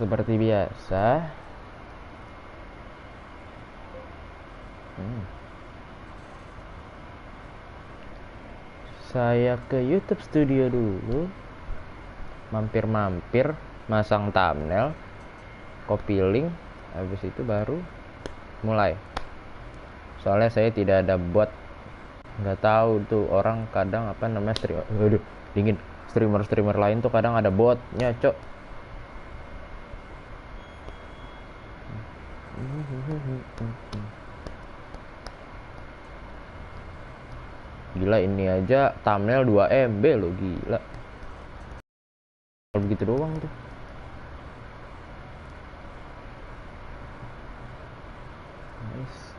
Seperti biasa. Saya ke YouTube Studio dulu. Mampir-mampir, masang thumbnail, copy link, habis itu baru mulai. Soalnya saya tidak ada bot. Nggak tahu tuh orang kadang apa namanya dingin. Streamer lain tuh kadang ada botnya, cok. Gila, ini aja thumbnail 2 MB loh, gila. Kalau begitu doang tuh. Nice.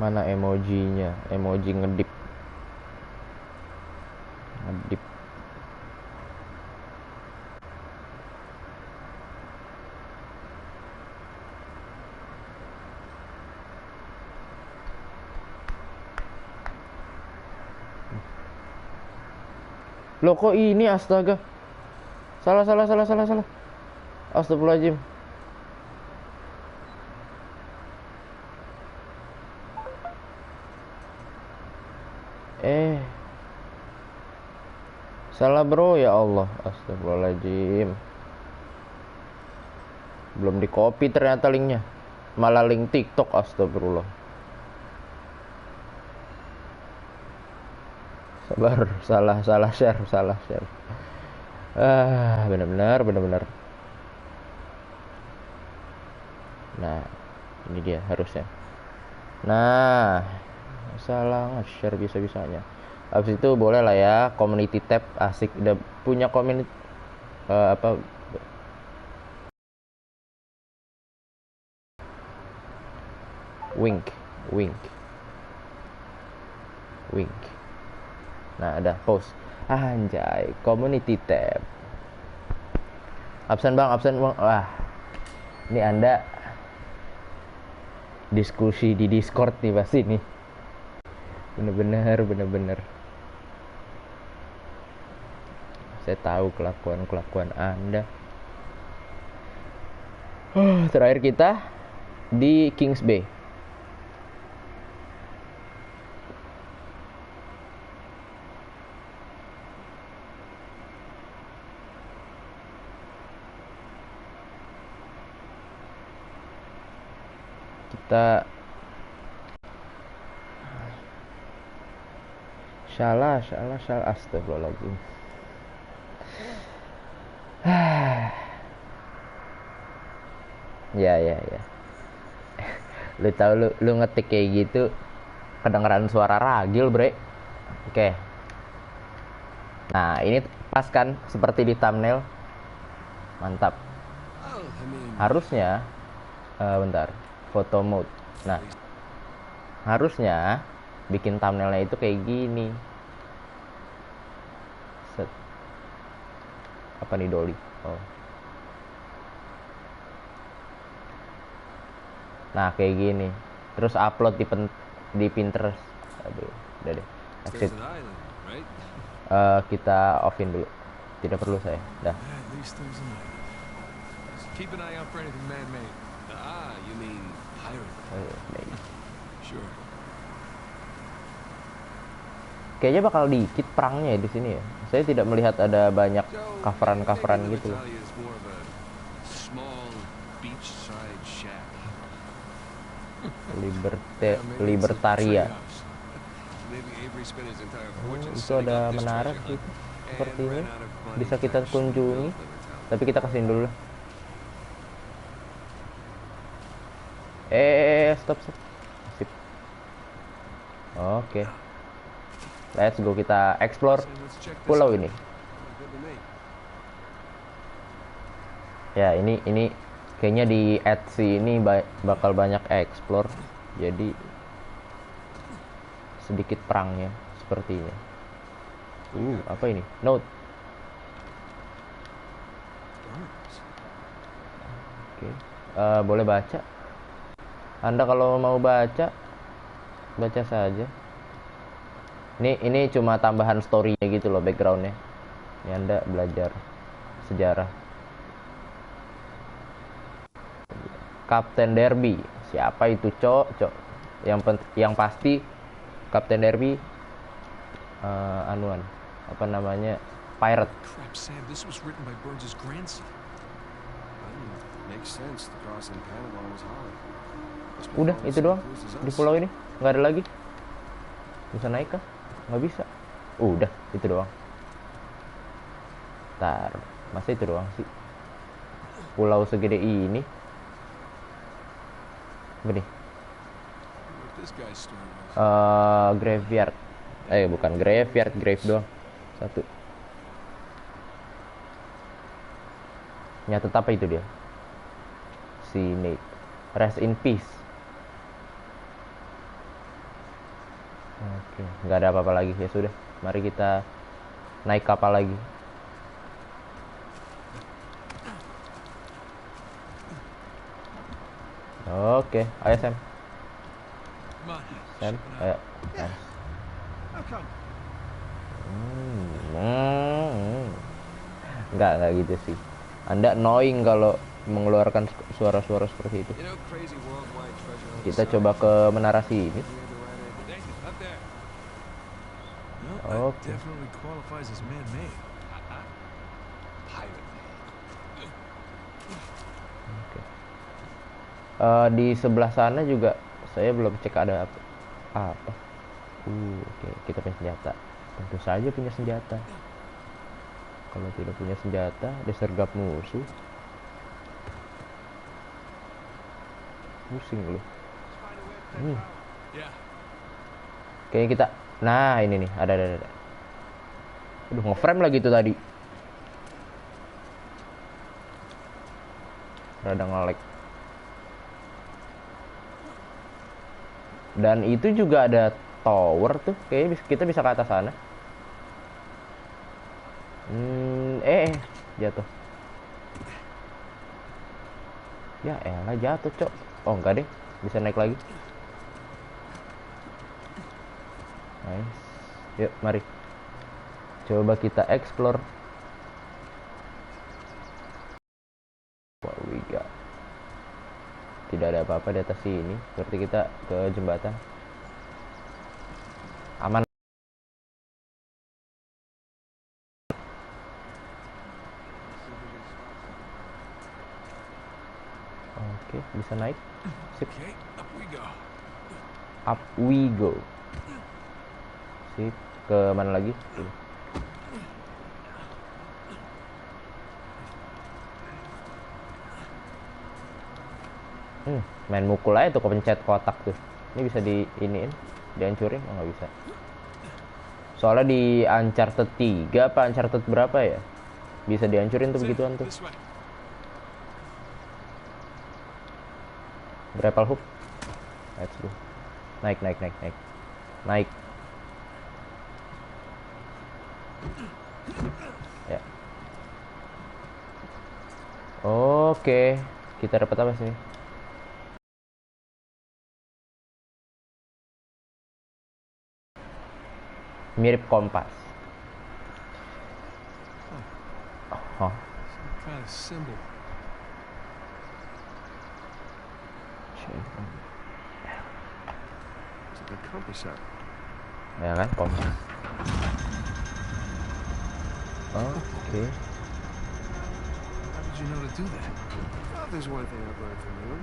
Mana emojinya? Emoji ngedip. Loh kok ini, astaga. Salah. Astagfirullahaladzim. Salah bro, ya Allah. Astagfirullahaladzim. Belum di copy ternyata linknya. Malah link TikTok, astagfirullah. Sabar, salah share. Benar-benar. Nah, ini dia harusnya. Nah, salah nge-share bisa-bisanya. Habis itu boleh lah ya, community tab asik. Udah punya community wink. Nah, ada post. Anjay, community tab. Absen bang. Wah, ini Anda diskusi di Discord nih pasti nih. Bener-bener. Saya tahu kelakuan Anda. Terakhir kita di Kings Bay. Kita salah astagfirullahaladzim. Ya. Lu tahu lu ngetik kayak gitu kedengeran suara ragil, bre. Oke. Nah, ini pas kan seperti di thumbnail. Mantap. Harusnya bentar, photo mode. Nah, harusnya bikin thumbnailnya itu kayak gini. Set. Apa nih, Dolly? Oh. Nah, kayak gini. Terus upload di Pinterest. Aduh, udah deh. Exit. Kita offin dulu. Tidak perlu saya. Dah. Keep an eye out for anything man-made. You mean pirate? Sure. Kayaknya bakal dikit perangnya ya di sini ya. Saya tidak melihat ada banyak coveran gitu. Libertaria. Itu ada menara gitu. Seperti ini. Bisa kita kunjungi. Tapi kita kasihin dulu lah. Stop. Sip. Oke. Let's go, kita explore Say, let's check this pulau out. ini. Good to me. Ya, ini kayaknya di Etsy ini bakal banyak explore. Jadi sedikit perangnya sepertinya. Apa ini? Note. Burns. Oke. Boleh baca. Anda kalau mau baca saja. Ini cuma tambahan story-nya gitu loh, background-nya. Ini Anda belajar sejarah. Kapten Derby. Siapa itu, Cok? Yang pasti Kapten Derby anuan. Apa namanya? Pirate. Crap, Sam, this was written by Burns' grandson. Makes sense. The cross in Panama was hard. Udah, itu doang. Di pulau ini nggak ada lagi. Bisa naik kah? Nggak bisa. Udah, itu doang. Ntar, masa itu doang sih? Pulau segede ini. Begini. What this guy's story was. Graveyard. Bukan graveyard, grave doang. Satu. Nyatet apa itu dia? Si Nate. Rest in peace. Oke, nggak ada apa-apa lagi. Ya sudah, mari kita naik kapal lagi. Oke, ayo Sam. Come on. Sam, ship it ayo. out. Sam. How come? Nggak gitu sih. Anda annoying kalau mengeluarkan suara-suara seperti itu. You know, crazy worldwide treasure. on the Kita side. coba ke menara sini. We had the right idea. Nathan, up there. Well, Okay. that definitely qualifies as man-made. Pirate. Di sebelah sana juga saya belum cek ada apa. Oke, kita punya senjata. Tentu saja punya senjata. Kalau tidak punya senjata, disergap musuh. Pusing loh. Yeah. Kayaknya kita. Nah, ini nih, ada. Aduh, nge-frame lagi tuh tadi. Rada nge-lag. Dan itu juga ada tower tuh. Kayaknya kita bisa ke atas sana. Jatuh. Ya elah, jatuh, Cok. Oh, enggak deh. Bisa naik lagi. Nice. Yuk, mari. Coba kita explore. What we got? Tidak ada apa-apa di atas sini. Berarti kita ke jembatan. Aman. Oke, bisa naik. Sip. Okay, up we go. Up we go. Sip. Ke mana lagi? Sini. Main mukul aja tuh, kepencet kotak tuh. Ini bisa dihancurin? Oh, nggak bisa. Soalnya di Uncharted 3 apa Uncharted berapa ya? Bisa dihancurin tuh begituan tuh. This way. Grapple hook. Let's go. Naik. Naik. Ya. Oke. Kita dapat apa sini? Mirip kompas. Oh. Some kind of symbol. It's like a compass out. Ya kan, kompas. Oke. How did you know to do that? Oh, there's one thing I've learned from you.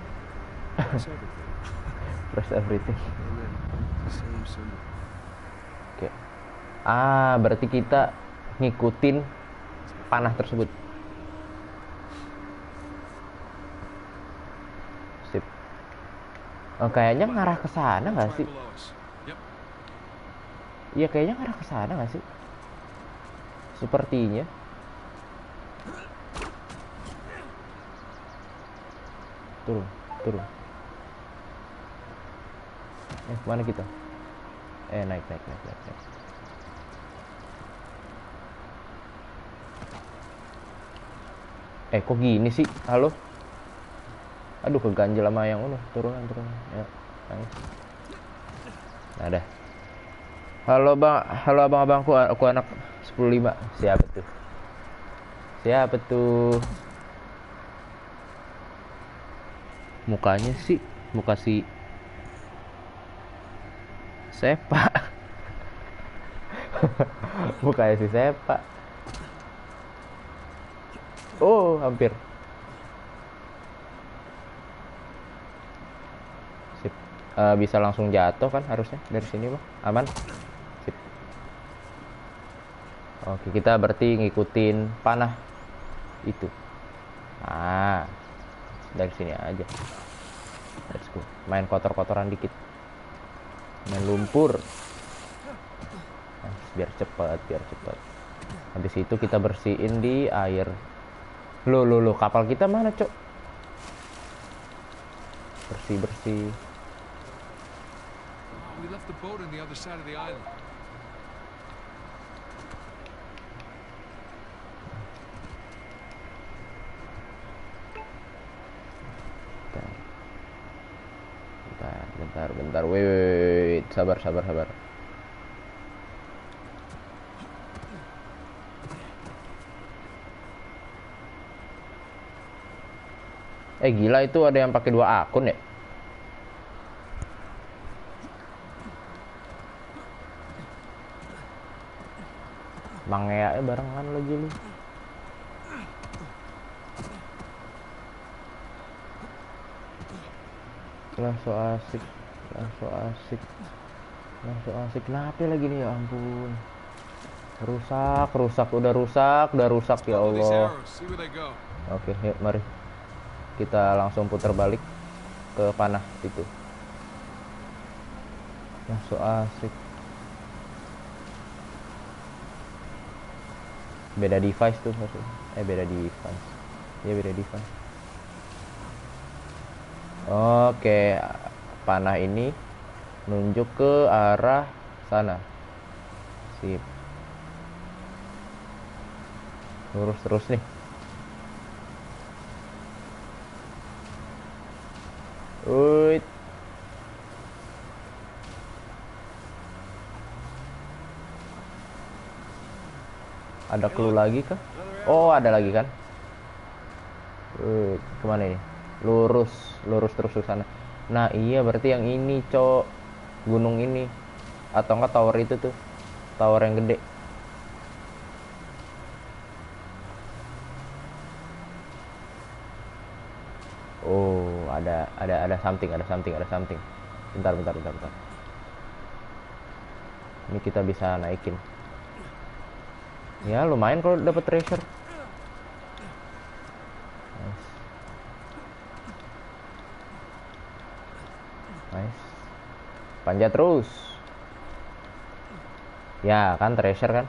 It's everything. Press everything. And then same symbol. Oke. Berarti kita ngikutin panah tersebut. Sip. Kayaknya ngarah ke sana nggak Right sih? below us. Yep. Iya kayaknya ngarah ke sana nggak sih? Sepertinya. Turun, turun. Mana kita? Naik. Kok gini sih? Halo? Aduh, keganjel sama yang turunan. Ya, nice. Nah, dah. Halo abang-abangku, aku anak 105. Siapa tuh? Mukanya sih, muka si Sepa. Mukanya si Sepa. Oh, hampir. Sip. Bisa langsung jatuh kan harusnya dari sini mah. Aman. Sip. Oke, kita berarti ngikutin panah itu. Dari sini aja. Let's go. Main kotor-kotoran dikit. Main lumpur. Biar cepat. Habis itu kita bersihin di air. Loh, kapal kita mana, Cok? Bersih. We left the boat on the other side of the island. Bentar. Wait. Sabar. Gila, itu ada yang pakai 2 akun ya? Mangea barengan lagi lu. Lah so asik. Kenapa lagi nih, ya ampun. Rusak, udah rusak ya Follow these Allah. arrows, see where they go. Oke, yuk mari. Kita langsung putar balik ke panah itu. Nah, so asik. Beda device tuh maksudnya. Beda device. Iya, beda device. Oke, panah ini nunjuk ke arah sana. Sip. Lurus terus nih. Wait. Ada clue lagi kah? Oh, ada lagi kan? Kemana ini? Lurus terus ke sana. Nah, iya berarti yang ini, Cok. Gunung ini. Atau enggak tower itu tuh. Tower yang gede. Oh, ada something. Bentar. Ini kita bisa naikin. Ya, lumayan kalau dapat treasure. Nice. Panjat terus. Ya, kan treasure kan?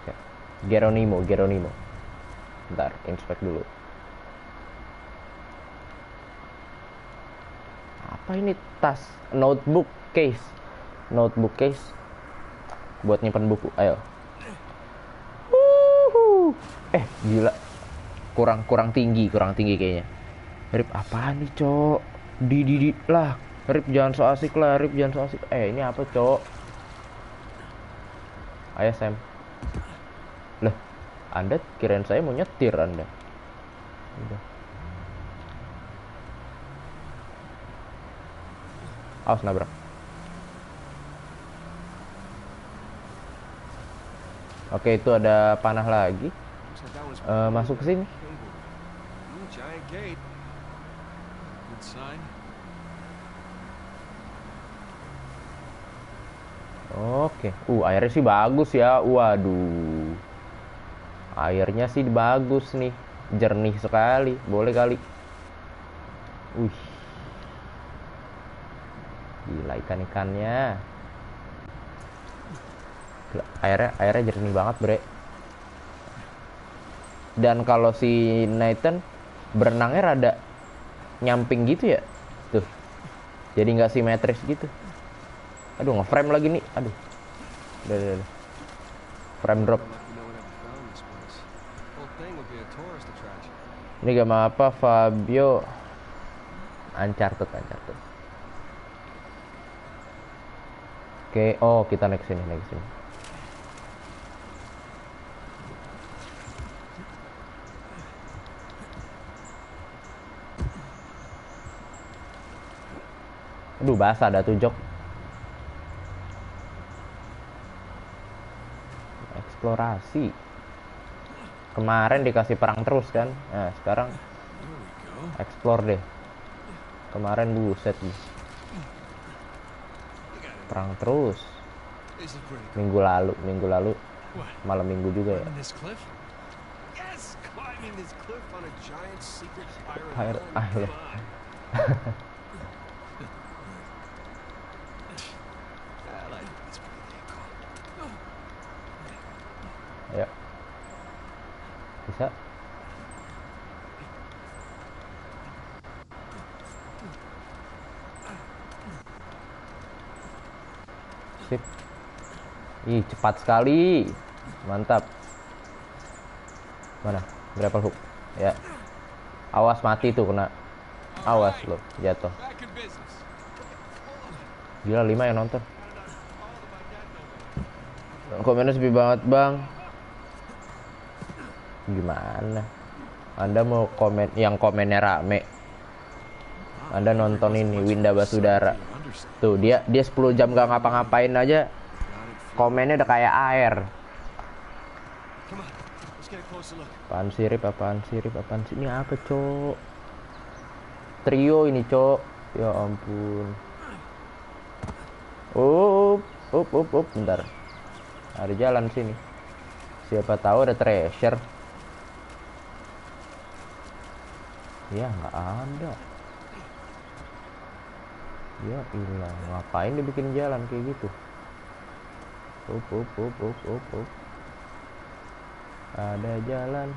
Oke. Geronimo. Bentar, inspect dulu. Apa ini? Tas, notebook case buat nyimpan buku. Ayo. Gila, kurang tinggi kayaknya. Rip, apaan nih, Cok? Di lah, Rip jangan so asik. Ini apa, Cok? Ayo, Sam. Lah, Anda kirain saya mau nyetir Anda. Udah. Awas nabrak. Oke, itu ada panah lagi. Masuk ke sini. Giant gate. Good sign. Oke. Airnya sih bagus ya. Waduh. Airnya sih bagus nih. Jernih sekali. Boleh kali. Gila ikan-ikannya. Gila, airnya jernih banget bre. Dan kalau si Nathan berenangnya rada nyamping gitu ya tuh, jadi nggak simetris gitu. Aduh, ngeframe lagi nih. Aduh, udah. Frame drop. Like we know ever found this place. Whole thing would be a tourist attraction. Ini gak apa Fabio. Uncharted. Oke, oh kita naik sini. Aduh, basah dah tuh jok. Eksplorasi. Kemarin dikasih perang terus kan. Nah, sekarang There we go. explore deh. Kemarin buset nih. Perang terus. This is pretty cool. Minggu lalu What? malam minggu juga ya. Climbing this cliff? Yes, climbing this cliff on a giant secret pirate Pirate island. Island. I like it. It's pretty cool. Ayo. Bisa. Sip. Ih, cepat sekali. Mantap. Mana? Grapple hook. Ya. Awas mati tuh kena. Awas lo, jatuh. Back in business. Gila 5 yang nonton. Komennya sepi banget, Bang. Gimana? Anda mau komen yang komennya rame. Anda nonton ini Winda Basudara. Understand. Tuh, dia 10 jam gak ngapa-ngapain aja. Komennya udah kayak air. Come on, let's get a closer look. Apaan sirip. Ini apa, Cok? Trio ini, Cok. Ya ampun. Up. Bentar. Ada jalan sini. Siapa tahu ada treasure. Ya, nggak ada. Ya hilang. Ngapain dibikin jalan kayak gitu? Up. Ada jalan.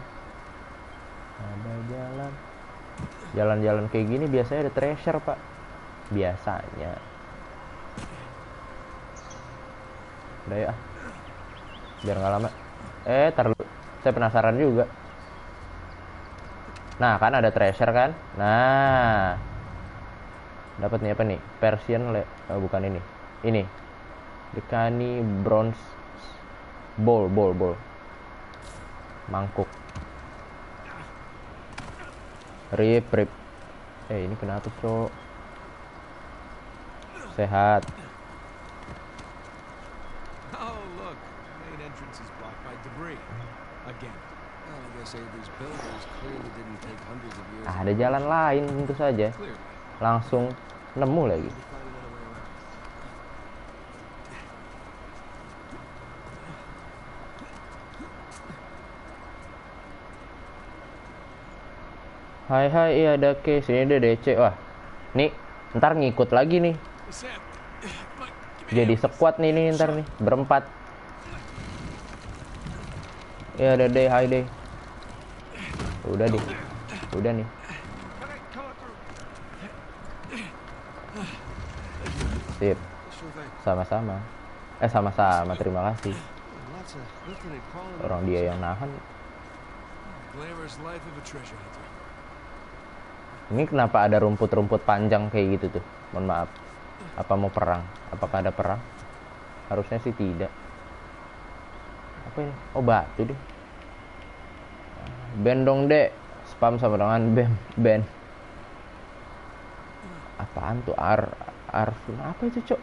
Jalan-jalan kayak gini biasanya ada treasure, Pak. Biasanya. Udah ya. Biar nggak lama. Tar dulu. Saya penasaran juga. Nah, kan ada treasure kan? Nah. Dapat nih apa nih? Bukan ini. Ini. Dekani bronze bowl. Mangkuk. Rip. Ini kenapa, Cok? Sehat. Oh, look. Main entrance is blocked by debris. Again. Well, I guess Avery's builders clearly didn't take hundreds of years. Ada jalan lain tentu saja. Clearly. Langsung nemu lagi. Maybe find another way around. Hai, iya ada case. Ini ada DC. Wah, nih ntar ngikut lagi nih. Sam, but Jadi squad nih ntar nih. Berempat. Ya ada deh, hai deh. Udah nih. Okay, come on through. Sip. Sure thing. Sama-sama. Sama-sama. Terima kasih. Lots of lifting and crawling. Orang dia yang nahan. glamorous life of a treasure hunter. Ini kenapa ada rumput-rumput panjang kayak gitu tuh? Mohon maaf. Apa mau perang? Apakah ada perang? Harusnya sih tidak. Apa ini? Oh, batu deh. Band dong, Dek. Spam sama dengan band. Apaan tuh? Arfin. Apa itu, Cok?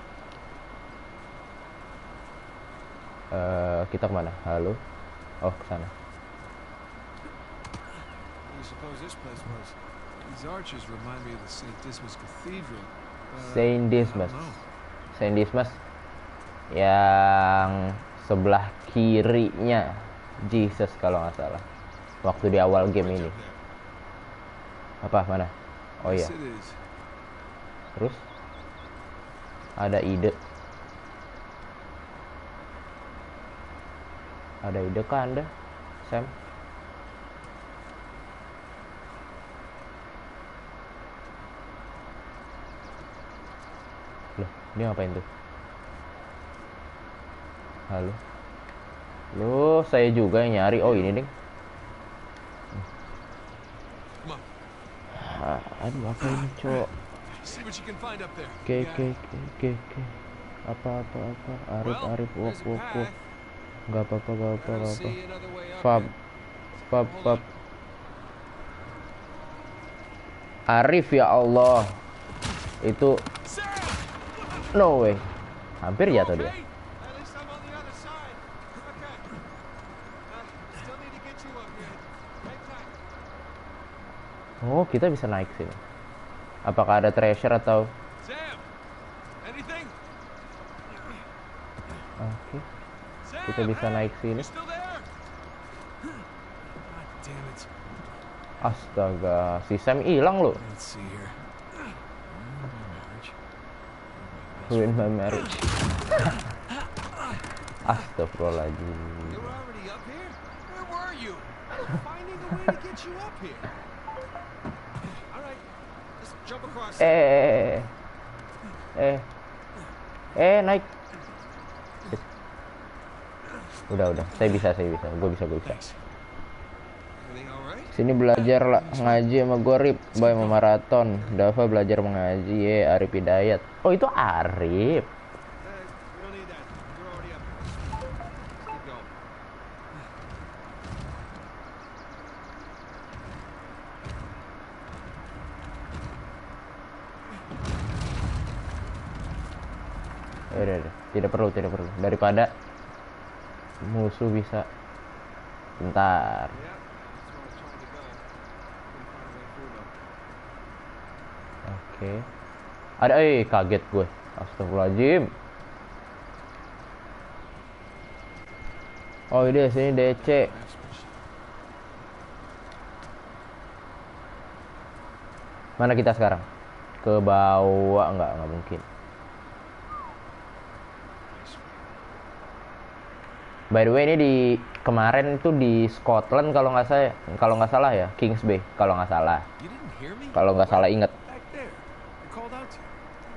Kita kemana? Halo? Oh, ke sana. What do you suppose this place was? These arches remind me of the St. Dismas Cathedral. Saint Dismas. I don't know. Saint Dismas yang sebelah kirinya Jesus kalau nggak salah. Waktu di awal game ini. Apa? Mana? Oh iya. Yes, it is. Terus ada ide. Ada ide kah Anda, Sam? Loh, dia ngapain tuh? Halo? Loh, saya juga yang nyari. Oh, ini, Ding. Come on. Aduh, apa ini, Cok? See what you can find up there. Oke. Apa. Arif, There's a wok. path. Gak apa-apa. I don't see another way up Fab. here. Hold up. Arif, ya Allah. Itu Sam! no way. Hampir jatuh dia. Okay. At least I'm on the other side. Okay. Still need to get you up here. Hang tight. Oh, kita bisa naik sini. Apakah ada treasure atau... Sam! Anything? Oke, Sam! kita bisa naik sini. You still there? God damn it. Astaga, si Sam hilang loh. Let's see here. Ruin my marriage. Astagfirullahaladzim. You were already up here? Where were you? Finding a way to get you up here. All right. Just jump across. Naik. Udah. Saya bisa. Gue bisa. Thanks. Everything all right? Sini belajar lah ngaji sama gue, Rip. Boy sama maraton. Dava belajar mengaji. Arif Hidayat. Oh, itu Arif. We don't need that. You're already up here. Let's keep going. Udah. Tidak perlu. Daripada musuh bisa. Bentar. Yeah, that's where I was trying to go. Couldn't find a way through though. Oke. Ada, kaget gue. Astagfirullahaladzim. Oh, ini sini DC. Mana kita sekarang? Ke bawah? Enggak mungkin. By the way, ini di kemarin itu di Scotland kalau nggak salah ya, Kings Bay kalau nggak salah. You didn't hear me? Kalau nggak salah inget, Back there. I called out to you.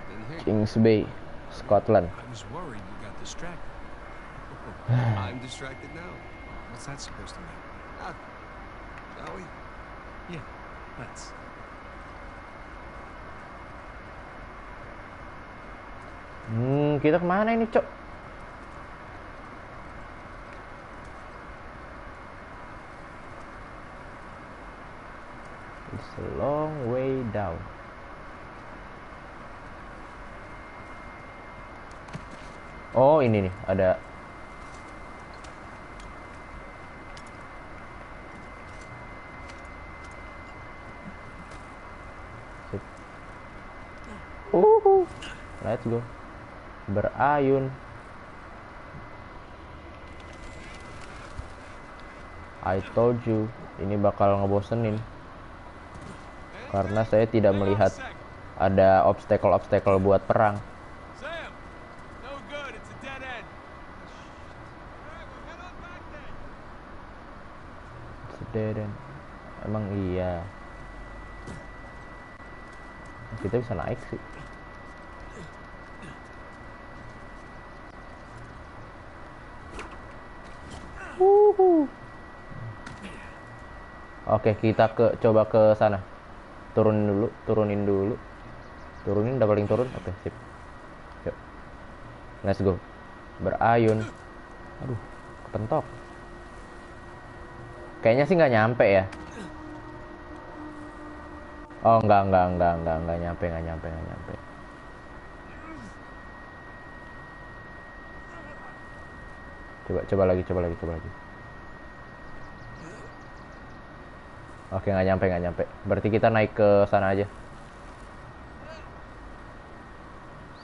Didn't hear you. Kings Bay, Scotland. I was worried you got distracted. I'm distracted now. What's that supposed to mean? Shall we? Yeah, let's. Kita kemana ini, Cok? It's a long way down. Oh, ini nih, ada. Sip. Let's go. Berayun. I told you, ini bakal ngebosenin. Karena saya tidak melihat ada obstacle buat perang. Sam, no good. It's a dead end. All right, we'll head on back then. Sededen. Emang iya. Kita bisa naik sih. Oke, kita coba ke sana. Turunin dulu. Udah paling turun. Oke, sip. Yuk. Let's go. Berayun. Aduh, kepentok. Kayaknya sih nggak nyampe ya. Oh, nggak nyampe. Coba lagi. Oke, nggak nyampe. Berarti kita naik ke sana aja.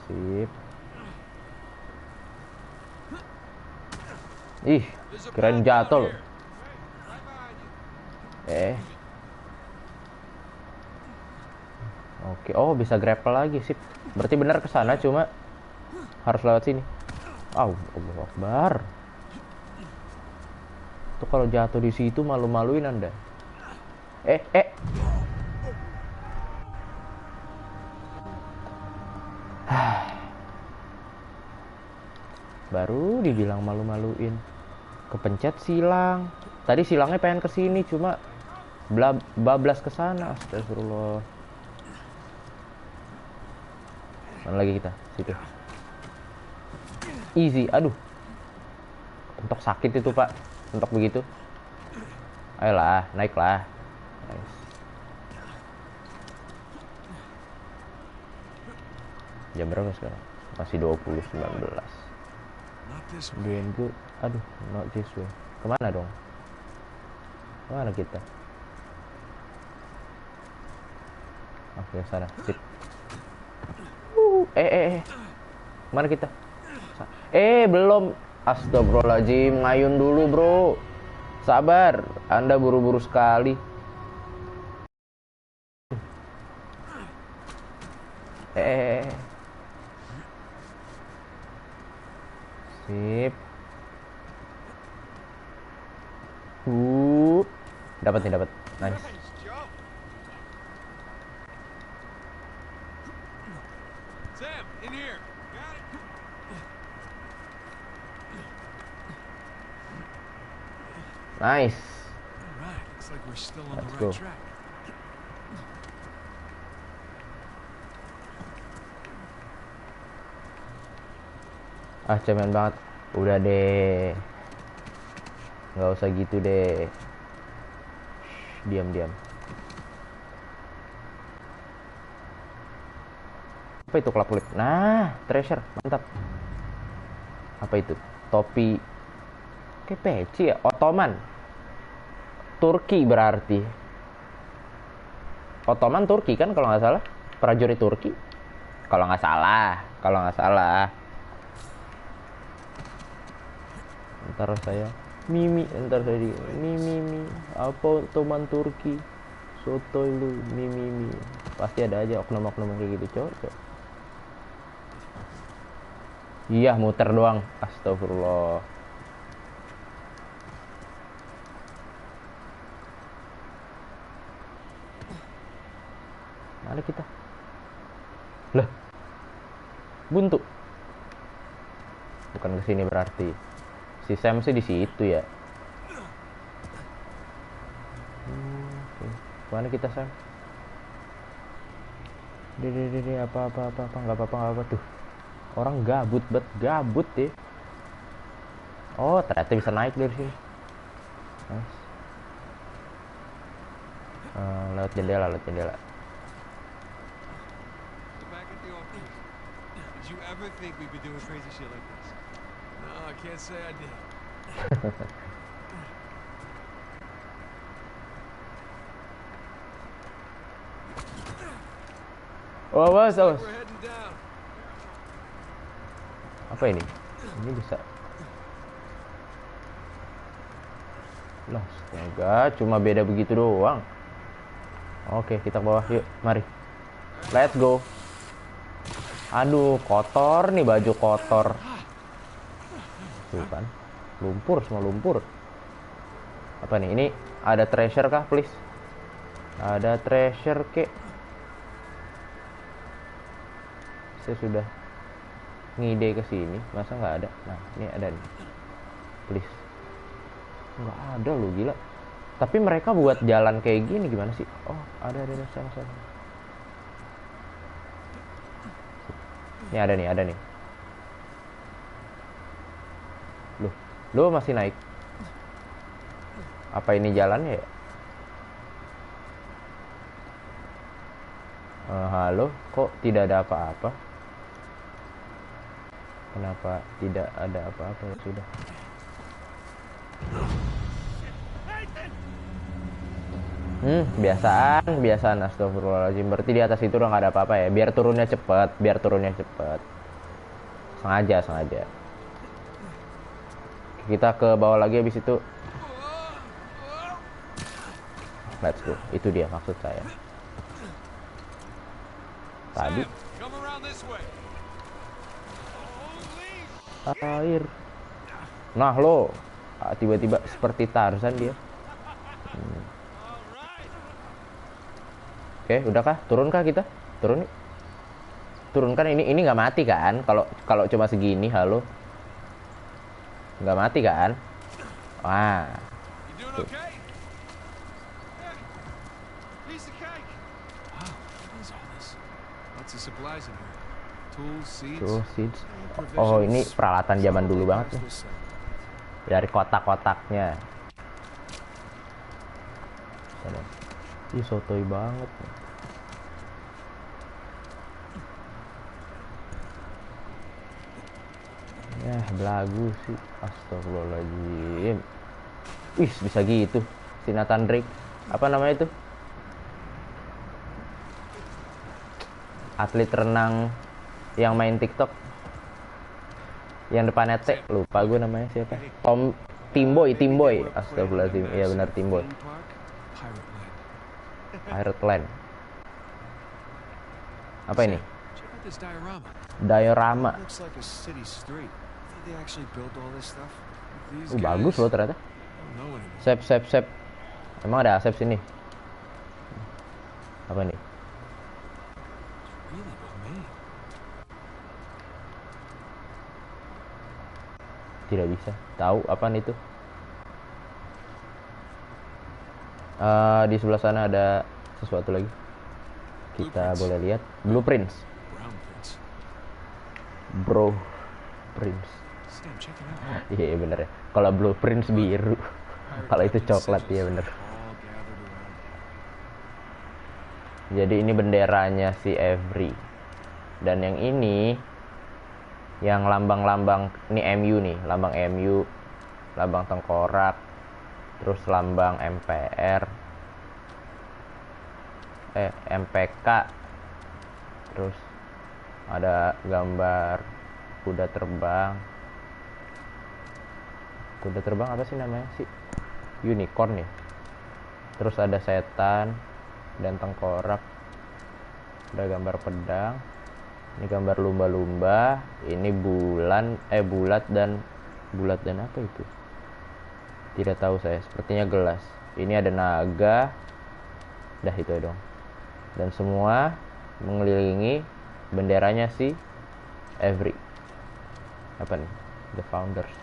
Sip. Ih, keren jatuh loh. Oke, oh bisa grapple lagi, sip. Berarti benar ke sana, cuma harus lewat sini. Allahu Akbar. Tuh kalau jatuh di situ malu-maluin Anda. Baru dibilang malu-maluin. Kepencet silang. Tadi silangnya pengen ke sini cuma bablas ke sana. Astagfirullah. Mana lagi kita? Situ. Easy. Aduh. Untuk sakit itu, Pak. Untuk begitu. Ayolah, naiklah. Nice. Jam berapa sekarang? Masih 20.19. Doing good. Aduh, not this way. Kemana dong? Kemana kita? Oke, sana. Sip. Mana kita? Belum. Astagfirullahaladzim. Ngayun dulu, bro. Sabar. Anda buru-buru sekali. Sip. Dapat nih, dapat. Nice. Sam, in here. Got it. Nice. All right, looks like we're still on Let's the go. right track. Cemen banget. Udah deh. Nggak usah gitu deh. Diam. Apa itu kelap-kelip? Nah, treasure. Mantap. Apa itu? Topi. Kayak peci ya? Ottoman. Turki berarti. Ottoman Turki kan kalau nggak salah. Prajurit Turki. Kalau nggak salah. Ntar saya Mimi apa Ottoman Turki sotoy lu Mimi pasti ada aja oknum-oknum kayak gitu cowok. Iya muter doang. Astagfirullah. Mana kita? Lah buntu. Bukan kesini berarti. Si Sam sih di situ ya. Oke. Mana kita Sam? Dede apa nggak apa tuh. Orang gabut deh. Oh ternyata bisa naik dari sini. Nice. Lewat jendela. Back at the office. Did you ever think we'd be doing crazy shit like this? No, I can't say I did. Awas. We're heading down. Apa ini? Ini bisa. Lah, astaga, cuma beda begitu doang. Oke, kita ke bawah yuk, mari. Let's go. Aduh, kotor nih baju kotor. Tuh kan, semua lumpur. Apa nih? Ini ada treasure kah, please? Ada treasure kek. Saya sudah ngide ke sini, masa nggak ada? Nah, ini ada nih. Please. Nggak ada loh, gila. Tapi mereka buat jalan kayak gini gimana sih? Oh, ada sana. Ini ada nih. Loh masih naik. Apa ini jalannya ya? Halo, kok tidak ada apa-apa? Kenapa tidak ada apa-apa ya sudah? Biasaan astagfirullahaladzim. Berarti di atas itu udah nggak ada apa-apa ya. Biar turunnya cepet. Sengaja. Kita ke bawah lagi habis itu. Let's go. Itu dia maksud saya. Tadi air. Nah lo tiba-tiba seperti Tarzan dia. Oke, udahkah? Turunkah kita? Turun yuk. Turunkan ini nggak mati kan? Kalau cuma segini, halo. Nggak mati kan? Wah. You doing okay? Yeah. Piece of cake. Wow, what is all this? Lots of supplies in here. Tools, seeds. Tuh, seeds. Oh, ini peralatan zaman dulu banget nih. Dari kotak-kotaknya. Ih, sotoy banget. Ya, belagu sih. Astagfirullahaladzim. Wih, bisa gitu. Si Nathan Drake. Apa namanya itu? Atlet renang yang main TikTok. Yang depannya T. Lupa gue namanya siapa. Timboy. Astagfirullahaladzim. Iya benar, Timboy. Pirate Land. Apa ini? Check out this diorama. Diorama. Looks like a city street. Think they actually built all this stuff? These Bagus guys loh ternyata. don't know anymore. Sep. Emang ada asep sini? Apa nih? Really well made. Tidak bisa. Tahu apaan itu? Di sebelah sana ada sesuatu lagi. Kita Blueprints. boleh lihat. Blueprints. Brown prints. Bro. Prince. Sam, check it out. Iya bener ya. Kalau blueprints biru. Kalau itu coklat ya bener. All gathered around. Jadi ini benderanya si Avery. Dan yang ini yang lambang-lambang ini MU nih, lambang MU, lambang tengkorak, terus lambang MPR, MPK, terus ada gambar kuda terbang. Kuda terbang apa sih namanya sih? Unicorn ya. Terus ada setan dan tengkorak. Ada gambar pedang. Ini gambar lumba-lumba. Ini bulat dan apa itu? Tidak tahu saya. Sepertinya gelas. Ini ada naga. Dah itu dong. Dan semua mengelilingi benderanya si Avery. Apa nih? The Founders.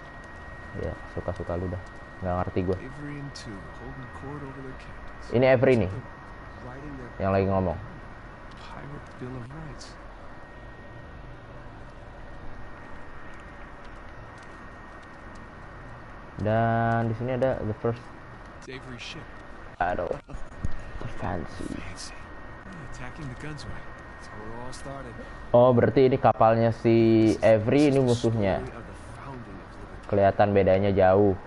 Ya, suka-suka lu dah. Nggak ngerti gue. Avery and two holding court over their captains. Ini Avery nih Writing their yang lagi ngomong. Pirate Bill of Rights. Dan di sini ada the first. It's Avery's ship. Aduh. Fancy. Fancy. Attacking the gunsway. That's how it all started. Oh, berarti ini kapalnya si Avery, ini musuhnya. Story of the founding of Liverpool. Kelihatan bedanya jauh.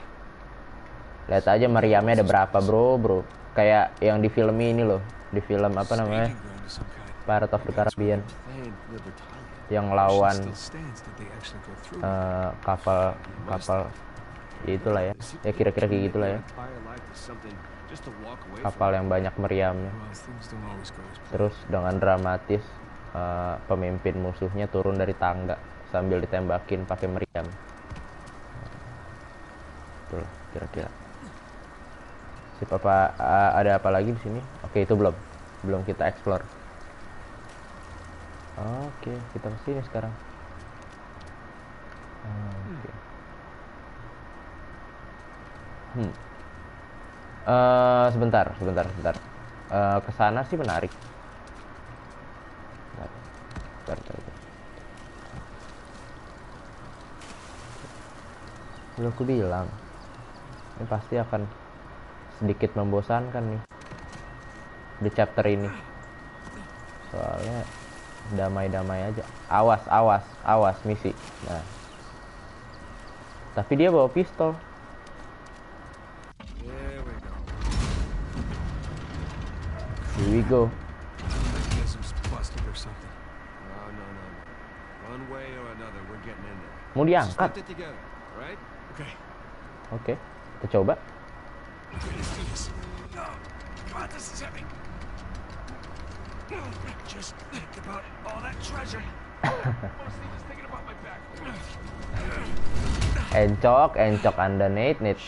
Lihat aja meriamnya ada berapa, bro. Kayak yang di film ini loh. Di film apa namanya? Staging ground of some kind. Pirates of the Caribbean. Planned Libertalia. Yang Ocean lawan still stands. Did they actually go through? kapal ya itulah ya. Ya kira-kira kayak gitulah ya. Entire life is something just to walk away Kapal yang banyak meriamnya. Well, things don't always go as planned. Terus dengan dramatis pemimpin musuhnya turun dari tangga sambil ditembakin pakai meriam. Itulah kira-kira. Si Papa ada apa lagi di sini? Oke, itu belum kita explore. Oke, kita ke sini sekarang. Oke. Sebentar. Ke sana sih menarik. Bentar. Udah aku bilang, ini pasti akan sedikit membosankan nih di chapter ini. Soalnya damai-damai aja. Awas misi. Nah. Tapi dia bawa pistol. There we go. Here we go. Mechanisms busted or something. No. One way or another, we're getting in there. Mau diangkat. Lift it together, all right? Okay. Oke, kita coba. Okay, let's do this. Oh, God, this is heavy. Just think about all that treasure. Mostly just thinking about my back. Encok underneath need.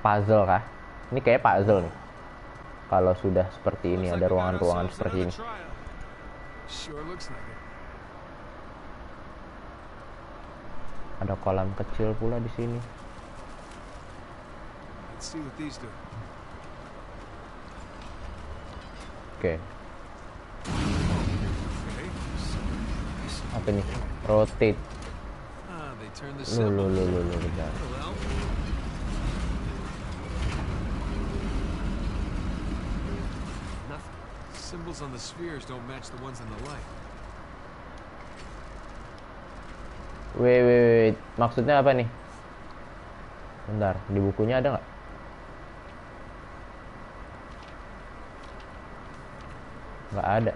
Puzzle kah? Ini kayak puzzle nih. Kalau sudah seperti ini, ada ruangan-ruangan seperti ini. Ada kolam kecil pula di sini. Oke. Apa nih? Rotate. Lu bentar. Symbols on the spheres don't match the ones in the light. Wait. Maksudnya apa nih? Bentar, di bukunya ada nggak? Nggak ada.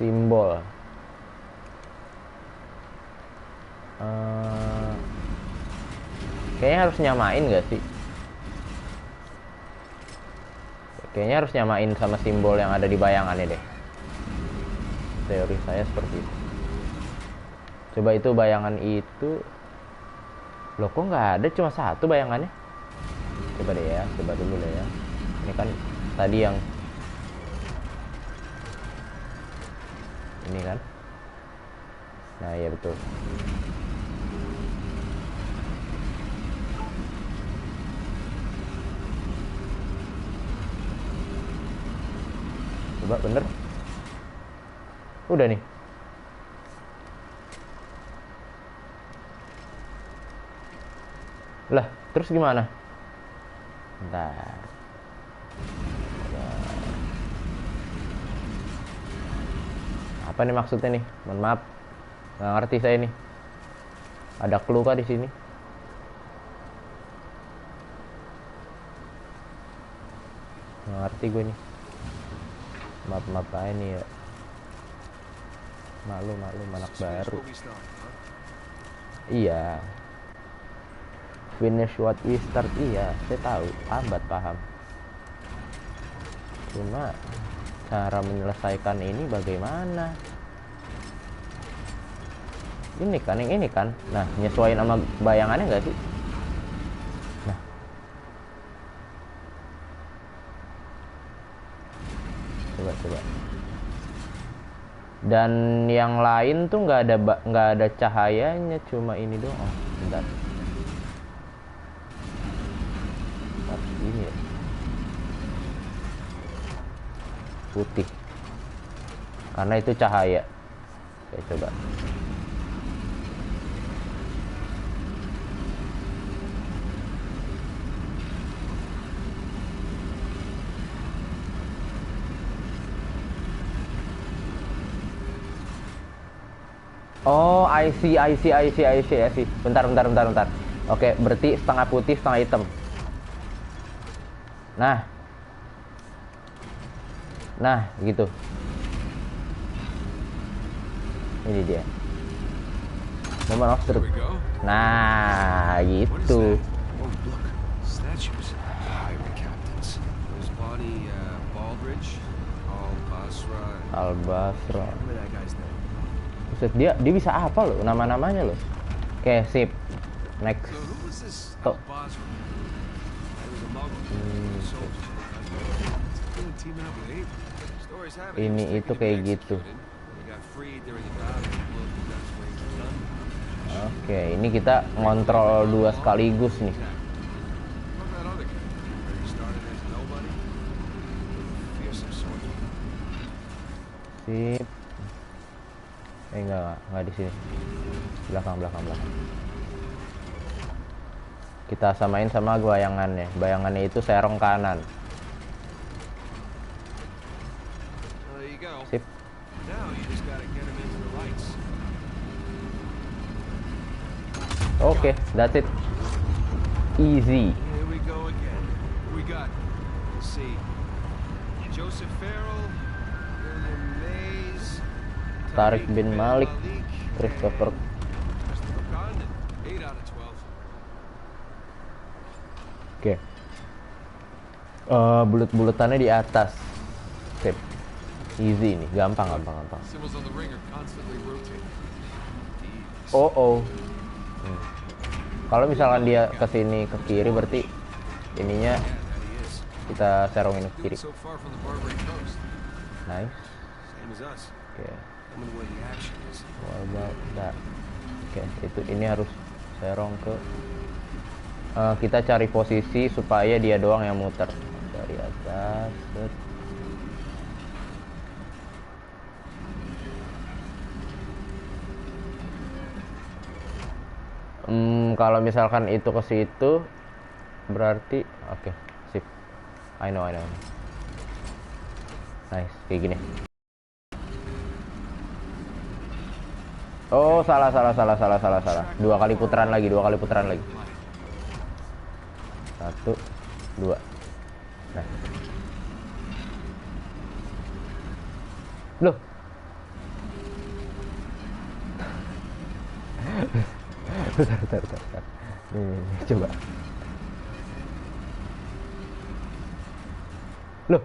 Simbol. Kayaknya harus nyamain nggak sih? Kayaknya harus nyamain sama simbol yang ada di bayangannya deh. Teori saya seperti itu. Coba itu bayangan itu. Loh kok nggak ada, cuma satu bayangannya? Coba deh ya, coba dulu deh ya. Ini kan tadi yang ini kan. Nah ya betul. Coba bener. Udah nih. Lah, terus gimana? Bentar. Apa nih maksudnya nih? Mohon maaf. Nggak ngerti saya nih. Ada clue kah di sini? Nggak ngerti gue nih. Maaf aja nih ya. Maklum anak baru. Iya. Finish what we start, iya, saya tahu, paham. Cuma cara menyelesaikan ini bagaimana? Ini kan, yang ini kan. Nah, nyesuaiin sama bayangannya nggak sih? Nah. Coba. Dan yang lain tuh nggak ada cahayanya, cuma ini doang. Oh, bentar. Ini ya. Putih. Karena itu cahaya. Oke, coba. Oh, I see. Bentar. Oke, berarti setengah putih, setengah hitam. Nah, gitu. Ini dia. Moment of truth. Nah, gitu. Oh, look. Statues. Pirate captains. There's Bonnie Baldridge, Al-Basra. Remember that guy's name? Buset, dia bisa apa loh nama-namanya loh. Oke, sip. Next. So who was this Oh. Al-Basra? He was a muggle. Soldier. Really teaming up with Abe. Stories have it he was Ini taken itu to be kayak gitu. executed. When he got freed during the battle, he blew the guns wings and done. Oke, ini kita ngontrol dua sekaligus nih. What about that other guy? Where he started as nobody? Fearsome swordsman. Sip. Enggak di sini. Belakang. Kita samain sama bayangannya. Bayangannya itu serong kanan. There you go. Sip. Now you just gotta get him into the lights. Oke, that's it. Easy. Here we go again. We got, let's see, Joseph Farrell, William Mays, Tariq bin Malik, Malik, Christopher. Christopher Condon. 8 out of 12. Oke. Bulut-bulutannya di atas. Sip. Easy nih, gampang, gampang, gampang. Symbols on the ring are constantly rotating. Oh, oh. Kalau misalkan dia ke sini ke kiri, berarti ininya Yeah, that he is. kita serongin ke Doing kiri. so far from the Barbary coast. Nice. Same as us. Oke. Coming where the action is. What about that? Oke, itu ini harus serong ke. Kita cari posisi supaya dia doang yang muter dari atas. Set. Kalau misalkan itu ke situ, berarti oke, sip. I know. Nice, kayak gini. Oh, salah. Dua kali putaran lagi. 1, 2. Nah. Loh. Bentar. Nih, coba. Loh,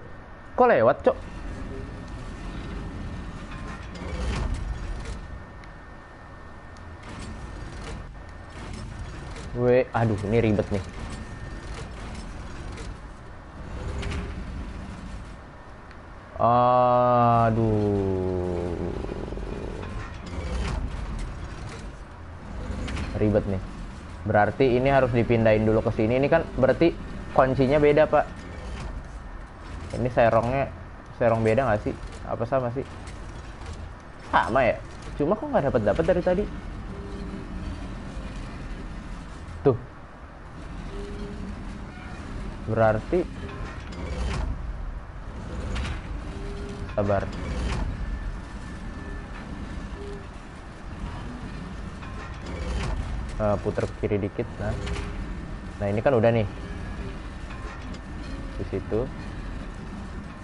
kok lewat, Cok? Aduh, ini ribet nih. Aduh. Ribet nih. Berarti ini harus dipindahin dulu ke sini. Ini kan berarti kuncinya beda, Pak. Ini serong beda nggak sih? Apa sama sih? Sama ya? Cuma kok nggak dapat dari tadi? Tuh. Berarti sabar. Puter ke kiri dikit. Nah ini kan udah nih di situ.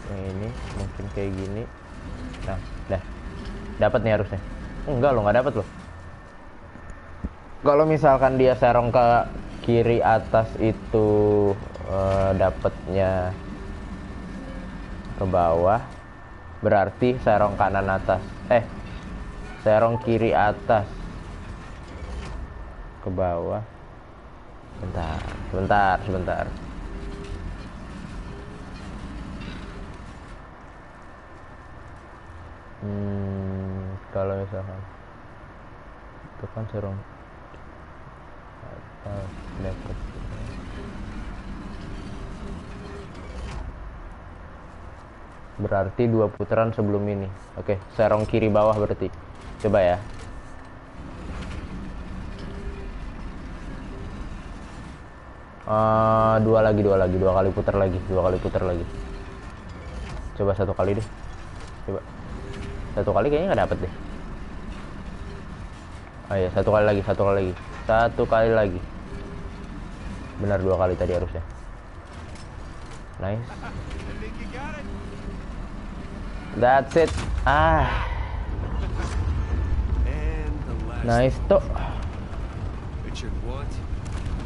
Yang ini mungkin kayak gini. Nah, dah dapat nih harusnya. Enggak loh, nggak dapat loh. Kalau misalkan dia serong ke kiri atas itu dapatnya ke bawah, berarti serong kanan atas. Serong kiri atas ke bawah. Sebentar. Kalau misalkan itu kan serong atas dapat. Berarti 2 putaran sebelum ini. Oke, serong kiri bawah berarti. Coba ya. Dua kali putar lagi. Coba 1 kali deh. Coba 1 kali kayaknya nggak dapet deh. Oh iya, 1 kali lagi. 1 kali lagi. Benar 2 kali tadi harusnya. Nice. That's it. And the last Nice tuh. Richard Watt,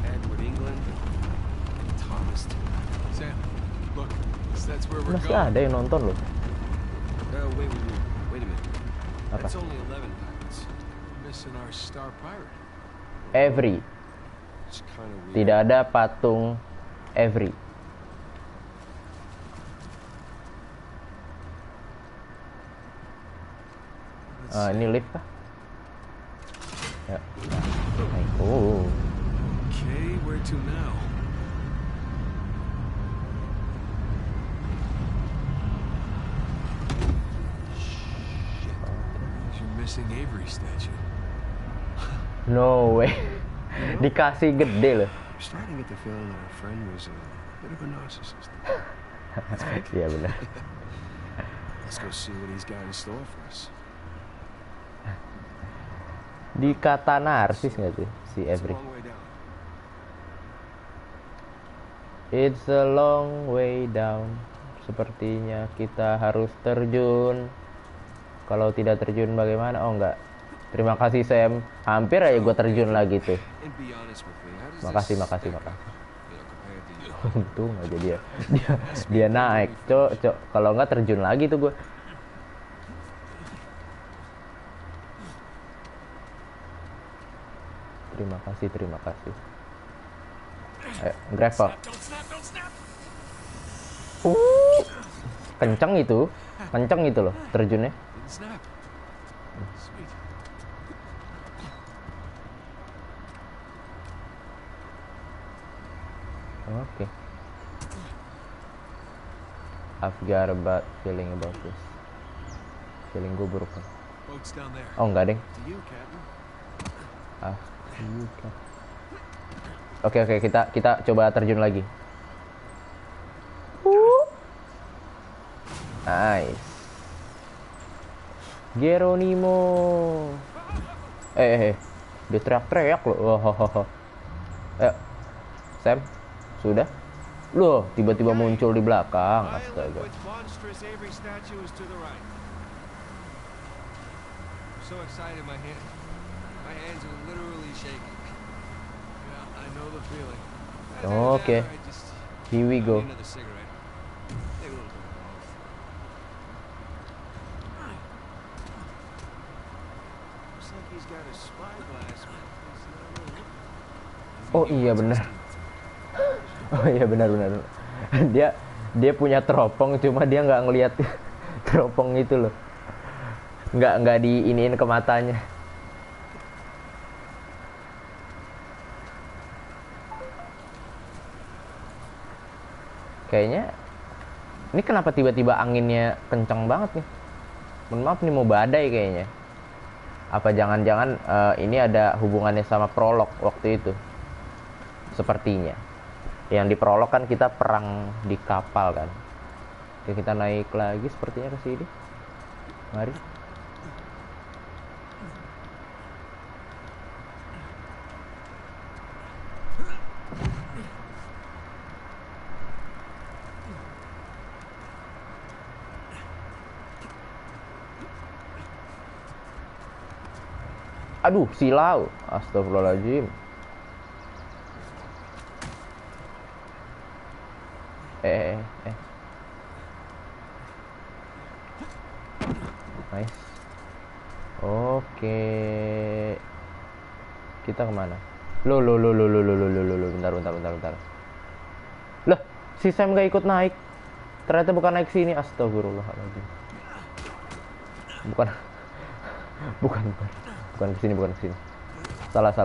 Edward England, and Thomas. Sam, look, that's where we're Masih going. ada yang nonton loh. Wait a minute. Apa? That's only 11 pirates. Missing our star pirate. Every. It's kind of weird. Tidak ada patung Every. Ini lift kah? Ya. Oh. Okay, where to now? There's your missing Avery statue. No way. Dikasih gede loh. I'm starting to get the feeling that our friend was a bit of a narcissist. Iya benar. Let's go see what he's got in store for us. Dikata narsis nggak sih si It's a Every? long way down. It's a long way down. Sepertinya kita harus terjun. Kalau tidak terjun bagaimana? Oh enggak. Terima kasih Sam. Hampir aja gue terjun lagi tuh. And be honest with me, how does Makasih. this stack up, compared to you? Untung aja dia naik. Cok. Kalau enggak terjun lagi tuh gue. Terima kasih, terima kasih. Ayo, gravel. Don't snap, don't snap. Kenceng itu loh terjunnya. Didn't snap. Sweet. Oke. I've got a bad feeling about this. Feeling gue buruk kan? Boat's down there. Oh enggak deng. To you, Captain. Oke, kita coba terjun lagi. Nice. Geronimo. Dia teriak-teriak loh. Ayo, Sam, sudah? Loh, tiba-tiba muncul di belakang. Island Astaga. with monstrous Avery statue is to the right. I'm so excited, my hands are literally shaking. Yeah, I know the feeling. Oke, I just here we go. need another cigarette. Maybe a little bit of both. Looks like he's got a spyglass. Oh iya benar. Oh iya benar. Dia punya teropong, cuma dia nggak ngelihat teropong itu loh. Nggak diiniin ke matanya. Kayaknya ini kenapa tiba-tiba anginnya kencang banget nih? Mohon maaf nih, mau badai kayaknya. Apa jangan-jangan ini ada hubungannya sama prolog waktu itu? Sepertinya. Yang di prolog kan kita perang di kapal kan. Oke, kita naik lagi sepertinya ke sini. Mari. Aduh, silau. Astagfirullahaladzim. Nice. Oke. Kita kemana? Loh. Bentar. Lah, si Sam gak ikut naik. Ternyata bukan naik sini. Astagfirullahaladzim. Bukan kesini. Salah.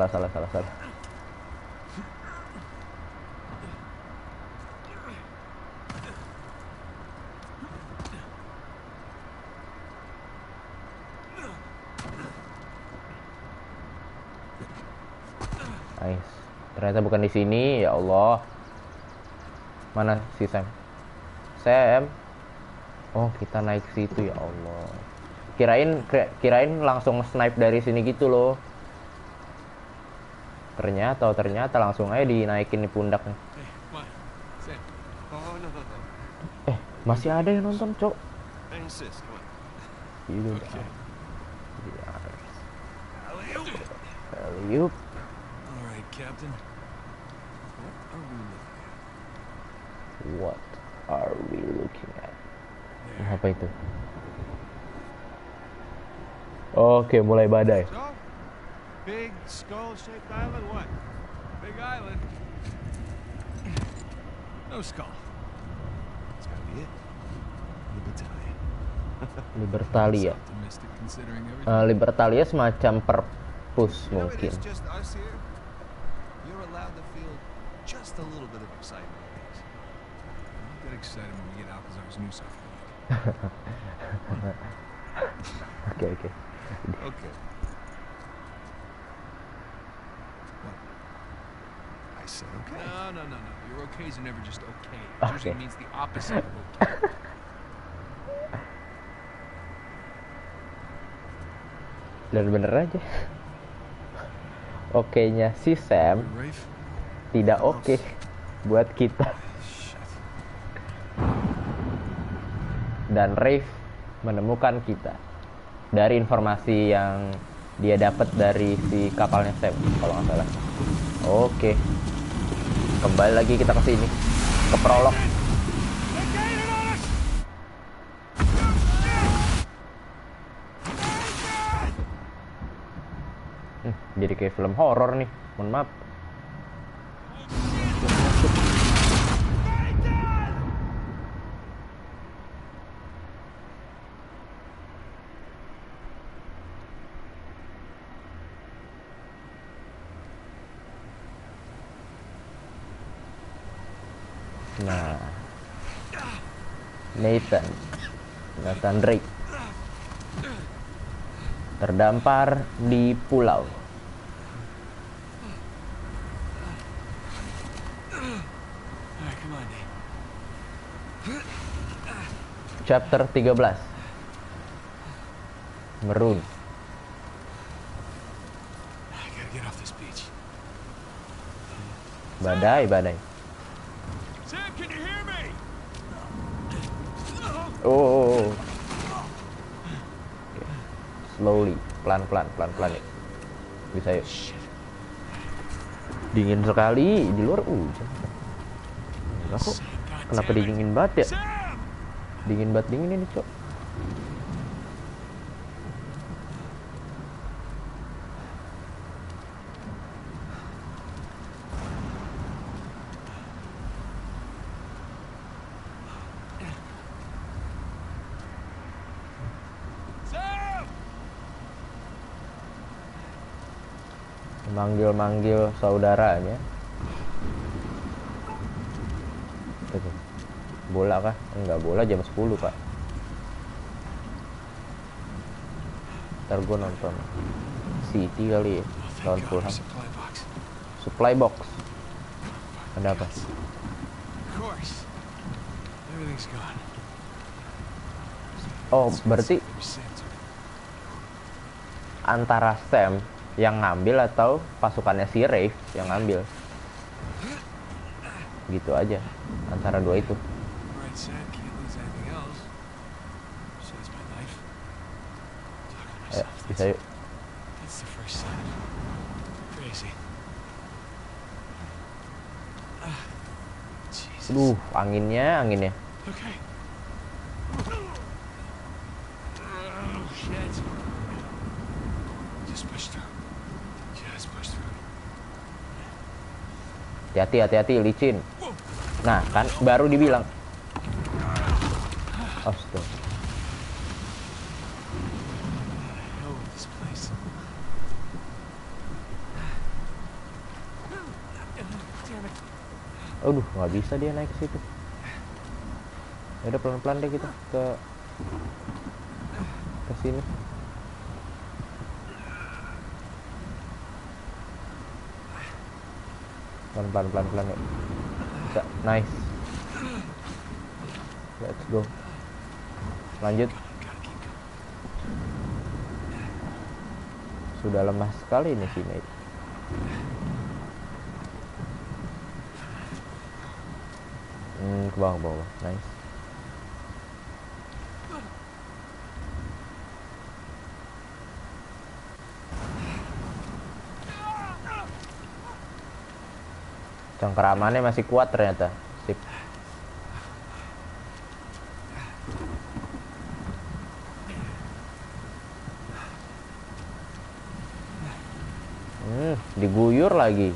Nice. Ternyata bukan di sini, ya Allah. Mana si Sam? Oh, kita naik situ, ya Allah. Kirain langsung snipe dari sini gitu loh. Ternyata langsung aja dinaikin di pundaknya. Hey, come on. Sam. Oh, no. Masih ada yang nonton, Cok. I insist. Come on. Gitu. Okay. Yup. All right, Captain. What are we looking at? What are we looking at? Apa itu? Oke, mulai badai. So, big skull-shaped island, what? Big island. No skull. It's gotta be it. The battalion. Libertalia. Optimistic considering everything. Libertalia semacam perpus You know, it mungkin. is just us here. You're allowed to feel just a little bit of excitement. I'll get excited when we get Alcazar's new stuff. Oke. Okay. What? I said okay. No. Your okays are never just okay. It Okay. usually means the opposite of okay. Dan bener aja. Oke-nya si Sam Rafe? tidak oke buat kita. Shit. Dan Rafe menemukan kita dari informasi yang dia dapat dari si kapalnya Sam kalau nggak salah. Oke, kembali lagi kita ke sini, ke prolog. Jadi kayak film horor nih. Mohon maaf. Nah, Nathan Drake terdampar di pulau. Alright, come on, Nate. Chapter 13 Maroon. I gotta get off this beach. Badai. Sam, can you hear me? Oh. Oke. Slowly, pelan-pelan ya. Bisa yuk. Dingin sekali di luar hujan. Enggak kok. Kenapa dingin banget ya? Sam! Dingin ini, Cok. Sam! Manggil saudaranya. Tuh. Bola kah? Enggak, bola jam 10, Pak. Ntar gue nonton City kali ya. Lawan Thank God, Fulham. our supply box. Supply box. Ada apa? Of course. Everything's gone. Oh, berarti Maybe Sam took it. antara Sam yang ngambil atau pasukannya si Rafe yang ngambil. Gitu aja. Antara dua itu. Right, Sam, can't lose anything else. So is my life. Talking to Ayo, myself. bisa yuk. That's the first sign. Crazy. Jesus. Aduh, anginnya. Okay. Oh, shit. Just push through. Just push through. Hati-hati, licin. Nah, kan baru dibilang. Astaga. Hell with this place. Damn it. Aduh, nggak bisa dia naik ke situ. Ya udah pelan-pelan deh kita ke sini. Pelan-pelan ya. Bisa, nice. Let's go. Lanjut. Gotta keep going. Sudah lemah sekali nih sini. Ke bawah. Nice. Cengkeramannya masih kuat ternyata. Sip. Diguyur lagi.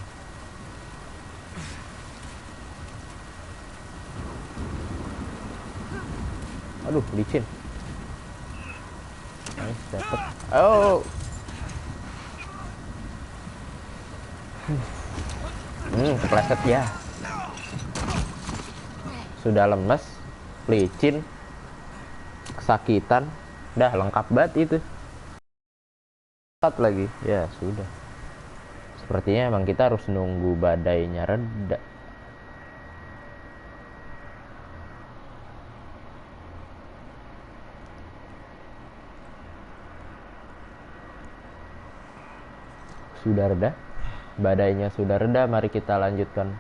Aduh, licin. Nice, dapet. Oh. Kepleset ya. Sudah lemes, licin, kesakitan, dah lengkap banget itu. Lagi, ya sudah. Sepertinya emang kita harus nunggu badainya reda. Sudah reda, badainya sudah reda, mari kita lanjutkan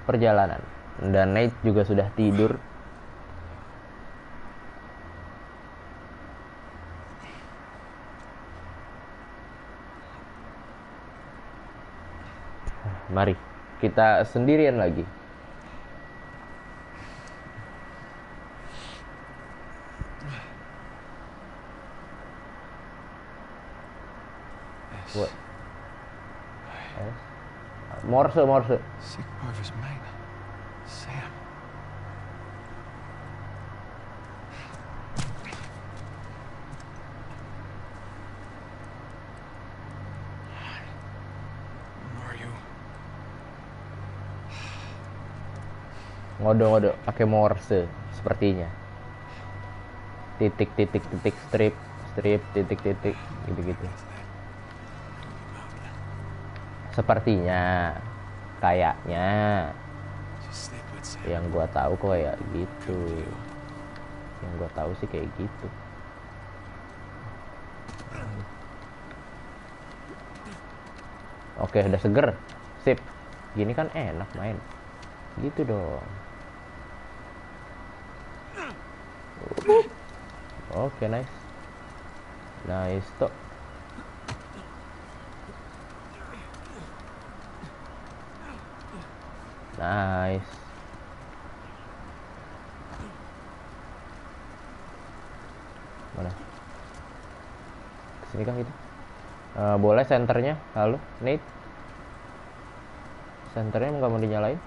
perjalanan. Dan Nate juga sudah tidur. Mari kita sendirian lagi. What? Morse, Morse. Sic parvis magna. Sam. Where are you? Ngode-ngode pakai Morse sepertinya. Titik titik titik strip strip titik titik gitu-gitu. Sepertinya, kayaknya, Just stay put, Sam. yang gua tahu kok kayak gitu. Yang gua tahu sih kayak gitu. Oke, udah seger. Sip. Gini kan enak main. Gitu dong. Oke, nice. Nice toh. Nice. Mana? Kesini kah itu? Boleh senternya? Halo, Nate. Senternya nggak mau dinyalain?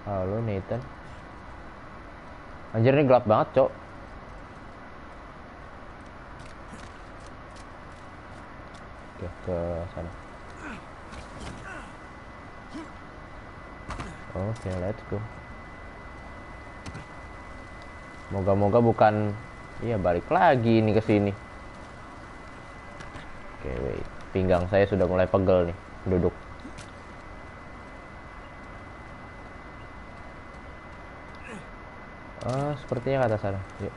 Halo, Nathan. Anjir, ini gelap banget, cok. Oke, ke sana. Oke, let's go. Moga-moga bukan, iya balik lagi ini ke sini. Oke, wait. Pinggang saya sudah mulai pegel nih, duduk. Sepertinya ke atas sana. Yuk.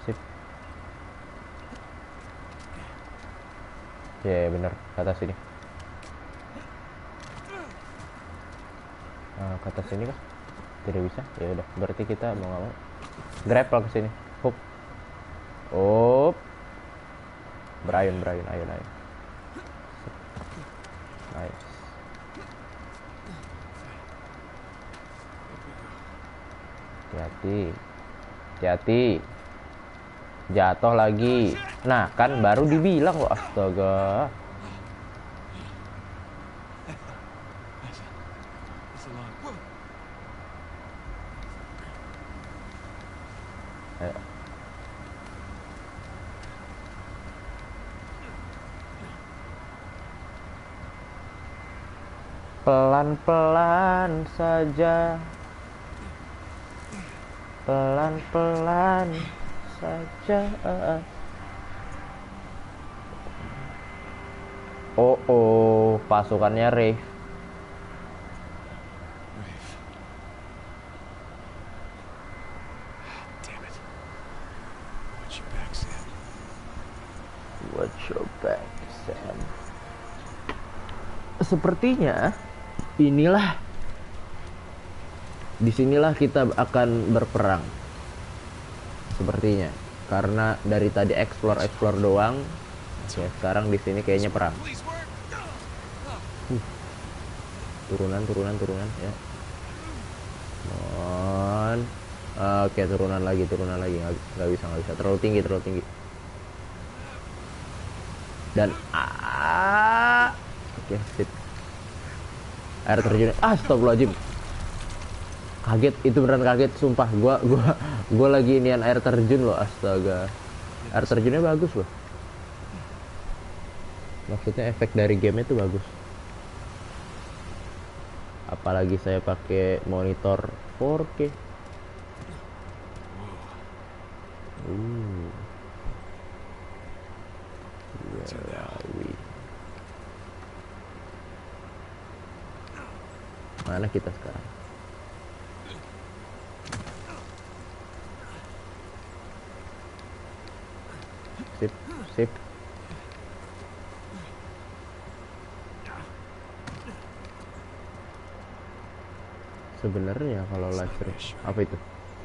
Sip. Ya, bener, ke atas sini. Ke atas sini kah? Tidak bisa. Ya udah, berarti kita mau nggak mau grapple ke sini. Hook. Up. Brian, ayo. Nice. Hati-hati. Jatuh lagi. Nah, kan baru dibilang loh, astaga. It's a long. Ayo. Pelan-pelan saja. Pelan-pelan saja. Oh, pasukannya Rave. Rafe. Damn it. Watch your back, Sam. Watch your back, Sam. Sepertinya disinilah kita akan berperang. Sepertinya, karena dari tadi explore doang, ya sekarang di sini kayaknya perang. Police work. Turunan ya. Mohon. Oke, turunan lagi. Nggak bisa. Terlalu tinggi. Dan oke, sip. Air terjun. Astagfirullahaladzim. Kaget, itu beneran kaget, sumpah. Gua lagi inian air terjun loh, astaga. Air terjunnya bagus loh. Maksudnya efek dari game itu bagus. Apalagi saya pakai monitor 4K. Mana kita sekarang? Sip. Sebenarnya kalau laser apa itu?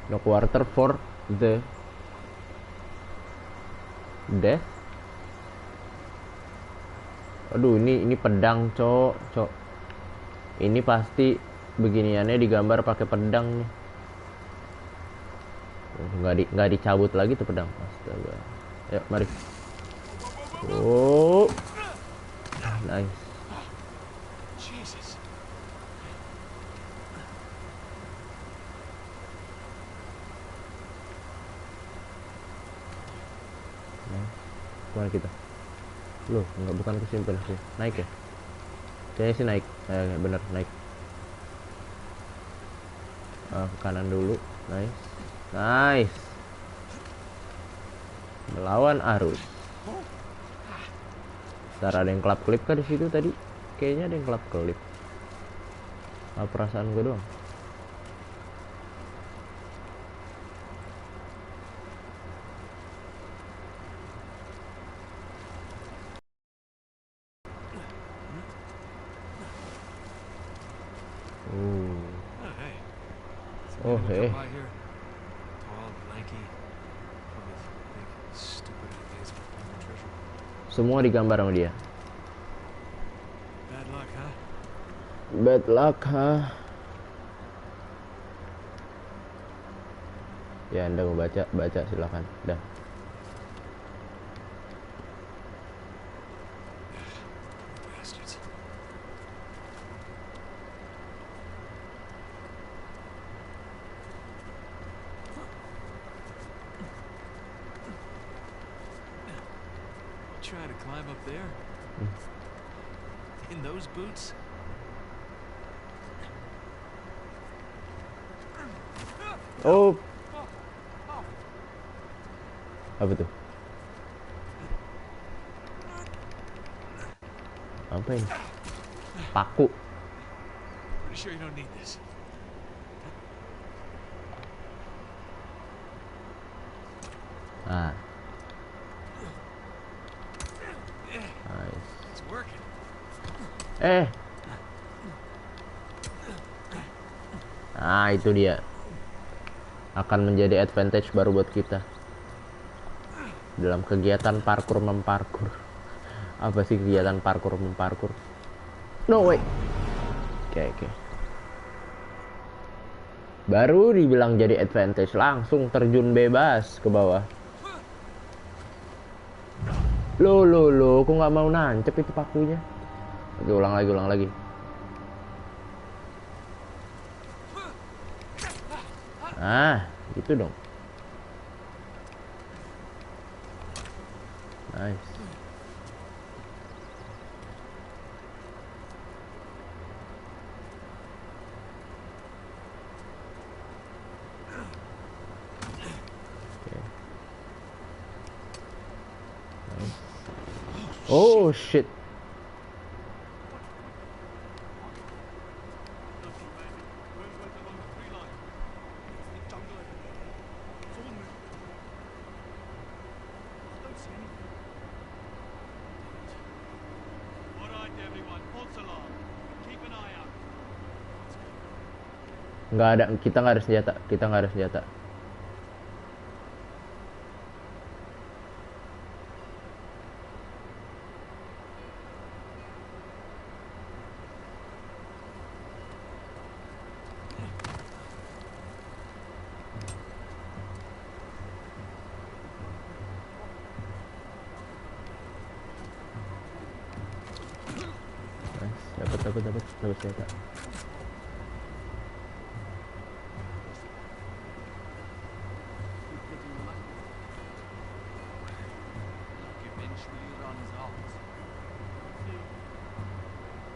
No quarter for the death. Aduh, ini pedang, cok. Ini pasti beginiannya digambar pakai pedang nih. Nggak dicabut lagi tuh pedang. Astaga. Ayo, mari. Oh. Nice. Jesus. Kemana kita? Loh, nggak, bukan kesimpan sih. Naik ya? Kayaknya sih naik. Bener, naik. Ke kanan dulu. Nice. Nice. Melawan arus. Ntar ada yang kelap-kelip kah di situ tadi? Kayaknya ada yang kelap-kelip. Perasaan gue doang. Oh, Oh, hey. hey. Come by here. Tall, lanky, with big, stupid ideas about finding treasure. Semua digambar sama dia. Bad luck, huh? Bad luck, huh? Ya, Anda mau baca silakan. Dah. Bastards. Try to climb up there? In those boots? Oh. Apa tuh? Apa ini? Paku. Pretty sure you don't need this. Ah. Nice. It's working. Nah, itu dia. Akan menjadi advantage baru buat kita dalam kegiatan parkur memparkur. Apa sih kegiatan parkur memparkur? No way. Oke. Baru dibilang jadi advantage, langsung terjun bebas ke bawah. Loh, kok nggak mau nancep itu pakunya? Oke, ulang lagi. Ah, gitu dong. Nice. Oh shit. Nggak ada, kita nggak ada senjata. Dapat senjata.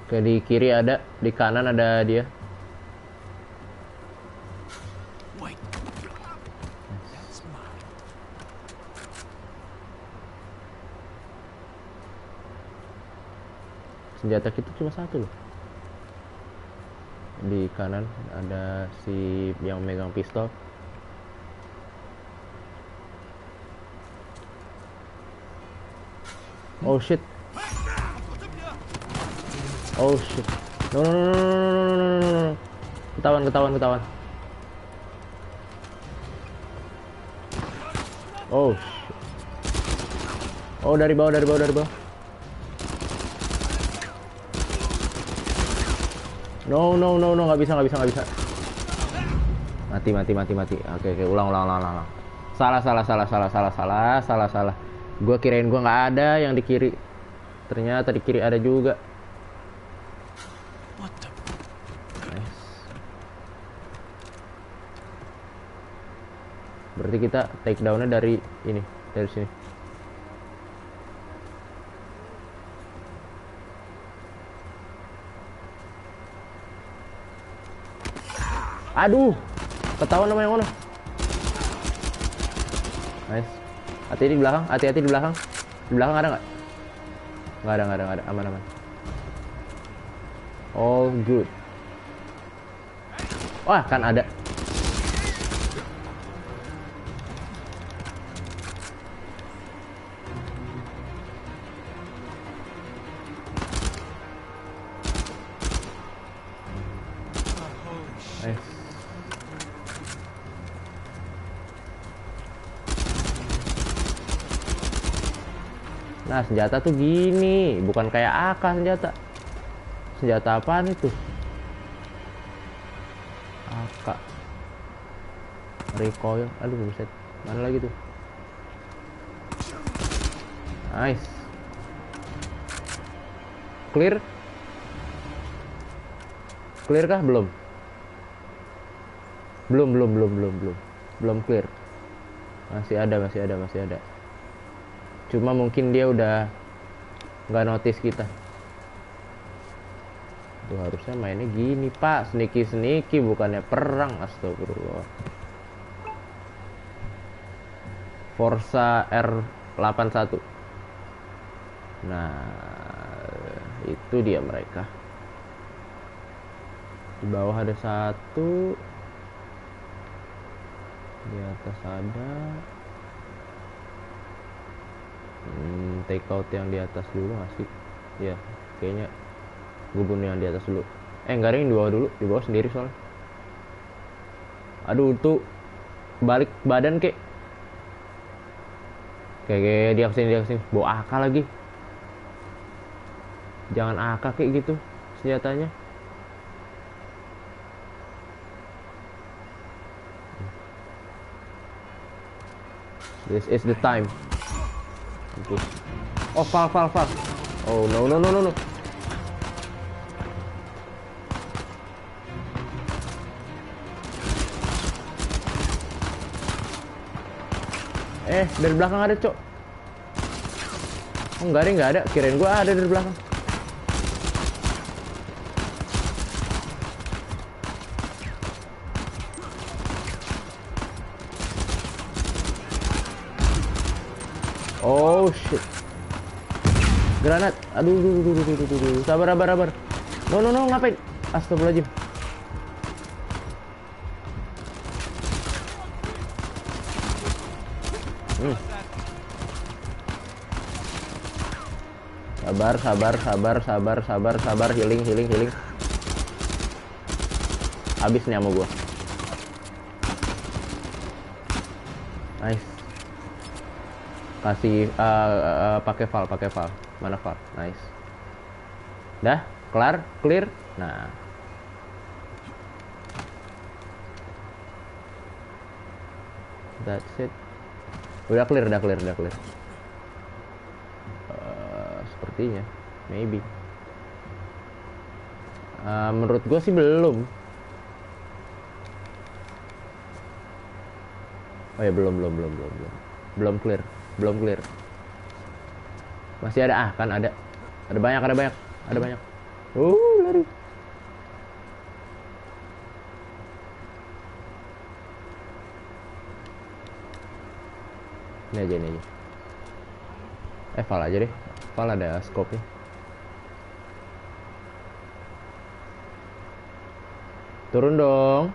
Oke, di kiri ada, di kanan ada dia. Wait. That's mine. Senjata kita cuma satu loh. Di kanan ada si yang megang pistol. Oh shit. No. Ketahuan. Oh shit. Oh, dari bawah. No, nggak bisa. Mati. Oke, ulang. Salah. Gua kirain gua nggak ada yang di kiri. Ternyata di kiri ada juga. What the? Nice. Berarti kita take down-nya dari ini, dari sini. Aduh, ketahuan sama yang mana? Nice. Hati-hati di belakang, hati-hati di belakang. Di belakang ada nggak? Nggak ada. Aman. All good. Wah, kan ada. Nice. Nah, senjata tuh gini, bukan kayak AK senjata. Senjata apaan itu? AK. Recoil. Aduh, buset. Mana lagi tuh? Nice. Clear? Clear kah? Belum. Belum clear. Masih ada. Cuma mungkin dia udah nggak notice kita. Tuh harusnya mainnya gini, Pak. Sneaky bukannya perang. Astagfirullah. Forza R81. Nah, itu dia mereka. Di bawah ada satu. Di atas ada. Take out yang di atas dulu nggak sih? Ya, kayaknya gue bunuh yang di atas dulu. Enggak ada yang di bawah dulu. Di bawah sendiri soalnya. Aduh, tuh balik badan kek. Kayak dia kesini. Bawa AK lagi. Jangan AK kayak gitu senjatanya. This is the time. Oh, fall. Oh, no. Dari belakang ada, Cok. Oh, enggak ada. Kirain gua ada dari belakang. Oh shit. Granat. Aduh. Sabar. No, ngapain? Astagfirullahaladzim. Sabar. Healing. Habis nih sama gua. Nice. Kasih pakai val. Mana val? Nice. Dah, clear. Nah. That's it. Udah clear. Sepertinya, maybe. Menurut gue sih belum. Oh ya, belum clear. Masih ada, kan ada banyak. Lari. Ini aja. Val aja deh. Val ada scope-nya. Turun dong.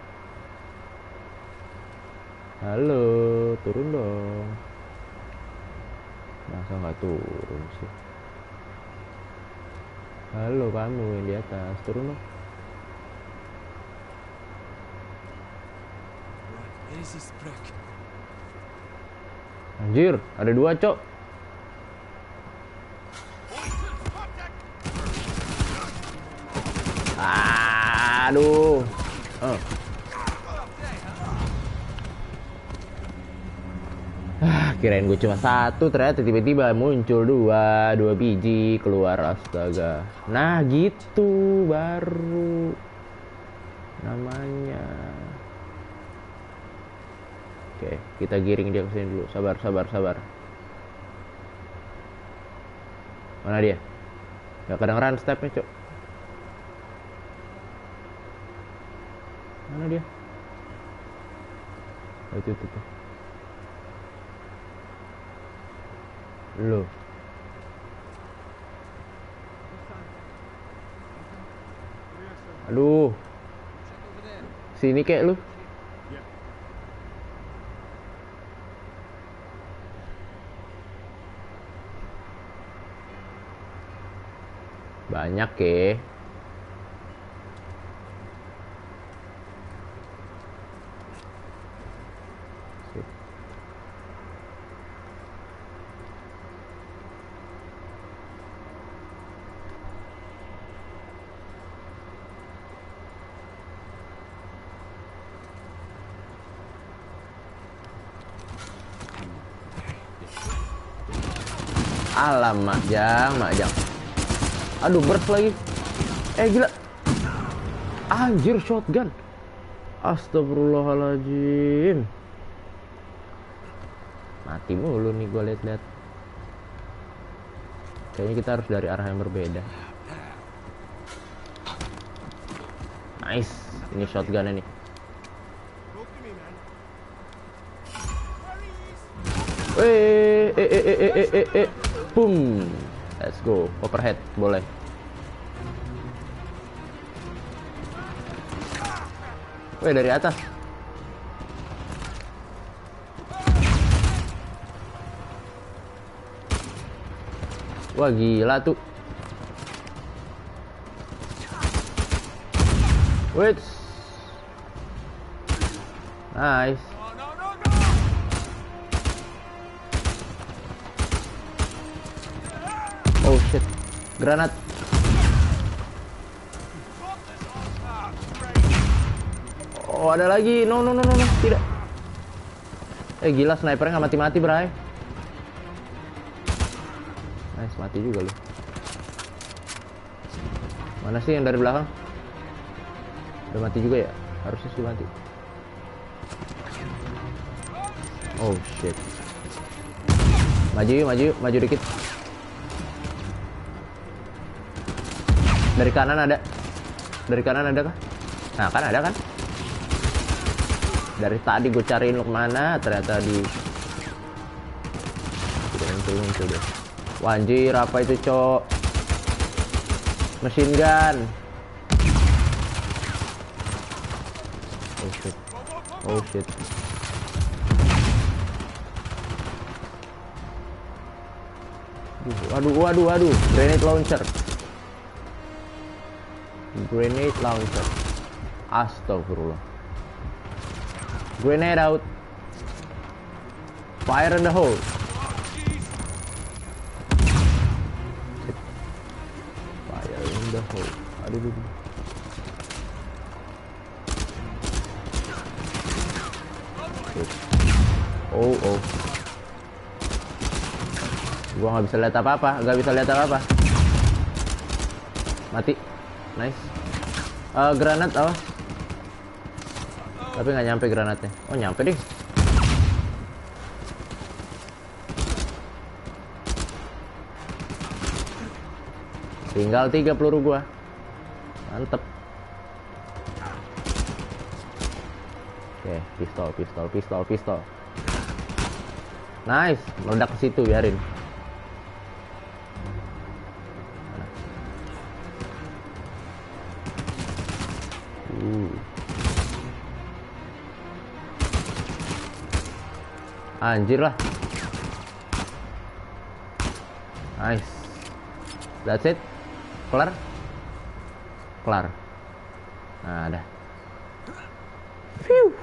Halo, turun dong. Masa nggak turun sih? Halo, kamu yang di atas, turun dong. Anjir, ada 2, Cok. Aduh. Kirain gue cuma satu, ternyata tiba-tiba muncul dua biji keluar, astaga. Nah gitu baru namanya. Oke, kita giring dia ke sini dulu. Sabar. Mana dia? Gak kedengeran stepnya, Cok. Mana dia? Oh, itu. Loh. Aduh. Sini kek lu. Banyak ke. Alamak, Jang. Aduh, burst lagi. Gila. Anjir, shotgun. Astagfirullahaladzim. Mati mulu nih gue liat-liat. Kayaknya kita harus dari arah yang berbeda. Nice. Ini shotgunnya nih. Boom. Let's go. Overhead boleh. Dari atas. Wah, gila tuh. Wait. Nice. Oh shit. Granat. Oh, ada lagi. No. Tidak. Gila, snipernya nggak mati-mati, bray. Nice, mati juga lu. Mana sih yang dari belakang? Udah mati juga ya? Harusnya sih mati. Oh shit. Maju dikit. Dari kanan ada kah? Nah, kan ada kan? Dari tadi gue cariin lu kemana, ternyata di muncul deh. Wah, anjir, apa itu, Cok? Machine gun. Oh shit. Waduh. Grenade launcher. Astagfirullah. Grenade out. Fire in the hole. Fire in the hole. Aduh. Oh. Gua nggak bisa lihat apa-apa. Mati. Nice. Granat awas. Tapi nggak nyampe granatnya. Oh, nyampe deh. Tinggal 3 peluru gua. Mantep. Oke, pistol. Nice, meledak ke situ, biarin. Anjir lah. Nice. That's it. Kelar. Nah, ada. Phew.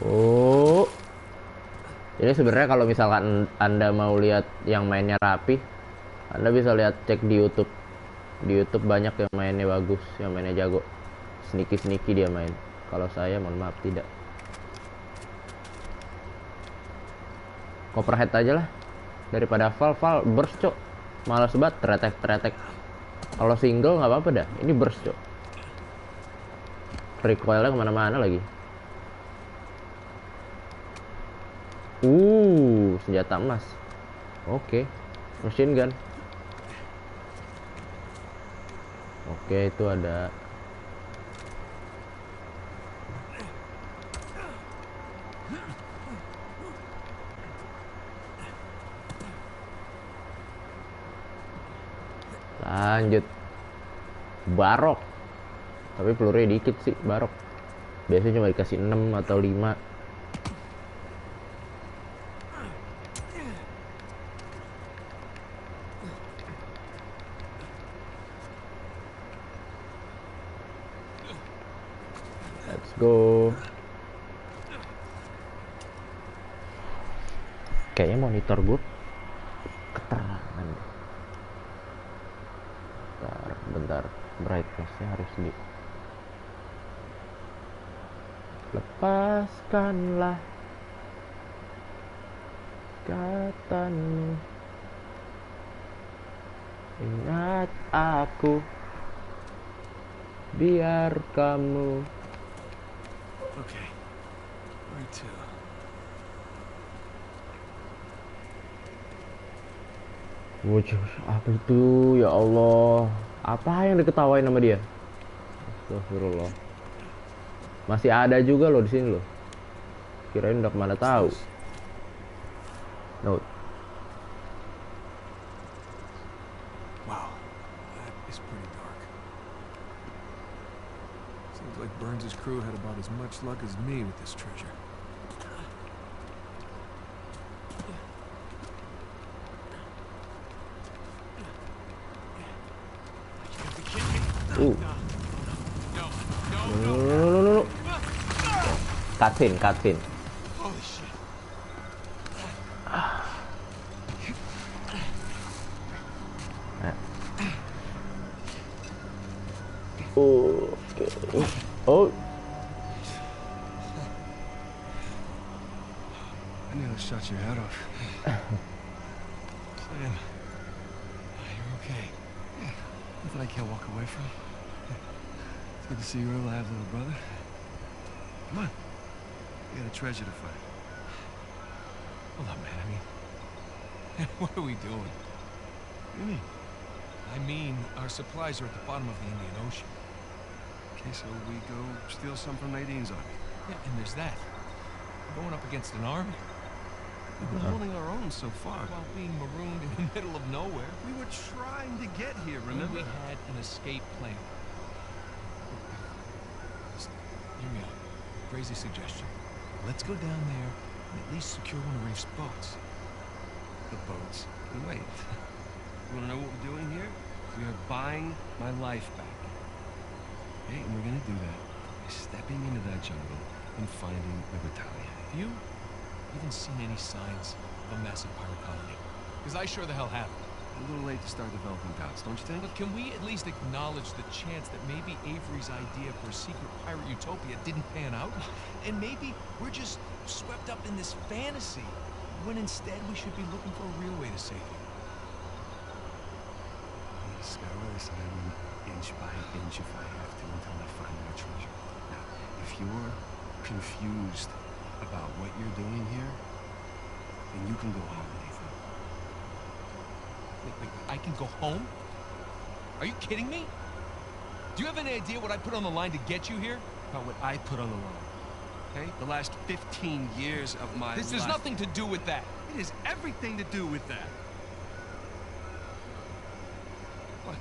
Oh. Jadi sebenarnya kalau misalkan Anda mau lihat yang mainnya rapi, Anda bisa lihat cek di YouTube. Di YouTube banyak yang mainnya bagus, yang mainnya jago. sneaky dia main. Kalau saya mohon maaf tidak. Copperhead aja lah daripada Val burst cok. Malas banget tretek. Kalau single nggak apa-apa dah. Ini burst cok. Recoilnya kemana-mana lagi. Senjata emas. Oke. Machine gun. Oke, itu ada. Lanjut. Barok. Tapi pelurunya dikit sih, barok. Biasanya cuma dikasih 6 atau 5. Let's go. Kayaknya monitor gue keterangan. Bentar. Brightness-nya harus di. Lepaskanlah katamu. Ingat aku. Biar kamu. Okay. Where to? Wujud, apa itu ya Allah? Apa yang diketawain sama dia? Astagfirullah. Masih ada juga loh di sini loh. Kirain udah kemana tahu. Note. Wow, that is pretty dark. Seems like Burns' crew had about as much luck as me with this treasure. No. Cutscene. Holy shit. Oke. Oh. I nearly shot your head off. Sam, you're okay. Nothing I can't walk away from. It's good to see you're alive, little brother. Come on. We got a treasure to find. Hold on, man. I mean, what are we doing? What do you mean? I mean, our supplies are at the bottom of the Indian Ocean. Okay, so we go steal some from Nadine's army. Yeah, and there's that. We're going up against an army We've been holding our own so far. while being marooned in the middle of nowhere. We were trying to get here, When remember? we had an escape plan. Listen, hear me out. Crazy suggestion. Let's go down there and at least secure one of Rafe's boats. The boats. And wait. You wanna know what we're doing here? We are buying my life back. Okay, and we're gonna do that by stepping into that jungle and finding the battalion. Have you even seen any signs of a massive pirate colony? Because I sure the hell haven't. A little late to start developing doubts, don't you think? But can we at least acknowledge the chance that maybe Avery's idea for a secret pirate utopia didn't pan out? And maybe we're just swept up in this fantasy, when instead we should be looking for a real way to save you. I'm gonna scour this island inch by inch if I have to until I find my treasure. Now, if you're confused about what you're doing here, then you can go home, Nathan. Wait, I can go home? Are you kidding me? Do you have any idea what I put on the line to get you here? About what I put on the line. Okay? The last 15 years of my life. This has nothing to do with that. It has everything to do with that. What?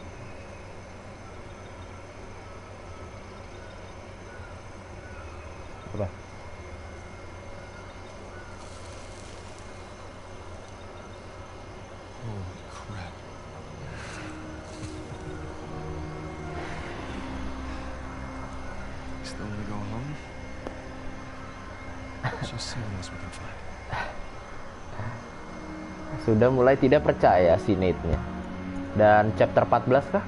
Apa? Holy crap. Still wanna go home? Let's just see what else we can find. Sudah mulai tidak percaya si Nate-nya. Dan chapter 14 kah?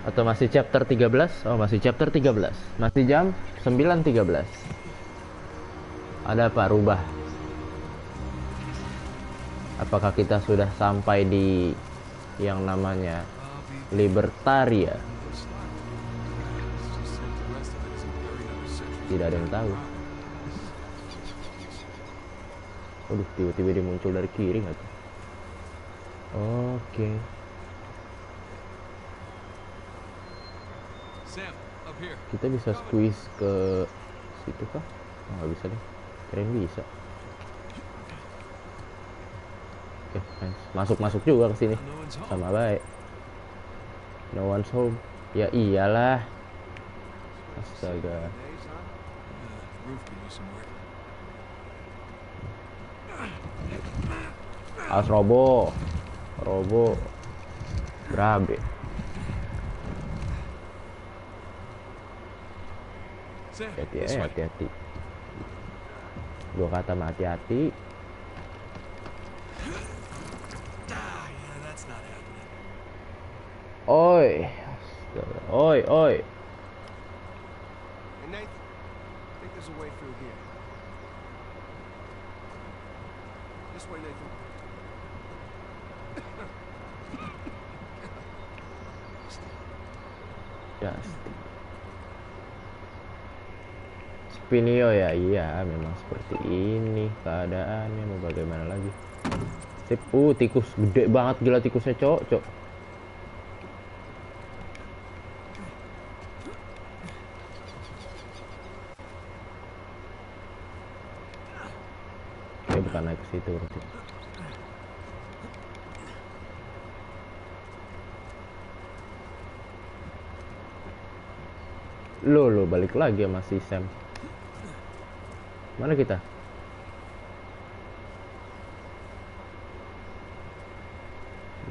Atau masih chapter 13? Oh, masih chapter 13. Masih jam 9.13. Ada apa rubah? Apakah kita sudah sampai di yang namanya Libertaria? Tidak ada yang tahu. Waduh, tiba-tiba dia muncul dari kiri nggak tuh? Oke. Sam, up here. Kita bisa squeeze ke situ kah? Oh, nggak bisa deh. Keren bisa. Oke, nice. Masuk juga ke sini. No one's home. Sama baik. No one's home. Ya iyalah. Astaga. Days, huh? Roof could use some work. Awas robo. Berabe. Sam, Hati-hati this ya, way. hati-hati. Dua kata mah hati-hati. Yeah, that's not happening. Oi. Astaga. Oi. Hey, Nathan, I think there's a way through here. This way, Nathan. Just. Spinio ya, iya memang seperti ini keadaannya, mau bagaimana lagi. Sip, tikus gede banget, gila tikusnya cok. Ya bukan naik ke situ berarti. Lo balik lagi sama si Sam. Mana kita?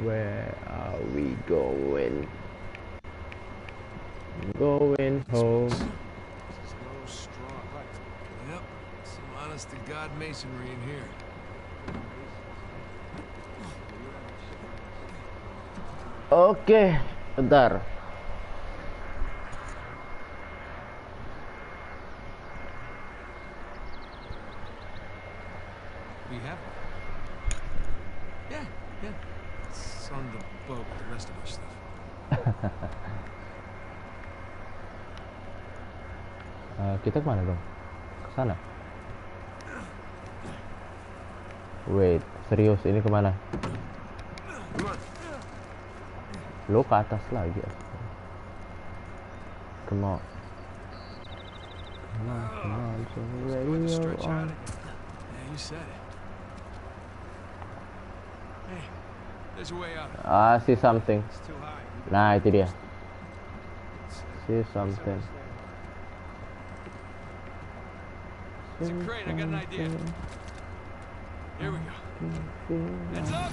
Where are we going? Going home. There's no straw hut. Yep, some honest to God masonry in here. Oke, bentar. We have one. Yeah. It's on the boat with the rest of our stuff. Kita kemana dong? Ke sana. Wait, serius ini kemana? Come on. Lo ke atas lagi. Come on. Turn the Going to radio stretch on. out again. Yeah, you said it. Hey, there's a way out. See something. It's too high. Nah, itu dia. See something. It's a crane. I got an idea. Here we go. Heads up!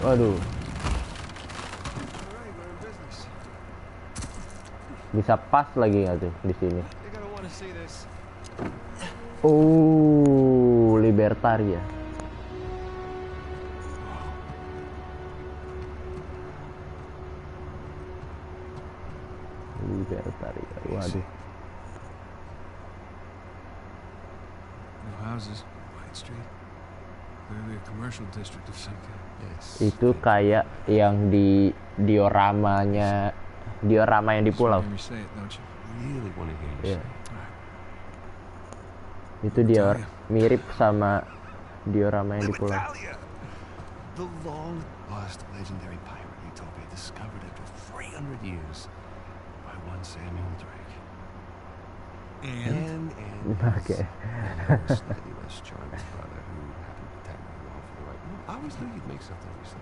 Waduh, All right, we're in business. bisa pas lagi nggak tuh di sini? They're gonna want to see this. Libertaria. Waduh. No houses, White Street. Clearly a commercial district of some kind. Yes. Itu kayak yang di diorama yang di pulau. You say it, don't you? Really want to hear you Iya. say. Itu mirip sama diorama yang di pulau. Libertalia! The long lost legendary pirate utopia discovered after 300 years by one Samuel Drake. And Oke. his slightly less charming brother who happened to tag along for the right move. I always knew you'd make something of yourself.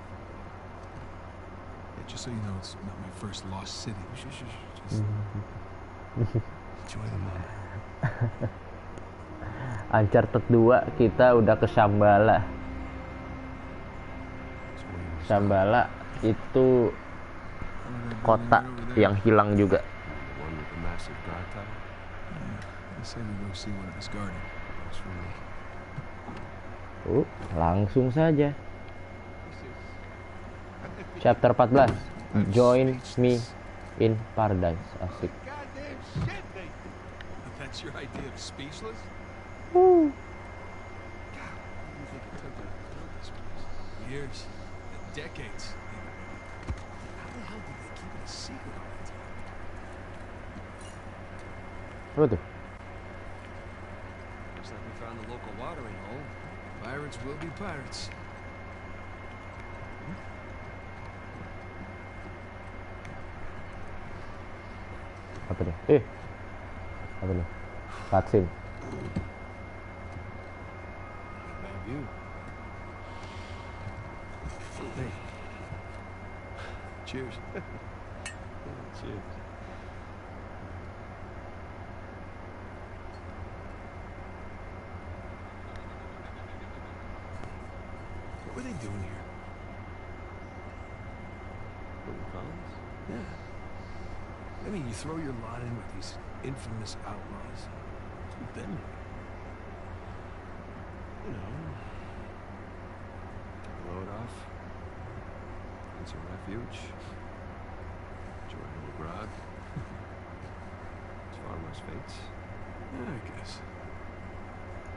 Yeah, just so you know, it's not my first lost city. Just enjoy the moment. Uncharted 2 kita udah ke Shambhala. It's where you Shambhala itu kota yang hilang juga. the one with the massive guard tower. I say we go see what it was guarding. That's for me. Langsung saja. Chapter 14. Join me in paradise. Asik. Goddamn shit, Nathan. That's your idea of speechless? Woo. God, what do you think it took to build this place? Years. Decades. How the hell did they keep it a secret all that time? Apa tuh? Looks like we found the local watering hole. Pirates will be pirates. Apa nih? Apa nih? Cutscene. Bad view. Hey. Cheers. Cheers. What were they doing here? Little Collins? Yeah. I mean, you throw your lot in with these infamous outlaws. Who've been here? You know, blow it off. Get some refuge. Enjoy a little grog. It's farmers' fates. Yeah, I guess.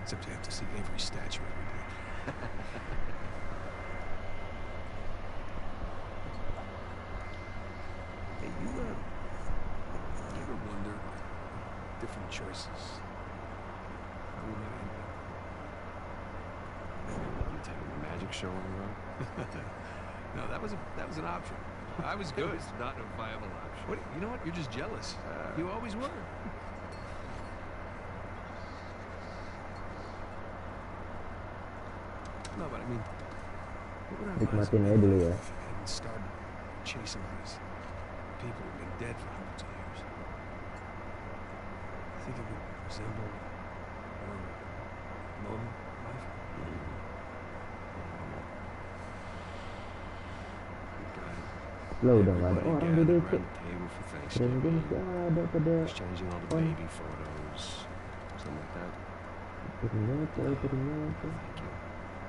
Except you have to see Avery's statue every day. Hey, you ever wonder, like, different choices? How we might end up? You taking the magic show on the road? No, that was an option. I was It good. was not a viable option. What? You know what? You're just jealous. You always were. No, but I mean, what would our lives Nikmatin aja dulu ya. if we hadn't started chasing these people who've been dead for hundreds of years? I think it would resemble more normal life. Lo udah nggak ada Everybody orang di gathered DC. around the table for Keren Thanksgiving. juga ada pada Exchanging all the Oh. baby photos. Something like that. ternyata. Thank you.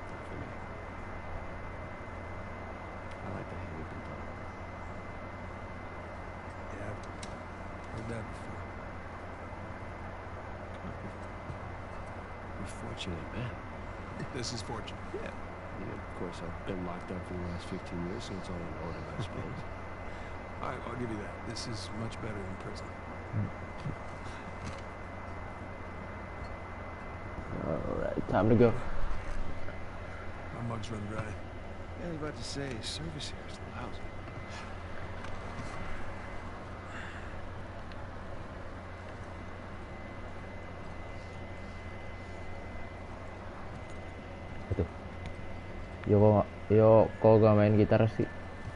Not for me. I like the way we've been talking. Yeah, I've heard that before. We're fortunate men. This is fortunate. Yeah. Of course, I've been locked up for the last 15 years, so it's all in order, I suppose. All right, I'll give you that. This is much better than prison. Alright, time to go. My mug's run dry. Yeah, I was about to say, service here is lousy. Itu. Yo kok gak main gitar sih?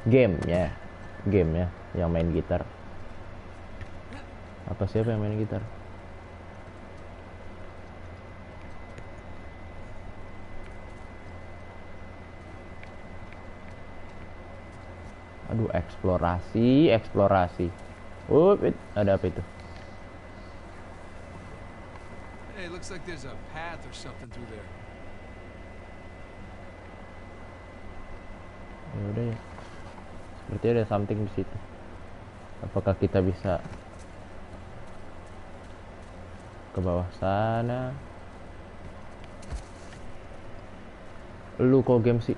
Game ya yang main gitar. Apa siapa yang main gitar? Aduh, eksplorasi. Ada apa itu? Hey, looks like there's a path or something through there. Ya udah ya. Seperti ada something di situ. Apakah kita bisa ke bawah sana? Lu kok game sih?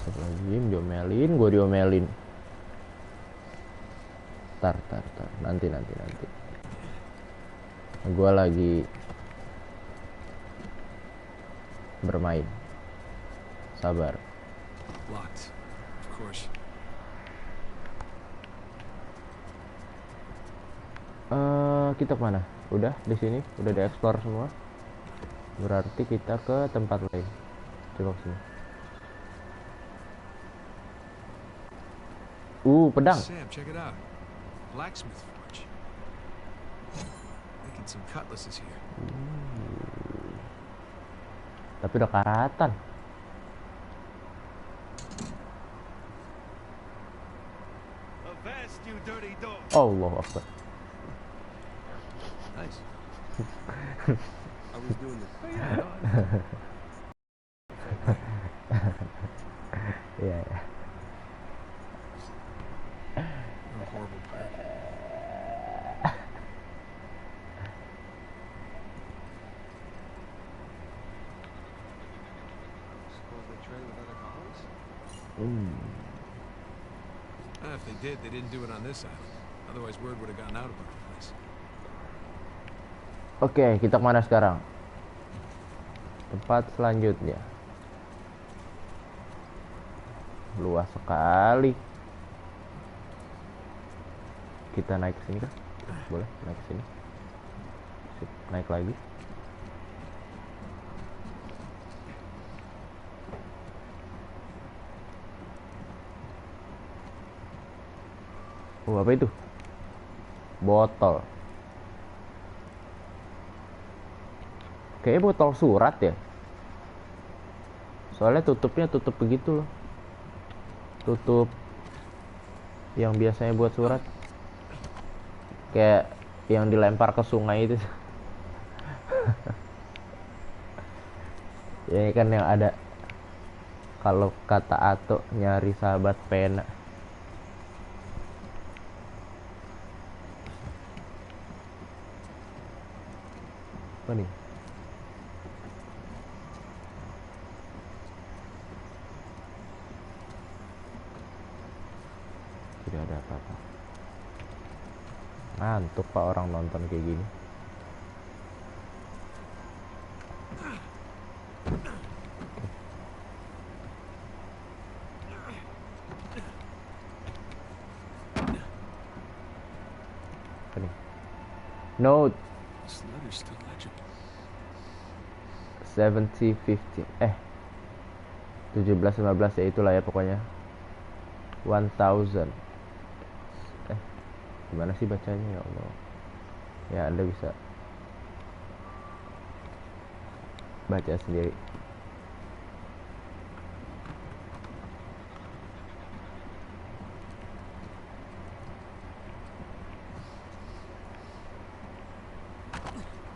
Astagfirullahaladzim, gue diomelin. Tar. Nanti. Gue lagi bermain. Sabar. Locked, of course. Kita kemana? Udah di sini, udah dieksplor semua. Berarti kita ke tempat lain. Coba sini. Pedang. Sam, check it out. Blacksmith forge. Making some cutlasses here. Tapi udah karatan. Avast, you dirty dog! Allah Akbar. Nice. I was doing the thing. Iya. If they did, they didn't do it on this island. Otherwise, word would have gotten out about the place. Oke, kita kemana sekarang? Tempat selanjutnya. Luas sekali. Kita naik ke sini kah? Boleh naik ke sini. Sip, naik lagi. Oh, apa itu? Botol. Kayaknya botol surat ya. Soalnya tutupnya tutup begitu loh. Tutup yang biasanya buat surat. Kayak yang dilempar ke sungai itu. Ya, ini kan yang ada kalau kata Ato nyari sahabat pena. Apa nih? Tidak ada apa-apa. Ngantuk pak orang nonton kayak gini. Apa nih? Note This letter's still legible. 70-15 17-15 ya itulah ya pokoknya 1000 gimana sih bacanya ya Allah ya Anda bisa baca sendiri.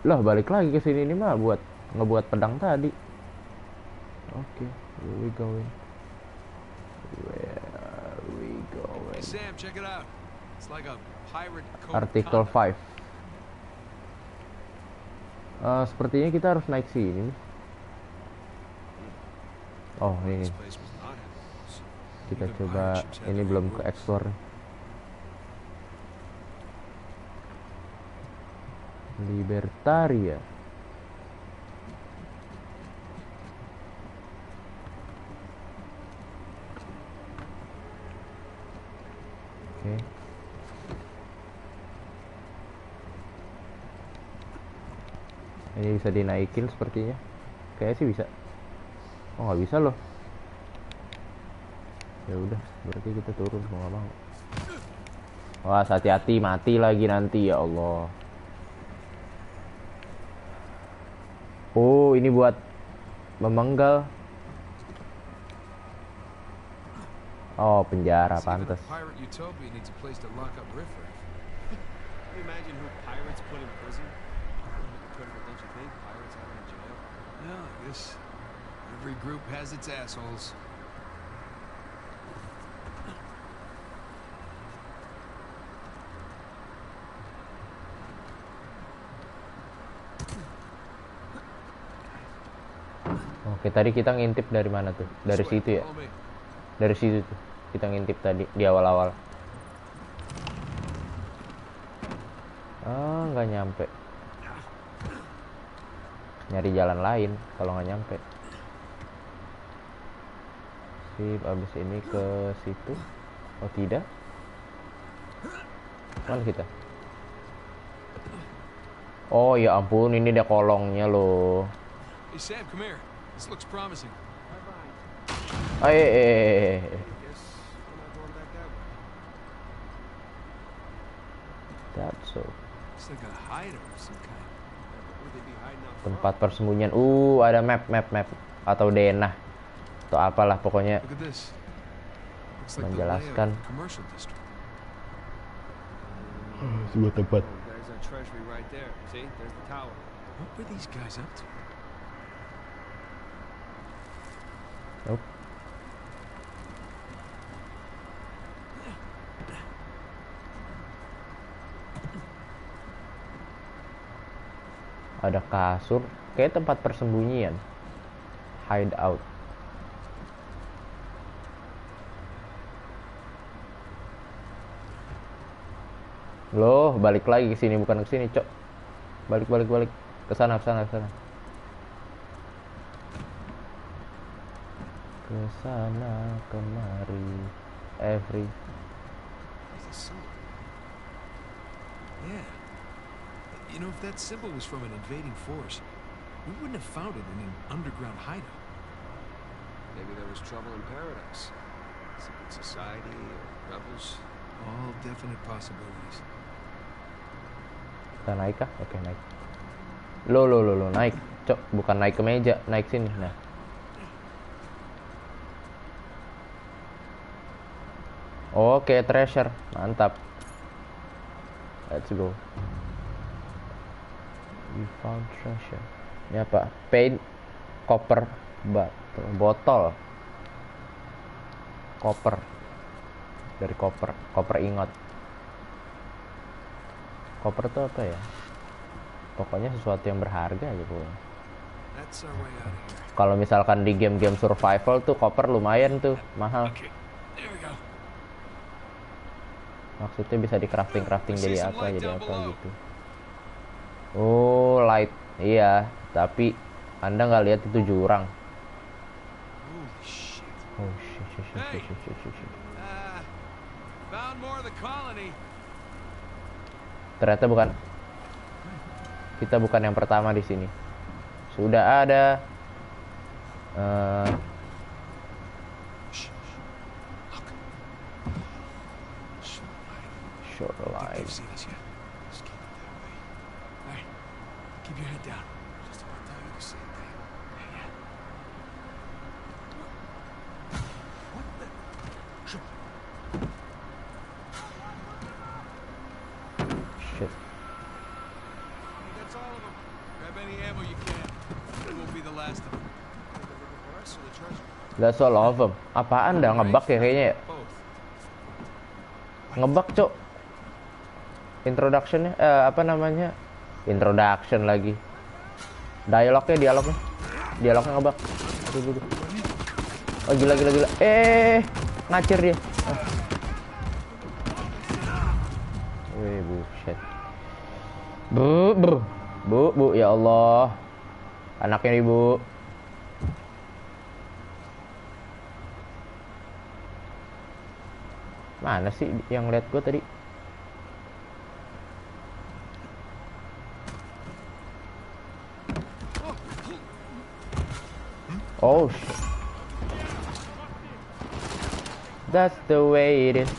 Lah balik lagi ke sini ini mah buat ngebuat pedang tadi. Oke, where we going? Where we Hey, going? Sam, check it out. It's like a pirate code of Article conduct. 5. Sepertinya kita harus naik sini. Oh, ini This place was not happy. kita Even coba. pirate ships had Ini their belum own ke rules. explore. Libertaria. Oke. Ini bisa dinaikin sepertinya. Kayaknya sih bisa. Oh nggak bisa loh. Ya udah, berarti kita turun mau nggak mau. Wah, hati-hati mati lagi nanti ya Allah. Oh, ini buat memenggal. Oh, penjara See, even pantas. a pirate utopia needs a place to lock up riffraff. Can you imagine who pirates put in prison? Hypocritical, don't you think? Pirates out in jail. Well, I guess every group has its assholes. Oke, tadi kita ngintip dari mana tuh? Dari This way, situ ya? follow me. Dari situ tuh. Kita ngintip tadi di awal-awal. Ah, nggak nyampe. Nyari jalan lain kalau nggak nyampe. Sip, abis ini ke situ. Oh tidak? Mana kita? Oh ya ampun, ini ada kolongnya loh. Hey, Sam, come here. This looks promising. Eh. Guess we're not going back that way. That's so. It's like a hideout of some kind. Would they be hiding out front? Tempat persembunyian. Ada map atau denah atau apalah pokoknya. Look at this. Looks like the Menjelaskan. layout of a commercial district. Sebuah tempat. Oh, there's a treasury right there. See? There's the tower. What were these guys up to? Nope. Ada kasur, kayak tempat persembunyian. Hideout. Loh, balik lagi ke sini, bukan ke sini, Cok. Balik, balik, balik. Ke sana, ke sana, ke sana. Ke sana kemari. Every. There's a symbol. Yeah. You know, if that symbol was from an invading force, we wouldn't have found it in an underground hideout. Maybe there was trouble in paradise. Secret society or rebels. All definite possibilities. Kita naik kah? Oke, naik. Lo, naik. Cok, bukan naik ke meja, naik sini. Nah. Oke, treasure. Mantap. Let's go. We found treasure. Ini apa? Paint, copper, botol. Copper. Dari copper. Copper ingot. Copper itu apa ya? Pokoknya sesuatu yang berharga aja pokoknya. That's our way out of here. Kalau misalkan di game-game survival tuh copper lumayan tuh mahal. Okay, there we go. Maksudnya bisa di crafting jadi apa gitu. Oh, light. Iya, tapi Anda nggak lihat itu jurang. Holy shit. Oh shit. Found more of the colony. Ternyata bukan. Kita bukan yang pertama di sini. Sudah ada shoreline. They've seen us yet. Just keep it that way. All right, keep your head down. Just about to tell you the same thing. Yeah. What the? Shit. That's all of them. Grab any ammo you can. It won't be the last of them. For us or the treasure? That's all of them. Apaan dah ngebug ya kayaknya ya? Both. Ngebug, Cok. Introduction-nya apa namanya? Introduction lagi. Dialognya ngebug. Aduh. Oh, gila. Ngacir dia. Wih, buset. Bu, ya Allah. Anaknya ibu. Mana sih yang lihat gue tadi? Oh shit. That's the way it is.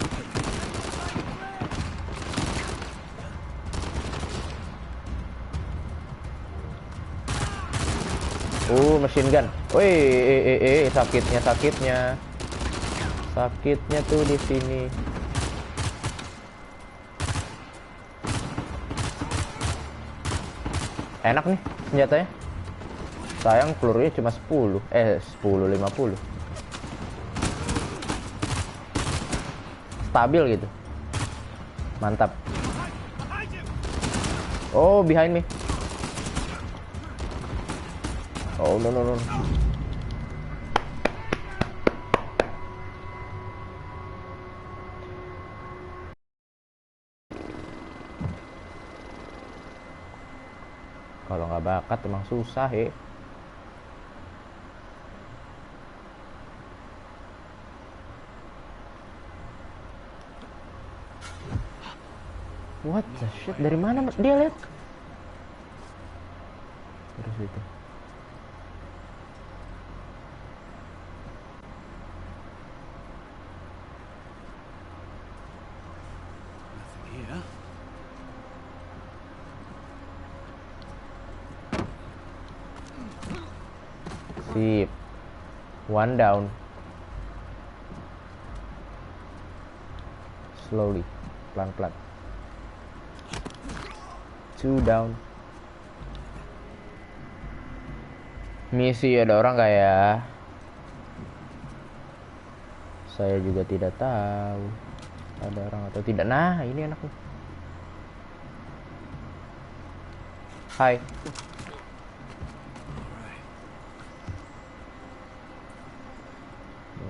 Machine gun. Wih, sakitnya. Sakitnya tuh di sini. Enak nih senjatanya. Sayang pelurunya cuma 10. 50. Stabil gitu. Mantap. Oh, behind me. Oh, no. Kalau nggak bakat emang susah ya. What the shit? Dari mana dia lihat? Terus itu. Nothing here. Sip. One down. Slowly. Pelan-pelan. 2 down. Misi ada orang nggak ya? Saya juga tidak tahu. Ada orang atau tidak. Nah, ini anaknya. Hai.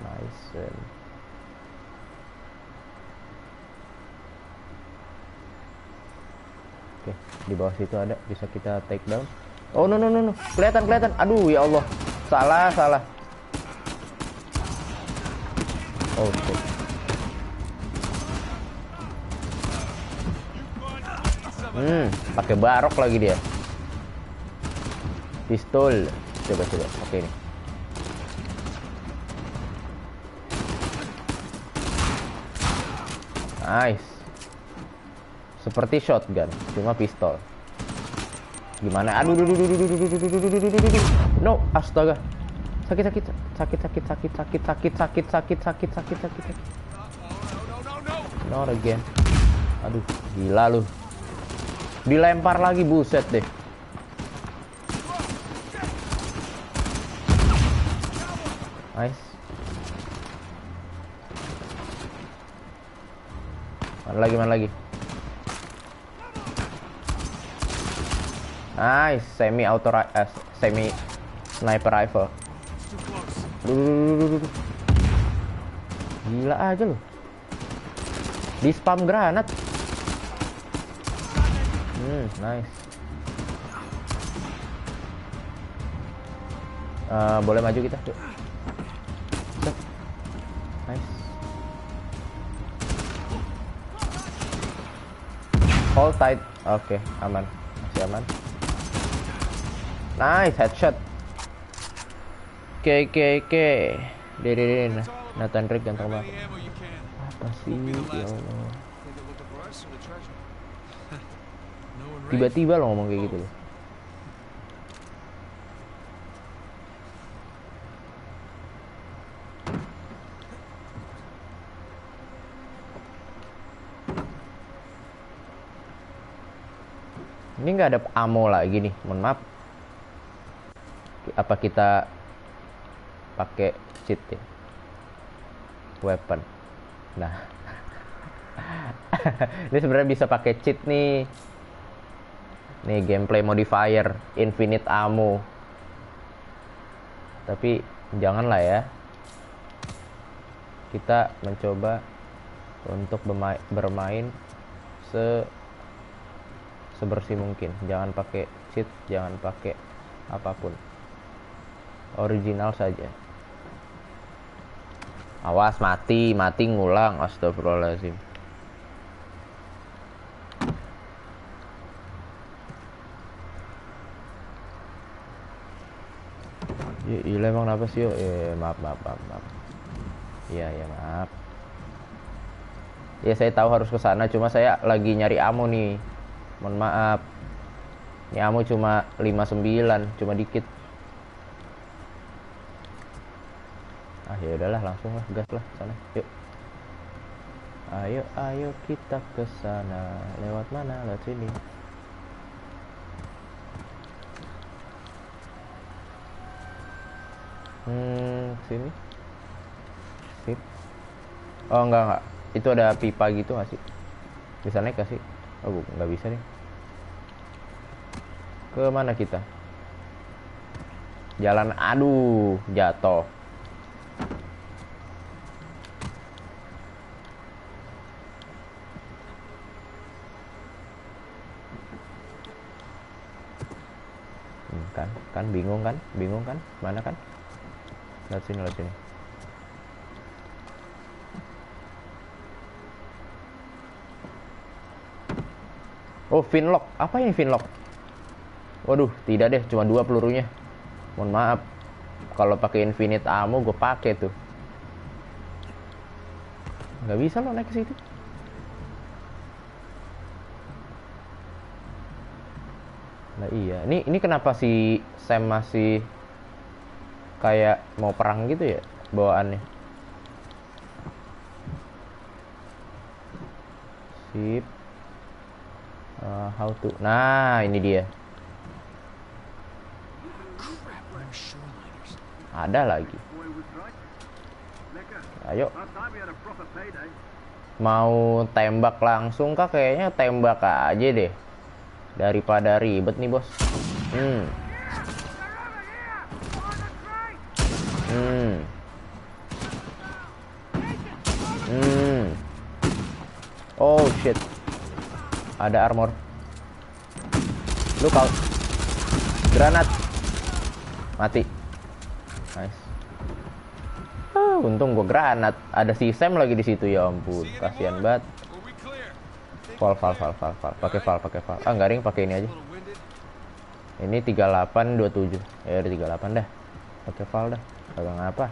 License. Oke, di bawah situ ada, bisa kita take down. Oh no no no no, kelihatan. Aduh ya Allah, salah. Oh shit. Pakai barok lagi dia. Pistol. Coba. Oke nih. Nice. Seperti shotgun, cuma pistol. Gimana? Aduh. No, astaga. Sakit. Not again. Aduh, gila lu. Dilempar lagi, buset deh. Nice. Mana lagi? Nice, semi sniper rifle. Duh. Gila aja loh. Di spam granat. Nice. Boleh maju kita, yuk. Nice. Hold tight. Oke, aman. Masih aman. Nice, headshot. Oke. Dede. Nathan Drake ganteng banget. Apa sih, ya Allah. Tiba-tiba lo ngomong kayak gitu loh. Ini nggak ada ammo lagi nih, mohon maaf. Apa kita pakai cheat ya? Weapon. Nah, ini sebenarnya bisa pakai cheat nih. Nih gameplay modifier, infinite ammo. Tapi janganlah ya. Kita mencoba untuk bermain sebersih mungkin. Jangan pakai cheat, jangan pakai apapun. Original saja. Awas mati ngulang. Astagfirullahaladzim. Iya emang kenapa sih? Maaf. Iya maaf. Ya saya tahu harus ke sana, cuma saya lagi nyari ammo nih. Mohon maaf. Ini ammo cuma 59, cuma dikit. Ya udahlah, langsung lah, gas lah sana. Yuk. Ayo kita ke sana. Lewat mana? Lewat sini. Sini. Sip. Oh enggak. Itu ada pipa gitu nggak sih? Bisa naik gak sih? Oh nggak bisa nih. Ke mana kita? Jalan. Aduh, jatuh. Kan bingung kan? Mana kan? Lihat sini. Oh, finlock. Apa ini finlock? Waduh, tidak deh, cuma 2 pelurunya. Mohon maaf. Kalau pakai infinite ammo gue pakai tuh. Nggak bisa lo naik ke situ. Nah iya, ini kenapa si Sam masih kayak mau perang gitu ya bawaannya? Sip. How to? Nah ini dia. Ada lagi. Ayo. Mau tembak langsung kah? Kayaknya tembak aja deh. Daripada ribet nih bos. Oh shit. Ada armor. Look out. Granat. Mati. Nice. Untung gua granat. Ada si Sam lagi di situ, ya ampun. Kasihan banget. Val. Pakai val. Ah, enggak ring, pakai ini aja. Ini 3827. Ya udah 38 dah. Pakai val dah. Kagak ngapa.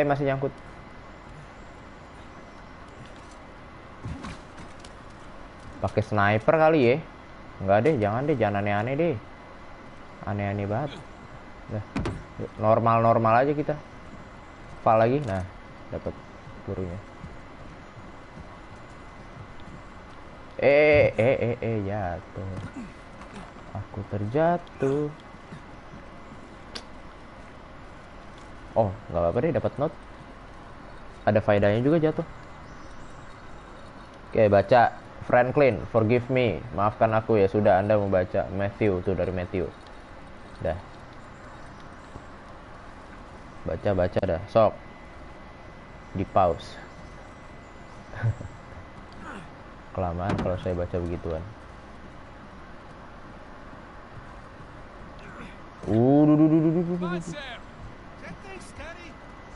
Masih nyangkut. Pakai sniper kali ya? Enggak deh, jangan aneh-aneh deh. Aneh-aneh banget. Nah, normal aja kita. Val lagi, nah dapat pelurunya. Jatuh. Aku terjatuh. Oh, nggak apa-apa deh, dapat note. Ada faedahnya juga jatuh. Oke, baca. Franklin, forgive me. Maafkan aku ya. Sudah, Anda membaca. Matthew, tuh dari Matthew. Dah. Baca dah. Sok. Di pause. Kelamaan kalau saya baca begituan. Come on, Sam. That thing's steady.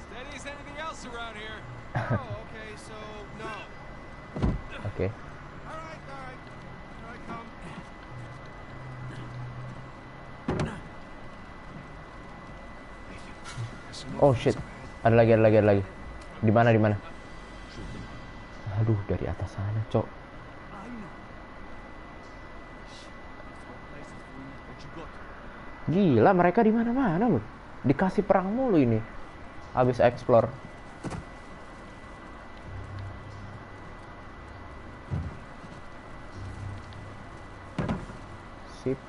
Steady as anything else around here. Oh, okay, so no. Oke. All right. Here I come. Oh shit. Ada lagi. Di mana? Aduh, dari atas sana, Cok. Gila, mereka di mana-mana loh. Dikasih perang mulu ini. Habis explore. Sip.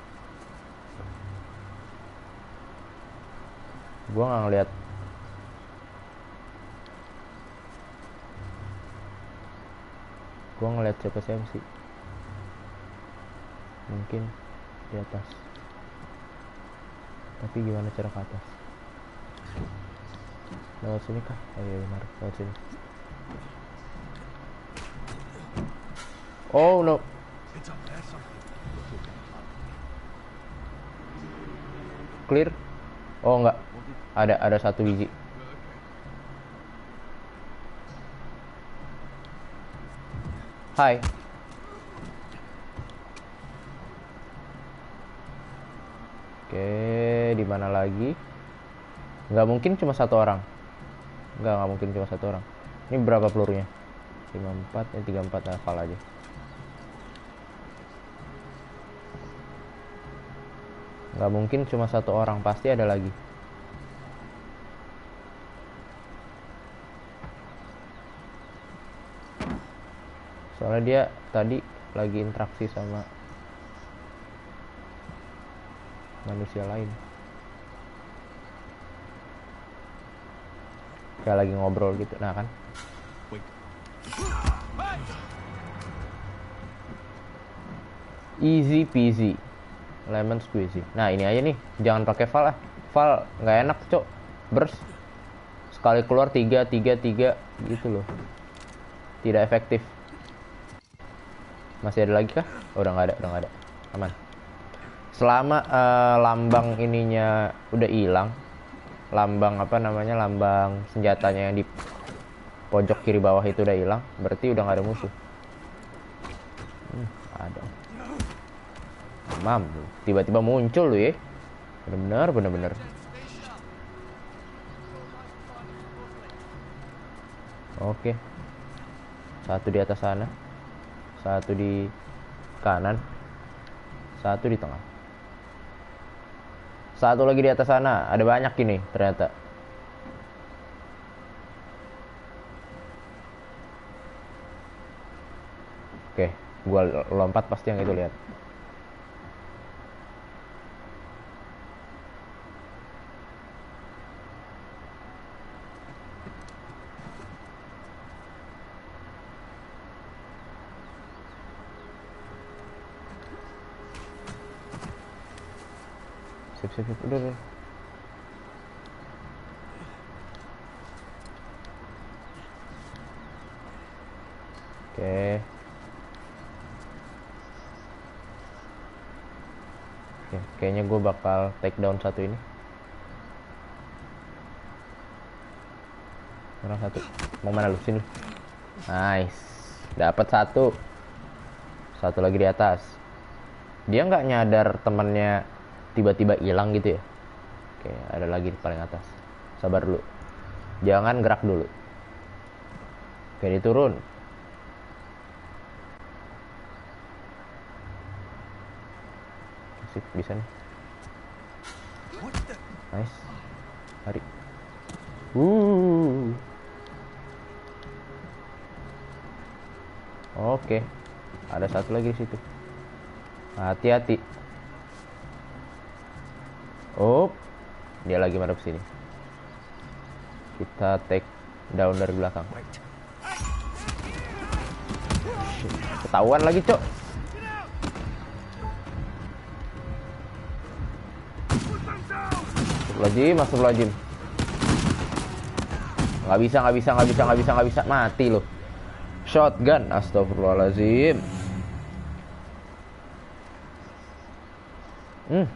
Gua nggak ngeliat. Gua ngeliat siapa sih. Mungkin di atas. Tapi gimana cara ke atas? Lewat sini kah? Oh iya benar, lewat sini. Oh no. Clear? Oh enggak. Ada satu biji. Hai. Oke, di mana lagi? Nggak mungkin cuma satu orang. Nggak mungkin cuma satu orang. Ini berapa pelurunya? 54, ini 34, hafal aja. Nggak mungkin cuma satu orang, pasti ada lagi. Soalnya dia tadi lagi interaksi sama manusia lain. Kayak lagi ngobrol gitu, nah kan. Easy peasy lemon squeezy. Nah ini aja nih, jangan pakai val lah. Val nggak enak, Cok. Burst sekali keluar 3 gitu loh. Tidak efektif. Masih ada lagi kah? Oh, udah nggak ada. Aman. Selama lambang ininya udah hilang, lambang lambang senjatanya yang di pojok kiri bawah itu udah hilang, berarti udah nggak ada musuh. Ada. Mam, tiba-tiba muncul lu ya. Bener-bener. Oke. Satu di atas sana, satu di kanan, satu di tengah. Satu lagi di atas sana. Ada banyak ini ternyata. Oke, gua lompat pasti yang itu lihat. Sip, sip, sip. Udah. Oke. Oke, kayaknya gue bakal take down satu ini. Orang satu. Mau mana lu? Sini. Nice. Dapat satu. Satu lagi di atas. Dia nggak nyadar temannya tiba-tiba hilang gitu ya. Oke, ada lagi di paling atas. Sabar dulu. Jangan gerak dulu. Oke, diturun. Sip, bisa nih. Nice. Mari. Oke. Ada satu lagi di situ. Hati-hati. Oh. Dia lagi madep sini. Kita take down dari belakang. Ketahuan lagi, Cok. Astagfirullahaladzim. Nggak bisa. Mati loh. Shotgun. Astagfirullahaladzim.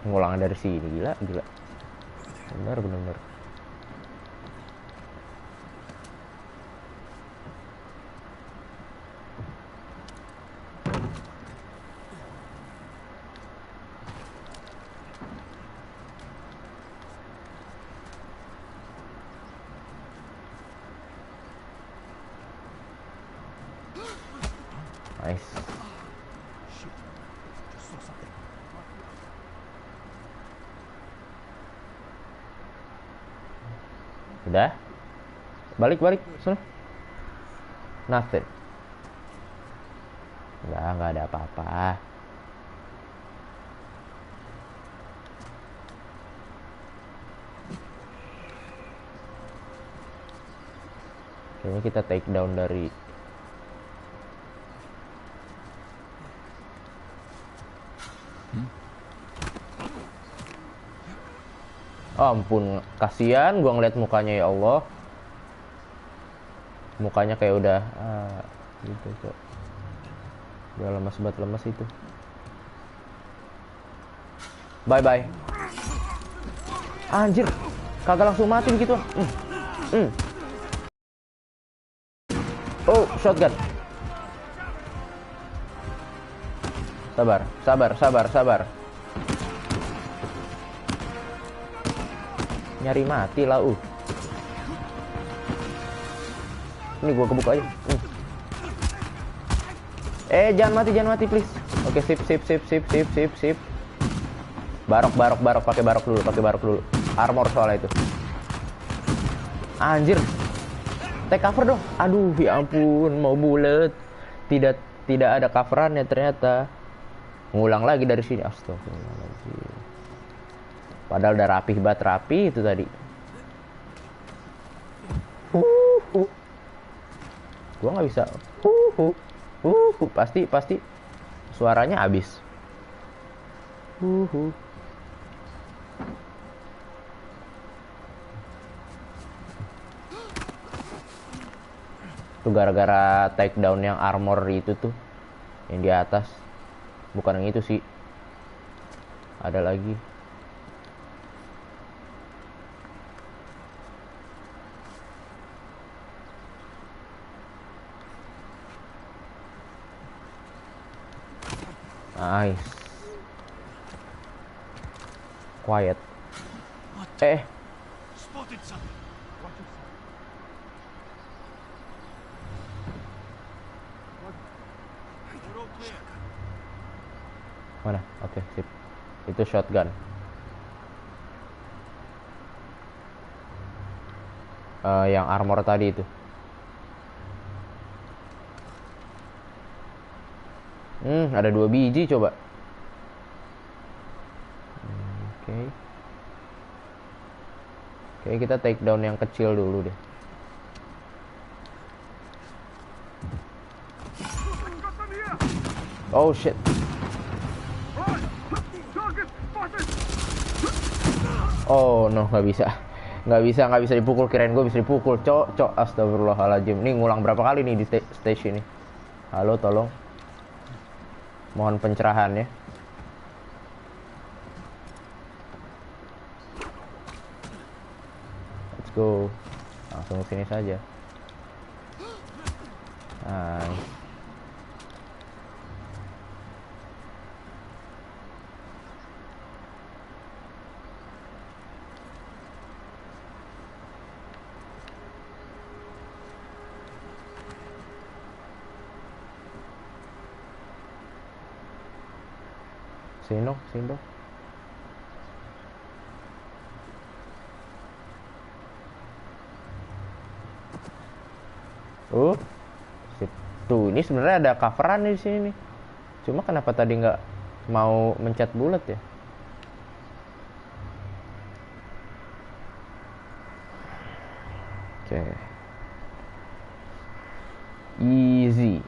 Ngulang dari sini. Gila. Bener. Nice. Udah. Balik. Sana. Nothing. Nggak ada apa-apa. Kayaknya kita take down dari ampun, kasihan gua ngeliat mukanya, ya Allah. Mukanya kayak udah gitu, Cok. Udah lemas itu. Bye. Anjir, kagak langsung mati begitu. Oh, shotgun. Sabar. Nyari mati lah. Ini gua kebuka aja. Jangan mati please. Oke, sip. Barok, pakai barok dulu. Armor soalnya itu. Anjir. Take cover dong. Aduh, ya ampun, mau bulet. Tidak ada coverannya ternyata. Ngulang lagi dari sini. Astagfirullahaladzim. Padahal udah rapi itu tadi. Gua nggak bisa. Pasti suaranya habis. Tuh gara-gara take down yang armor itu tuh, yang di atas. Bukan yang itu sih. Ada lagi. Nice. Quiet. Spotted something. Mana? Oke, sip. Itu shotgun. Yang armor tadi itu. Ada 2 biji coba. Oke, kita take down yang kecil dulu deh. Oh shit. Oh no, nggak bisa. Nggak bisa dipukul. Kirain gue bisa dipukul. Cok, astagfirullahaladzim. Ini ngulang berapa kali nih di stage ini. Halo, tolong. Mohon pencerahan ya. Let's go. Langsung ke sini saja. Nice. Sini dong. Sip. Tuh, ini sebenarnya ada coveran di sini nih. Cuma kenapa tadi nggak mau mencet bulat ya? Oke. Easy.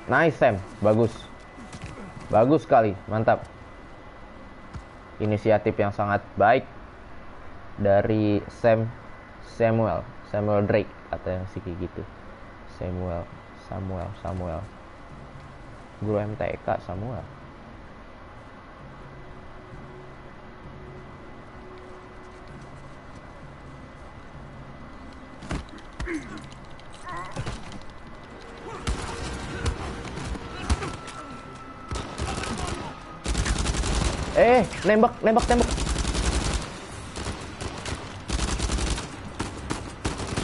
Nice, Sam. Bagus. Bagus sekali, mantap. Inisiatif yang sangat baik dari Samuel Drake atau yang sih gitu. Samuel. Guru MTK Samuel. Nembak.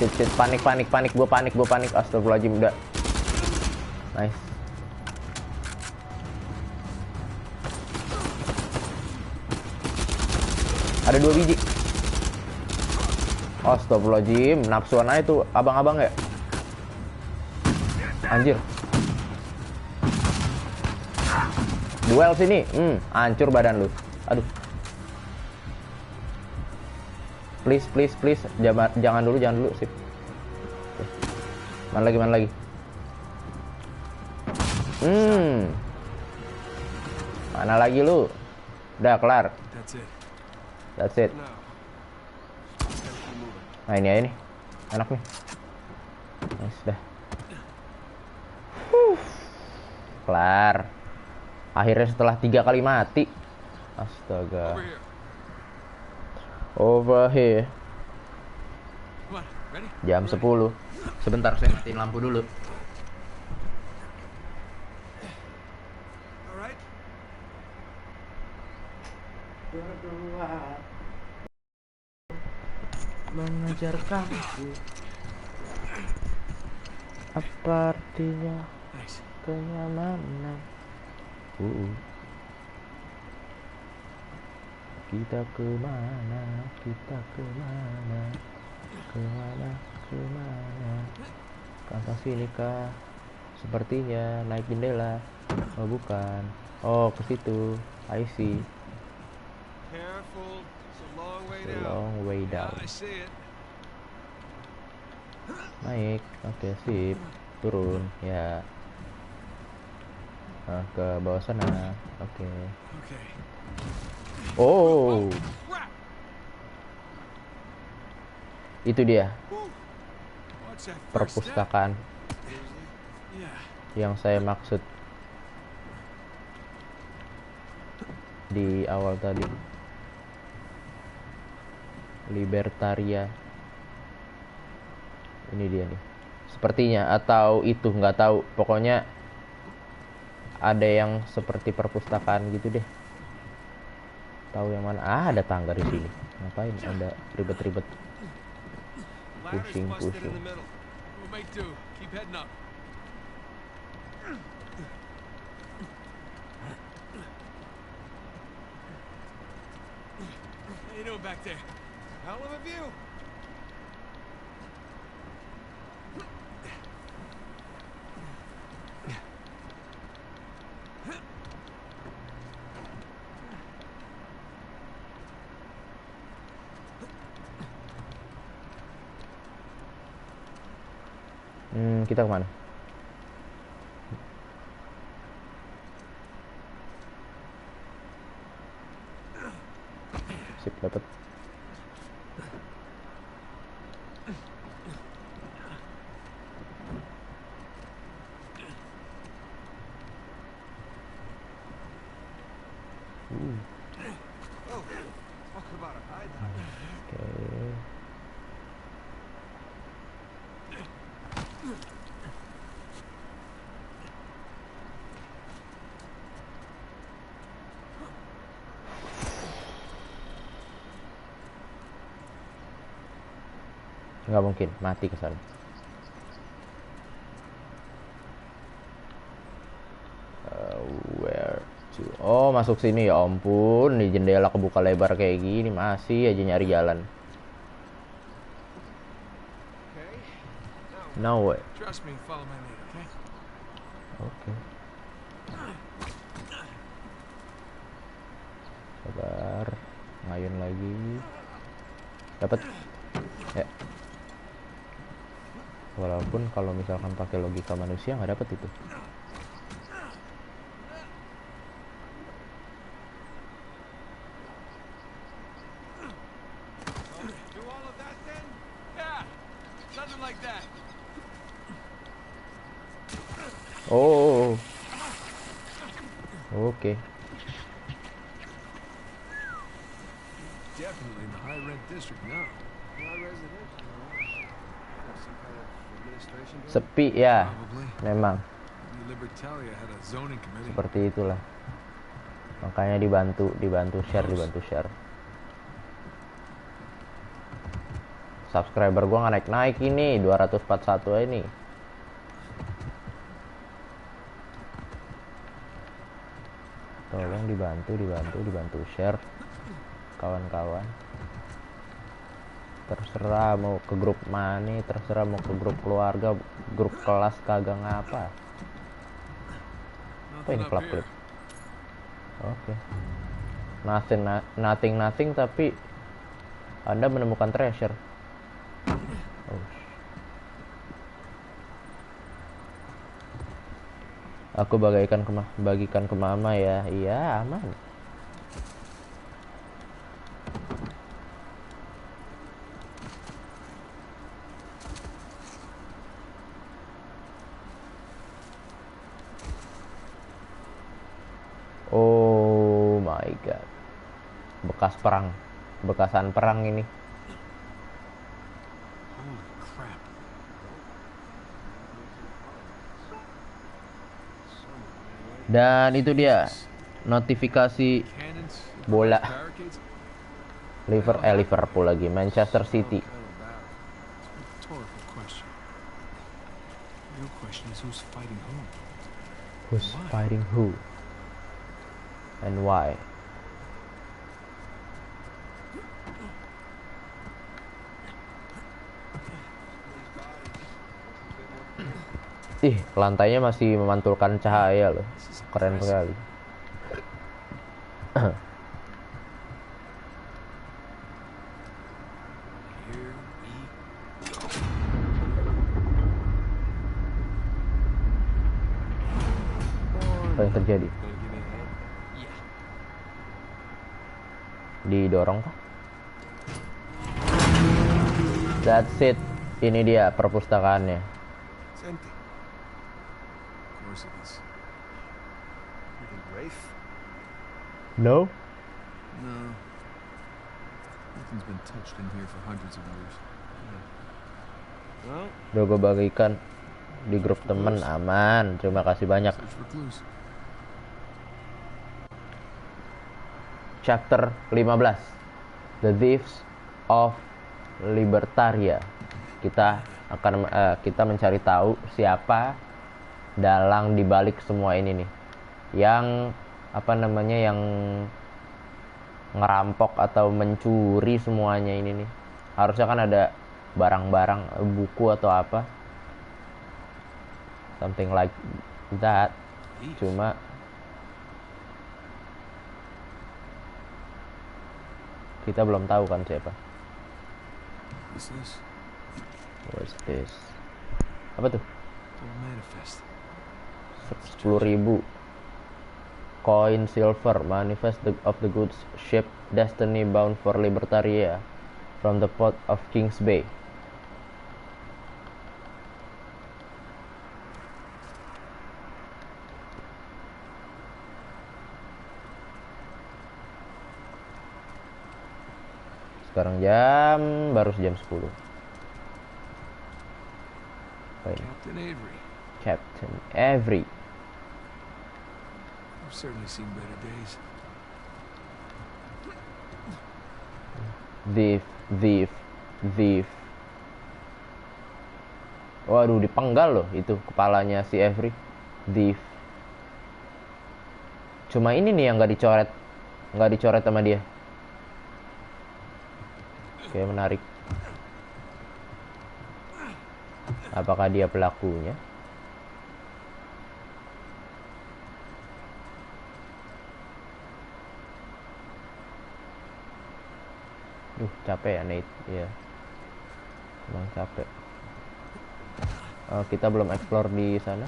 Shit, panik. Gua panik. Astagfirullahaladzim, udah. Nice. Ada 2 biji. Astagfirullahaladzim, nafsuan aja tuh abang-abang ya. Anjir. Duel sini. Hancur badan lu. Aduh. Please. Jangan dulu. Sip. Oke. Mana lagi? Mana lagi lu? Udah kelar. That's it. Nah, ini aja nih. Enak nih. Nice, dah. Kelar. Akhirnya setelah 3 kali mati. Astaga. Over here. Jam 10. Sebentar, saya matiin lampu dulu. Berdua mengejar kamu. Apa artinya kenyamanan? Kita kemana? Kata sini kah? Sepertinya naik jendela. Oh bukan. Oh ke situ. I see. Careful, it's a long way A down. long way down. I see it. Naik. Oke, sip. Turun ya. Nah, ke bawah sana. Oke. Okay. Oh, Crap! itu dia What's that first step? perpustakaan Yeah. yang saya maksud di awal tadi. Libertaria. Ini dia nih. Sepertinya atau itu nggak tahu. Pokoknya ada yang seperti perpustakaan gitu deh. Tahu yang mana? Ada tangga di sini. Ngapain? Ada ribet-ribet. Ladder's Pushing. busted in the middle. We'll make do. Keep heading up. How you doing back there? Hell of a view. Kita kemana? Oh, talk about a hideout. Oke. Nggak mungkin mati ke sana. Where to? Oh, masuk sini ya ampun, di jendela kebuka lebar kayak gini masih aja nyari jalan. Okay. No way. Trust me, follow my lead, okay? Oke. Sabar. Ngayun lagi. Dapat. Ya. Walaupun kalau misalkan pakai logika manusia nggak dapat itu. Do all of that then? Yeah, something like that. Oh. Oke. Definitely in the high rent district now. High residential. Some kind of administration building? Sepi ya. Probably. Memang New Libertalia had a zoning committee. seperti itulah. Makanya dibantu share. Subscriber gua nggak naik ini 241 aja nih. Tolong dibantu share kawan-kawan. Terserah mau ke grup mana, terserah mau ke grup keluarga, grup kelas kagak ngapa. Apa ini Nothing up klip? here. Oke. Nothing tapi Anda menemukan treasure. Oh. Aku bagikan ke mama ya. Iya, aman. Oh my god. Bekasan perang ini. Holy crap. Dan itu dia notifikasi Cannons? bola Barricades? Liverpool lagi, Manchester City. Kind of battle. It's a rhetorical question. The real question is who's fighting whom? Who's fighting who? And why? Ih, lantainya masih memantulkan cahaya loh. Keren sekali. Here we Apa yang terjadi? gonna give me a hand? Yeah. Didorong kah? That's it. Ini dia perpustakaannya. It's empty. Of course it is. You think Rafe? No? No. Nothing's been touched in here for hundreds of years. Well, Udah gue bagikan di grup temen, aman. Terima kasih banyak. search for clues. Chapter 15, The Thieves of Libertaria. Kita akan kita mencari tahu siapa dalang dibalik semua ini nih, yang yang ngerampok atau mencuri semuanya ini nih. Harusnya kan ada barang-barang, buku atau apa, something like that. Cuma kita belum tahu kan siapa. What's this? What's this? Apa tuh? Gold manifest. 10.000 koin silver, manifest of the goods ship Destiny bound for Libertaria. from the port of Kings Bay. Sekarang baru jam 10. Apa ini? Captain Avery. Captain Avery. I've certainly seen better days. Thief. Waduh, dipenggal loh itu kepalanya si Avery. Thief. Cuma ini nih yang nggak dicoret sama dia. Oke, menarik. Apakah dia pelakunya? Capek ya Nate. Iya. Emang capek. Kita belum explore di sana.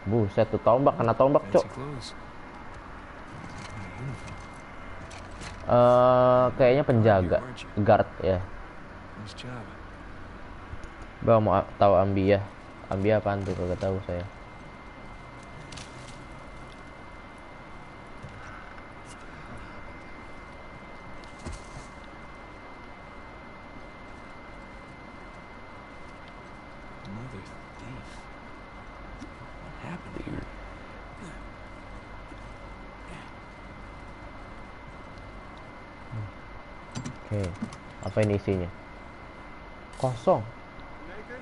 Buset tuh tombak, kena tombak, Cok. Kayaknya penjaga, guard ya. Bang mau tahu Ambia? Ambia apaan tuh? Kagak tahu saya. Oke, apa ini isinya? Kosong.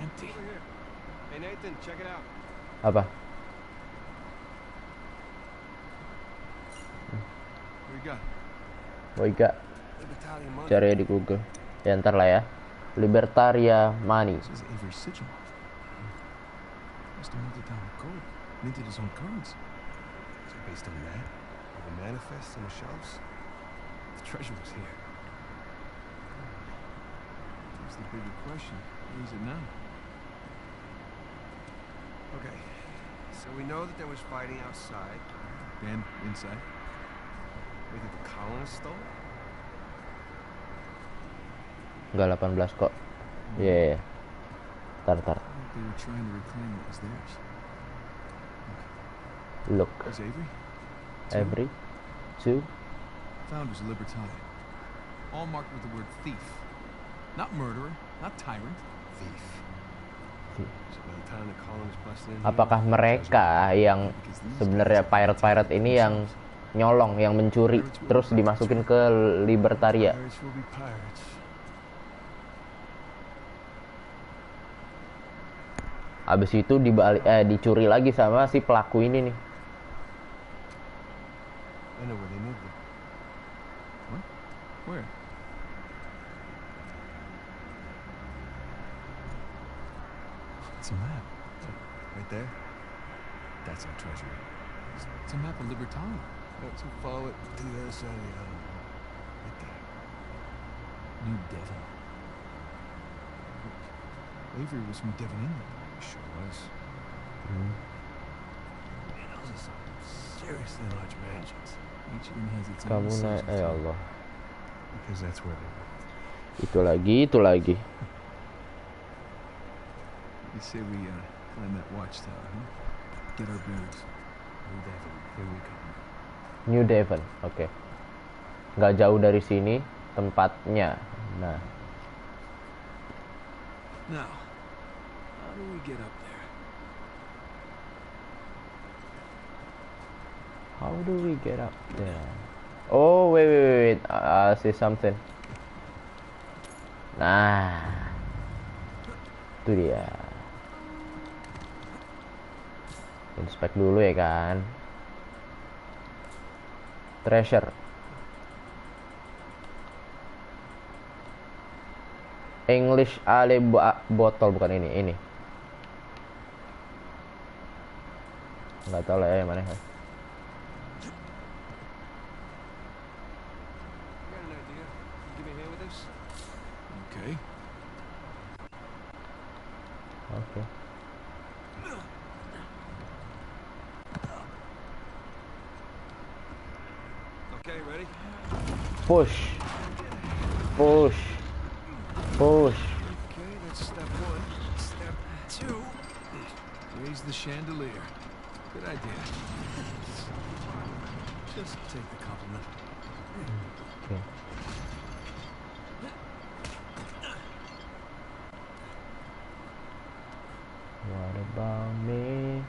Empty. Hey Nathan, check it out. Apa? Boyga. Cari di Google. Ya ntar lah ya. Libertaria Money. This is Avery's sigil. Must have melted down the gold, minted his own cards. So based on that, all the manifests on the shelves, the treasure was here. That's the bigger question. Where is it now? Okay, so we know that there was fighting outside. Then inside. We think the colonists stole it? Enggak 18 kok. Yeah. Tar. I think they were trying to reclaim what was theirs. Look. Is Avery? Avery. 2. Found was a libertarian. All marked with the word thief. Not murderer, not tyrant. Thief. So by the time the colonists busted in here, Apakah mereka yang sebenarnya pirate ini yang nyolong, yang mencuri terus dimasukin ke Libertaria? Pirates will be pirates. Abis itu dicuri lagi sama si pelaku ini nih. I know where they moved it. What? Where? It's a map. Right there? That's our treasure. It's a map of Libertalia. So follow it to the other side of the island. Right there. New Devon. Avery was from Devon, England. Sure was. Man, those are some seriously large mansions. Each of them has its Kamu own naik, sigil. ya Allah. Because that's where they lived. Itu lagi. You say we climb that watchtower, huh? Get our bearings. New Devon, here we come. New Devon, oke. Nggak jauh dari sini tempatnya. Nah, Now, how do we get up there? how do we get up there? Oh, wait. I see something. Nah, itu dia. Inspect dulu ya kan. Treasure. English ale botol, bukan ini. Nggak tahu lah ya yang mana. You got an idea? Give me a hand with this? Okay. Oke. Okay, ready? Push. Push. Push. Okay, that's step one. Step two. Raise the chandelier. Good idea. Just take the compliment. Okay. What about me?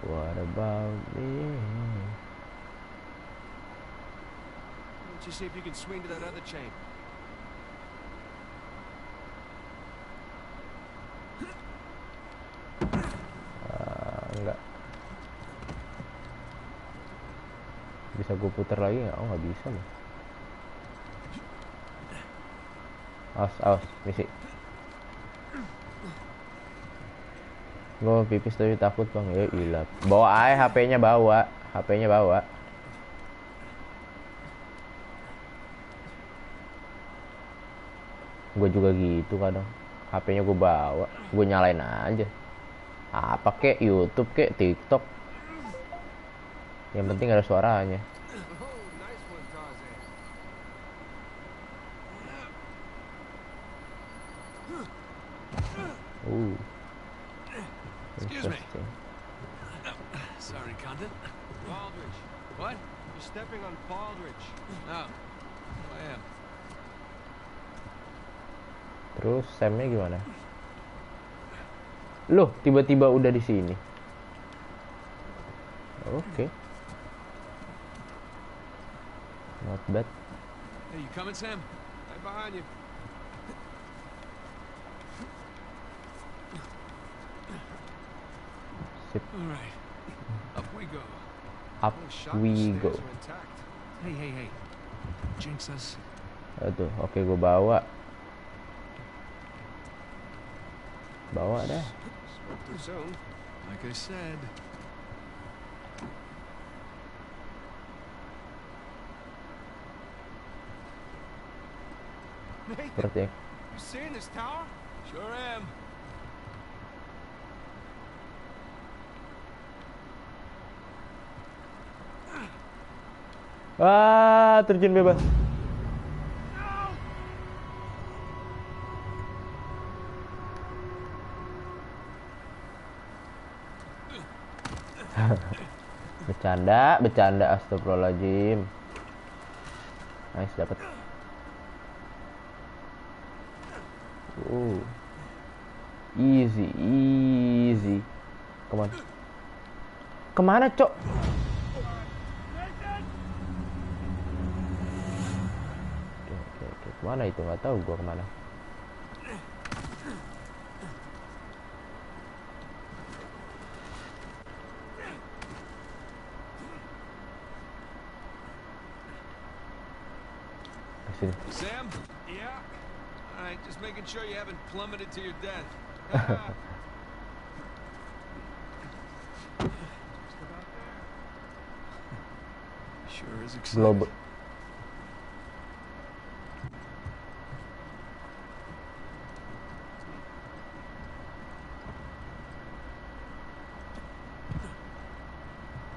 What about me? Why don't you see if you can swing to that other chain? Enggak. Bisa gue putar lagi nggak? Oh nggak bisa loh. Awas, awas, misi. Gue pipis tapi takut bang. Ya ilah. Bawa aja HP-nya bawa. HP-nya bawa. Gue juga gitu kadang. HP-nya gue bawa. Gue nyalain aja. Apa kek, YouTube kek, TikTok. Yang penting ada suaranya. Oh, nice one, Tarzan. Excuse me. Interesting. Sorry, Condon. Baldridge. What? You're stepping on Baldridge. Oh, I am. Terus Samnya gimana? Loh, tiba-tiba udah di sini. Oke. Not bad. Hey, you coming, Sam? Right behind you. Sip. All right. Up we go. Up Oh, shotgun we stairs go. are intact. Hey, hey, hey. Jinx us. Aduh, oke gue bawa. Bawa dah. Spoke too soon. Like I said. Nathan, Seperti you seeing this tower? Sure am. Wah, terjun bebas. Bercanda, bercanda, astagfirullahaladzim. Nice, dapat. Easy, easy. Come on. Kemana, Cok? Oke. Kemana itu? Nggak tahu gua kemana. Sini. Sam? Yeah? All right, just making sure you haven't plummeted to your death. Just about there. Sure is exciting. Global.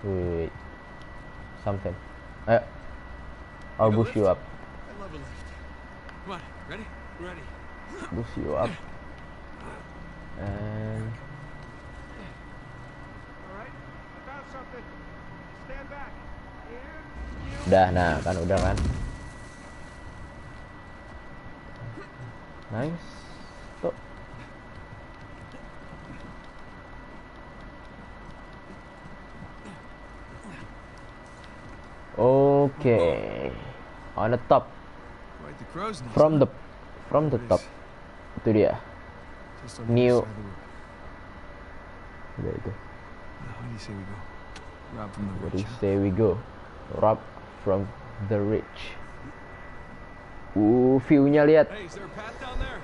Wait. Something. Ayo. I'll boost you up. I love a lift. Come on, ready? Ready. Boost you up. And All right, I found something. Stand back. Here, you. udah, nah kan udah kan. Nice. Tuh. Okay. On the top. Quite the crow's nest. From the top. Itu dia. Just on the new- other side of the room. Udah itu. Now, how do you say we go? Rob from the What rich. do you say we go? Rob from the rich. View-nya lihat. Hey, is there a path down there?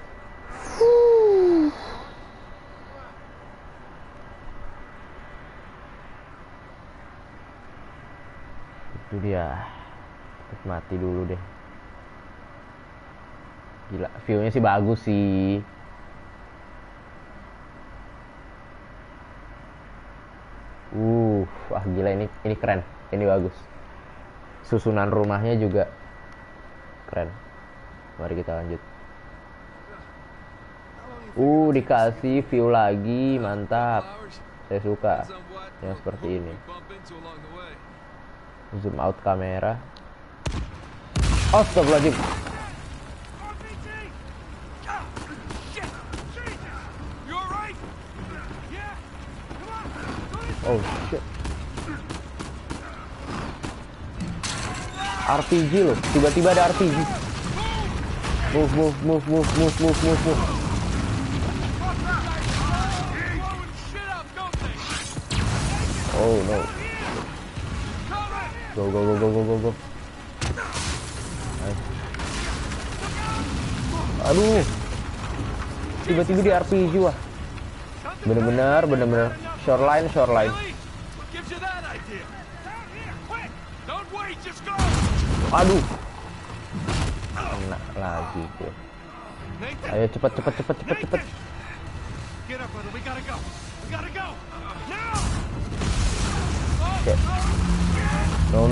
Itu dia. Mati dulu deh. Gila, view-nya sih bagus sih. Wah gila, ini keren. Ini bagus. Susunan rumahnya juga keren. Mari kita lanjut. Dikasih view lagi, mantap. Saya suka yang seperti ini. Zoom out kamera. Astagfirullahaladzim. Oh shit. RPG loh, tiba-tiba ada RPG. Move. Oh no. Go. Nice. Aduh. Tiba-tiba di RPG wah. Bener-bener shoreline. Aduh. Kena lagi gue. Ayo cepet. Okay. No.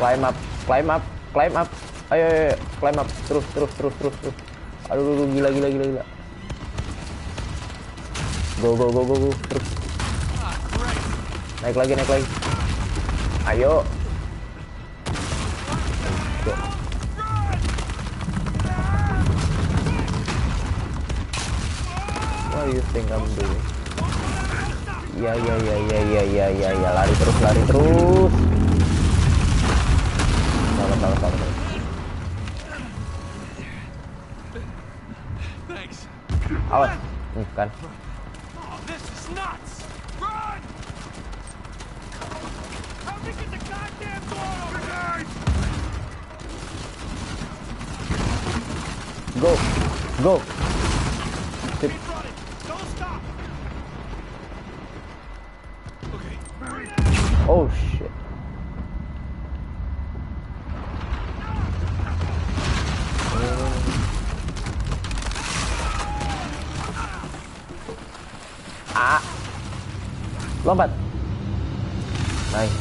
Climb up. Ayo, climb up. Terus. Aduh, gila. Go. Terus. Naik lagi. Ayo. What do you think I'm doing? Ya, lari terus. Salah. Awas, kan. Go. Sip. Oh shit. Lompat. Nice.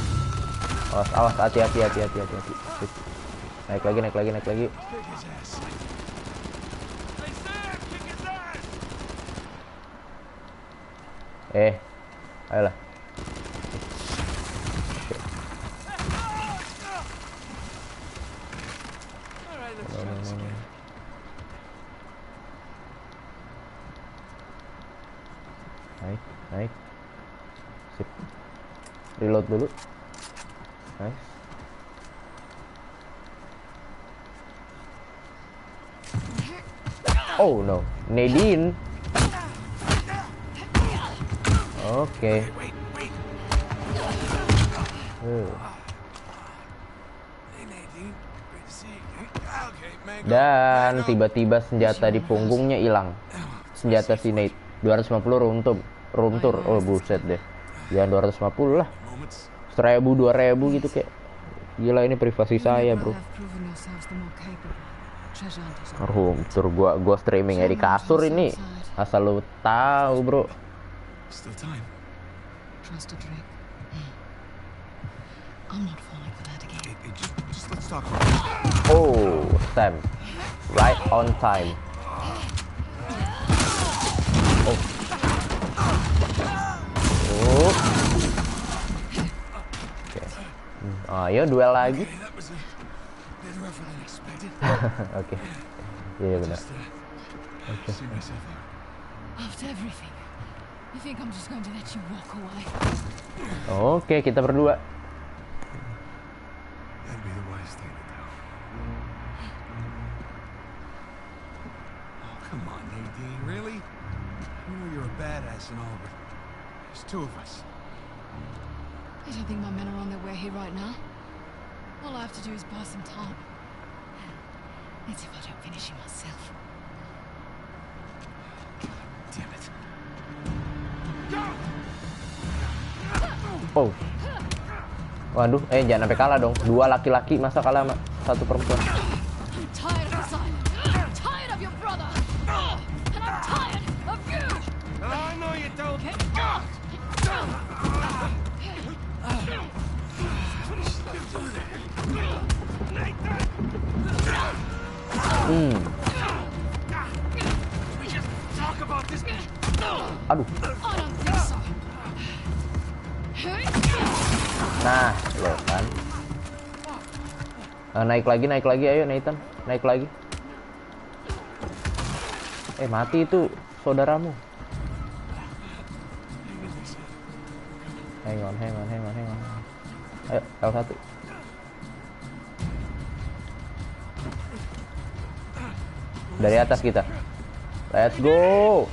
Awas, hati. Sip. Naik lagi. Ayolah. Naik. Sip. Reload dulu. Nice. Oh no, Nadine. Oke. Dan tiba-tiba senjata di punggungnya hilang. Senjata si Nate 250 room tour. Oh buset deh. Jangan 250 lah. 1000, 2000 gitu kayak. Gila ini privasi saya, bro. Room tour gua streaming di kasur ini. Asal lu tahu, bro. Oh, Sam. Right on time. Ayo duel lagi. Oke. Iya benar. Oke, kita berdua. Come on, Nadine, really? You know you're a badass and all, but there's two of us. I don't think my men are on their way here right now. All I have to do is buy some time. It's if I don't finish it myself. God damn it. Oh. Waduh, jangan sampai kalah dong. 2 laki-laki masa kalah sama 1 perempuan. I'm tired Aduh. I don't think so. Nah, lo kan. Naik lagi, ayo Nathan, naik lagi. Mati itu saudaramu. Hang on. Ayo, L1. Dari atas kita. Let's go.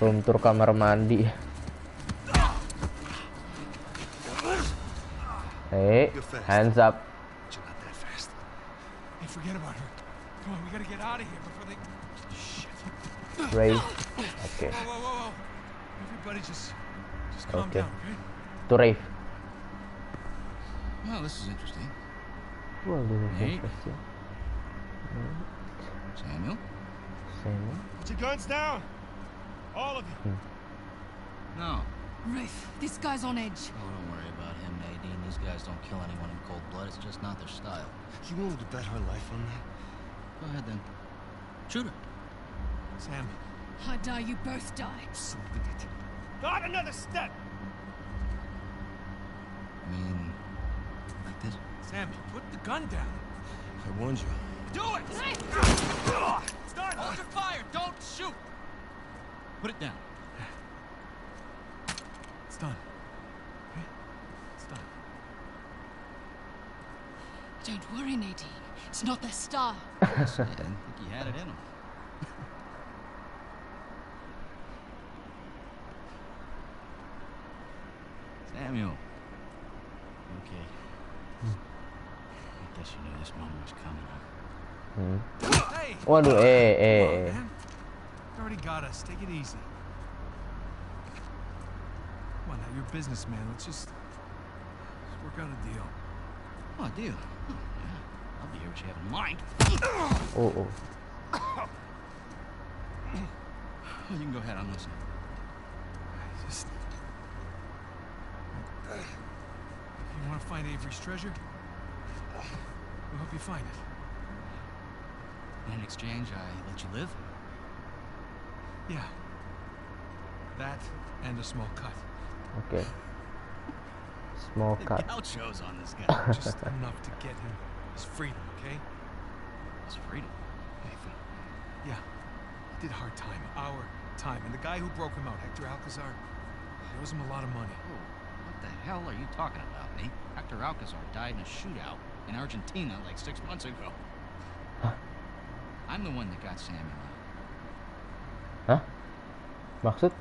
Room tour kamar mandi. Hey, hands up. You're not that fast. Hey, forget about her. Come on, we gotta get out of here before they... Shit. Ray. Oke. Whoa. Everybody just calm Okay. down, okay? To Rafe. Well, this is interesting. Well, this is Nate? interesting. Samuel? Same. Put your guns down! All of you! No. Rafe, this guy's on edge. Oh, don't worry about him, Nadine. These guys don't kill anyone in cold blood. It's just not their style. You willing to bet her life on that? Go ahead, then. Shoot her. Sam, I die, you both die. Son of an idiot. not another step! I mean, like this. Sam, put the gun down. I warned you. Do it! Start! Hold your fire! Don't shoot! Put it down. It's done. Okay? It's done. Don't worry, Nadine. It's not their style. I didn't think he had it in him. Samuel. Okay. I guess you knew this moment was coming, huh? Hey! Waduh, Come on, eh. man. You already got us. Take it easy. Come on, now you're a businessman. Let's work out a deal. Oh, deal. Oh, yeah. I'll be here what you have in mind. Oh. You can go ahead. I'm listening. Just... If you want to find Avery's treasure, we'll help you find it. In exchange, I let you live? Yeah. That and a small cut. Oke. Small The cut. gauchos on this guy. Just enough to get him his freedom, okay? It's freedom. Nathan. Yeah. He did hard time. Our time. And the guy who broke him out, Hector Alcazar, he owes him a lot of money. Oh, what the hell are you talking about, Nate? Hector Alcazar died in a shootout in Argentina like 6 months ago. I'm the one that got Samuel out. Hah? Maksud?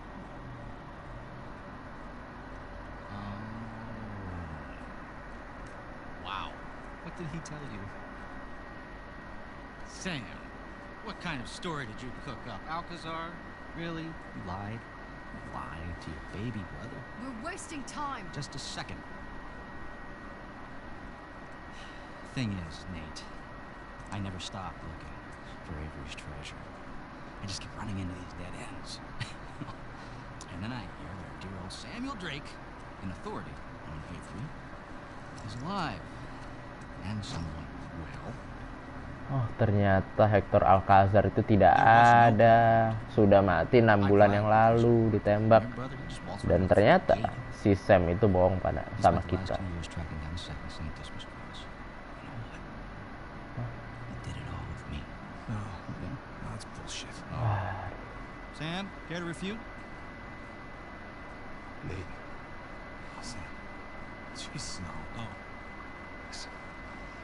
Wow. What did he tell you? Sam, what kind of story did you cook up? Alcazar? Really? You lied? You lied to your baby brother? We're wasting time. Just a second. Thing is, Nate, I never stopped looking for Avery's treasure. I just kept running into these dead ends. And then I hear that dear old Samuel Drake, an authority on Avery, is alive. And someone well. Oh, ternyata Hector Alcazar itu tidak ada. Sudah mati 6 bulan yang lalu ditembak. Dan ternyata si Sam itu bohong sama kita. No, that's bullshit. Sam, care to refute? Nate, Sam. Jesus, no. listen.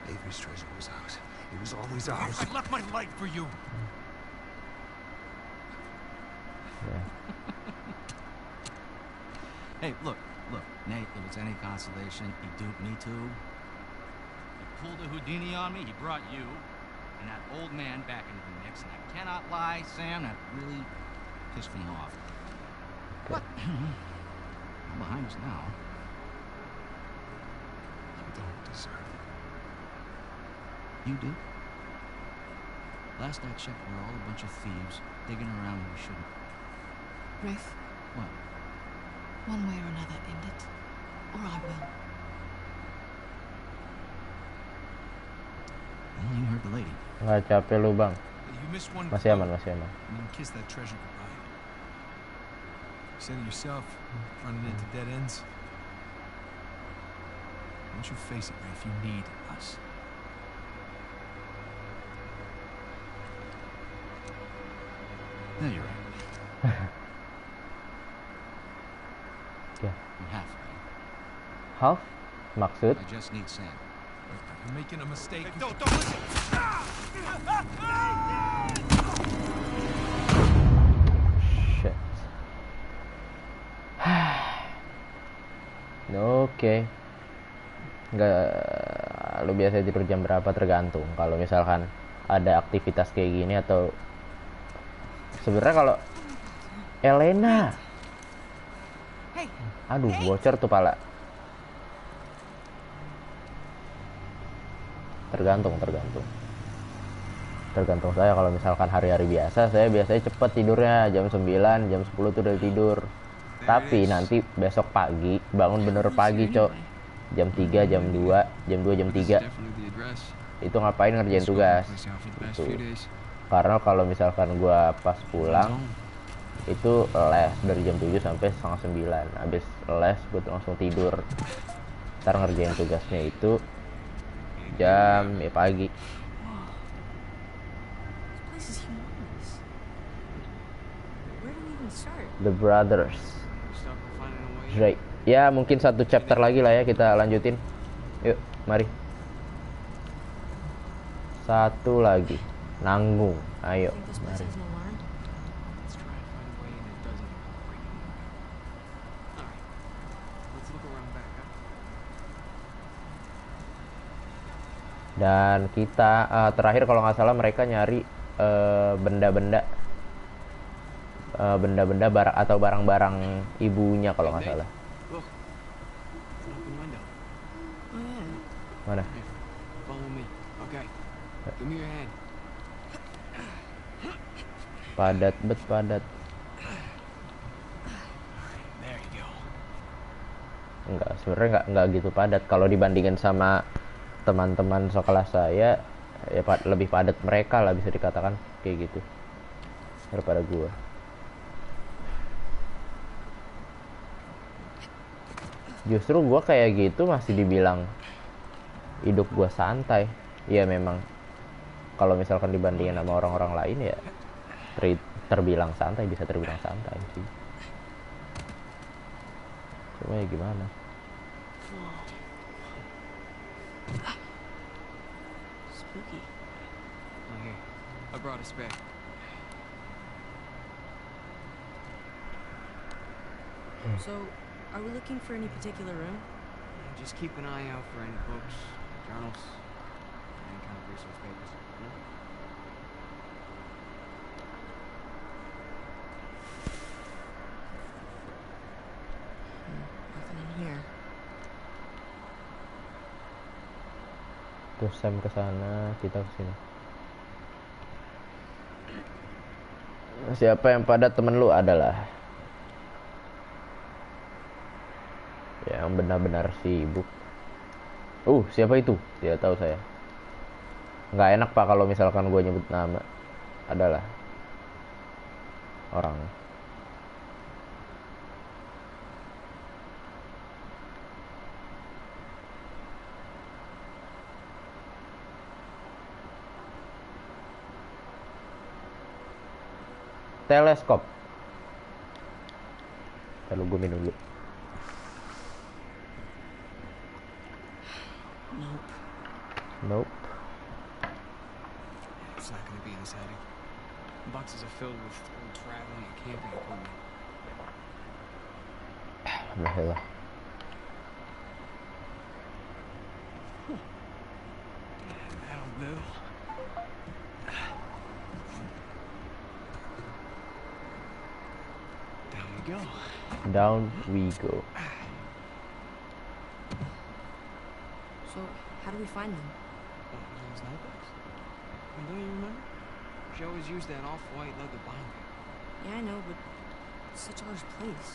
Avery's treasure was ours. It was always ours. I left my life for you. Hey, look, Nate, if it's any consolation, he duped me too. He pulled a Houdini on me, he brought you and that old man back into the mix, and I cannot lie, Sam, that really pissed me off. But, I'm behind us now. You don't deserve it. You do? Last I checked, we're all a bunch of thieves, digging around where we shouldn't. Rafe, What? one way or another, end it. Or I will. hurt the lady. Nggak capek lu bang. You missed one Masih vote, aman, masih aman. and you kiss that treasure goodbye. You said it yourself, running into dead ends. Why don't you face it, Ray, if you need us? No, you're right. Ya, You have, right? half maksud? I just need Sam. You're making a mistake. Don't listen! Shit. Oke. Nggak, lu biasa tidur jam berapa tergantung. Kalau misalkan ada aktivitas kayak gini atau sebenarnya kalau Elena, Hey, aduh bocor tuh pala. Tergantung saya. Kalau misalkan hari-hari biasa, saya biasanya cepet tidurnya jam 9, jam 10 tuh udah tidur. Tapi nanti besok pagi bangun bener pagi, Cok. Jam 3, jam 2, jam 2, jam 3. Itu ngapain ngerjain tugas. Itu. Karena kalau misalkan gua pas pulang itu les dari jam 7 sampai setengah 9. Habis les gue langsung tidur. Ntar ngerjain tugasnya itu jam pagi. this place is humongous. Where do we even start? The Brothers. Right. Ya mungkin satu chapter lagi lah ya kita lanjutin. Yuk, mari. Satu lagi. Nanggung. Ayo, Think this place mari. has an alarm? Let's try to find a way that doesn't break in. Alright. Let's look around back, huh? Dan kita terakhir kalau nggak salah mereka nyari benda-benda barang atau barang-barang ibunya kalau nggak salah. Look. It's an open window. Oh yeah. Mana? Here, follow me. Okay. Give me your hand. Padat. There you go. Enggak, sebenarnya enggak gitu padat kalau dibandingin sama teman-teman sekelas saya, ya lebih padat mereka lah bisa dikatakan kayak gitu daripada gua. Justru gua kayak gitu masih dibilang hidup gua santai. Ya memang kalau misalkan dibandingin sama orang-orang lain ya terbilang santai, bisa terbilang santai sih. Cuma ya gimana? Spooky. Oh, here. I brought a spare. So, are we looking for any particular room? Just keep an eye out for any books, journals, any kind of research papers. You know? Nothing in here. Terus Sam ke sana, kita ke sini. Siapa yang padat temen lu adalah yang benar-benar sibuk. Siapa itu? Tidak tahu saya. Nggak enak pak kalau misalkan gue nyebut nama. Adalah orang. Teleskop. Lalu gue minum dulu. Nope. It's not going to be in this attic. Boxes are filled with old traveling and camping equipment. Alhamdulillah. That'll do. Down we go. Down we go. So, how do we find them? Oh, those notebooks? Don't you remember? She always used that off-white leather binder. Yeah, I know, but it's such a large place.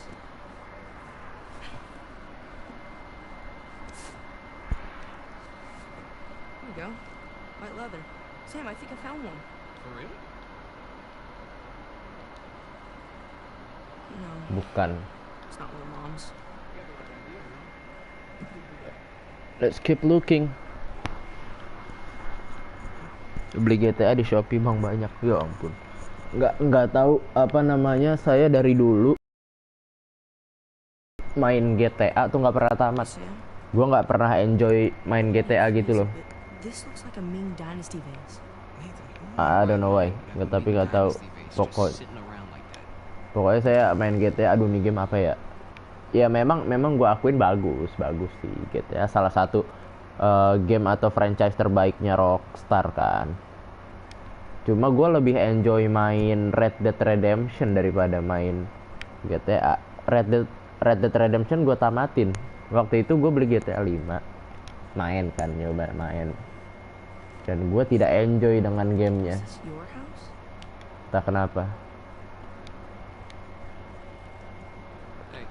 There you go. White leather. Sam, I think I found one. For real? No, Bukan. it's not one of Mom's. Let's keep looking. Beli GTA di Shopee bang banyak, ya ampun. Nggak tahu apa namanya, saya dari dulu main GTA tuh nggak pernah tamat. Sam, Gue nggak pernah enjoy main GTA gitu loh. this looks like a Ming Dynasty vase. I don't know why, tapi nggak tahu. Pokoknya saya main GTA, aduh nih game apa ya? Ya memang gue akuin bagus sih GTA, salah satu game atau franchise terbaiknya Rockstar kan. Cuma gue lebih enjoy main Red Dead Redemption daripada main GTA. Red Dead Redemption gue tamatin. Waktu itu gue beli GTA 5, main kan, nyoba main, dan gue tidak enjoy dengan gamenya. Is this your house? Tak kenapa. Hey,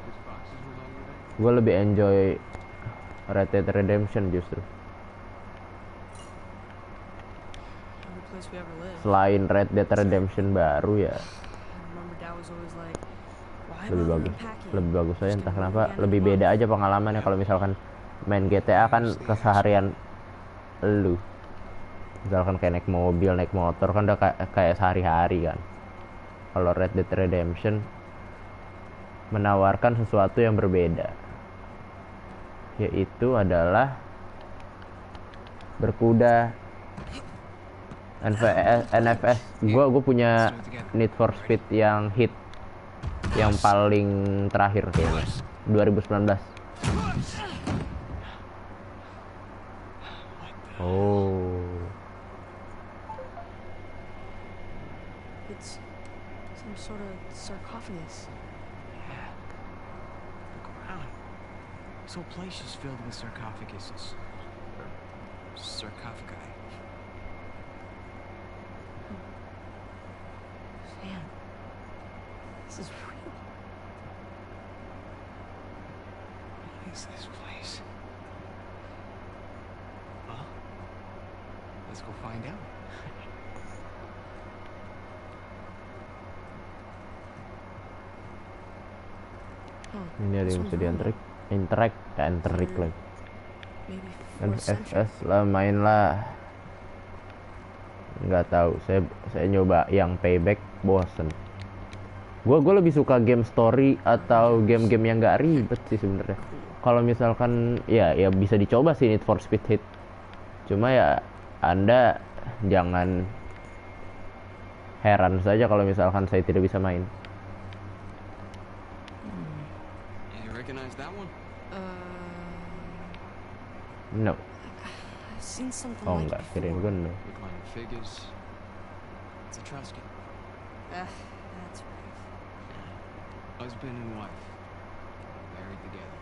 these boxes were longer than... Gue lebih enjoy Red Dead Redemption justru. Every place we ever lived. Selain Red Dead Redemption baru ya, I remember Dad was always like, why lebih bother bagus. unpacking? Lebih bagus aja, Just entah gonna kenapa. move again Lebih in a beda month." aja pengalamannya kalau misalkan main GTA kan keseharian lu. Misalkan kayak naik mobil, naik motor kan udah kayak sehari-hari kan. Kalau Red Dead Redemption menawarkan sesuatu yang berbeda, yaitu adalah berkuda. NFS gue punya Need for Speed yang hit, yang paling terakhir kayaknya 2019. Oh, It's some sort of sarcophagus. Yeah. Look around. This whole place is filled with sarcophaguses. Or sarcophagi. Sam, this is real. What is this place? Well, let's go find out. ini ada yang bisa interact lagi. Maybe NFS lah, main lah. Nggak tahu, saya nyoba yang Payback, bosen. Gue lebih suka game story atau game-game yang nggak ribet sih sebenarnya. Kalau misalkan ya bisa dicoba sih Need for Speed Heat. Cuma ya Anda jangan heran saja kalau misalkan saya tidak bisa main. You recognize that one? No. I've seen something Oh like enggak, it kirain before. gue no. Reclining figures. It's Etruscan. That's right. Husband and wife. Married together.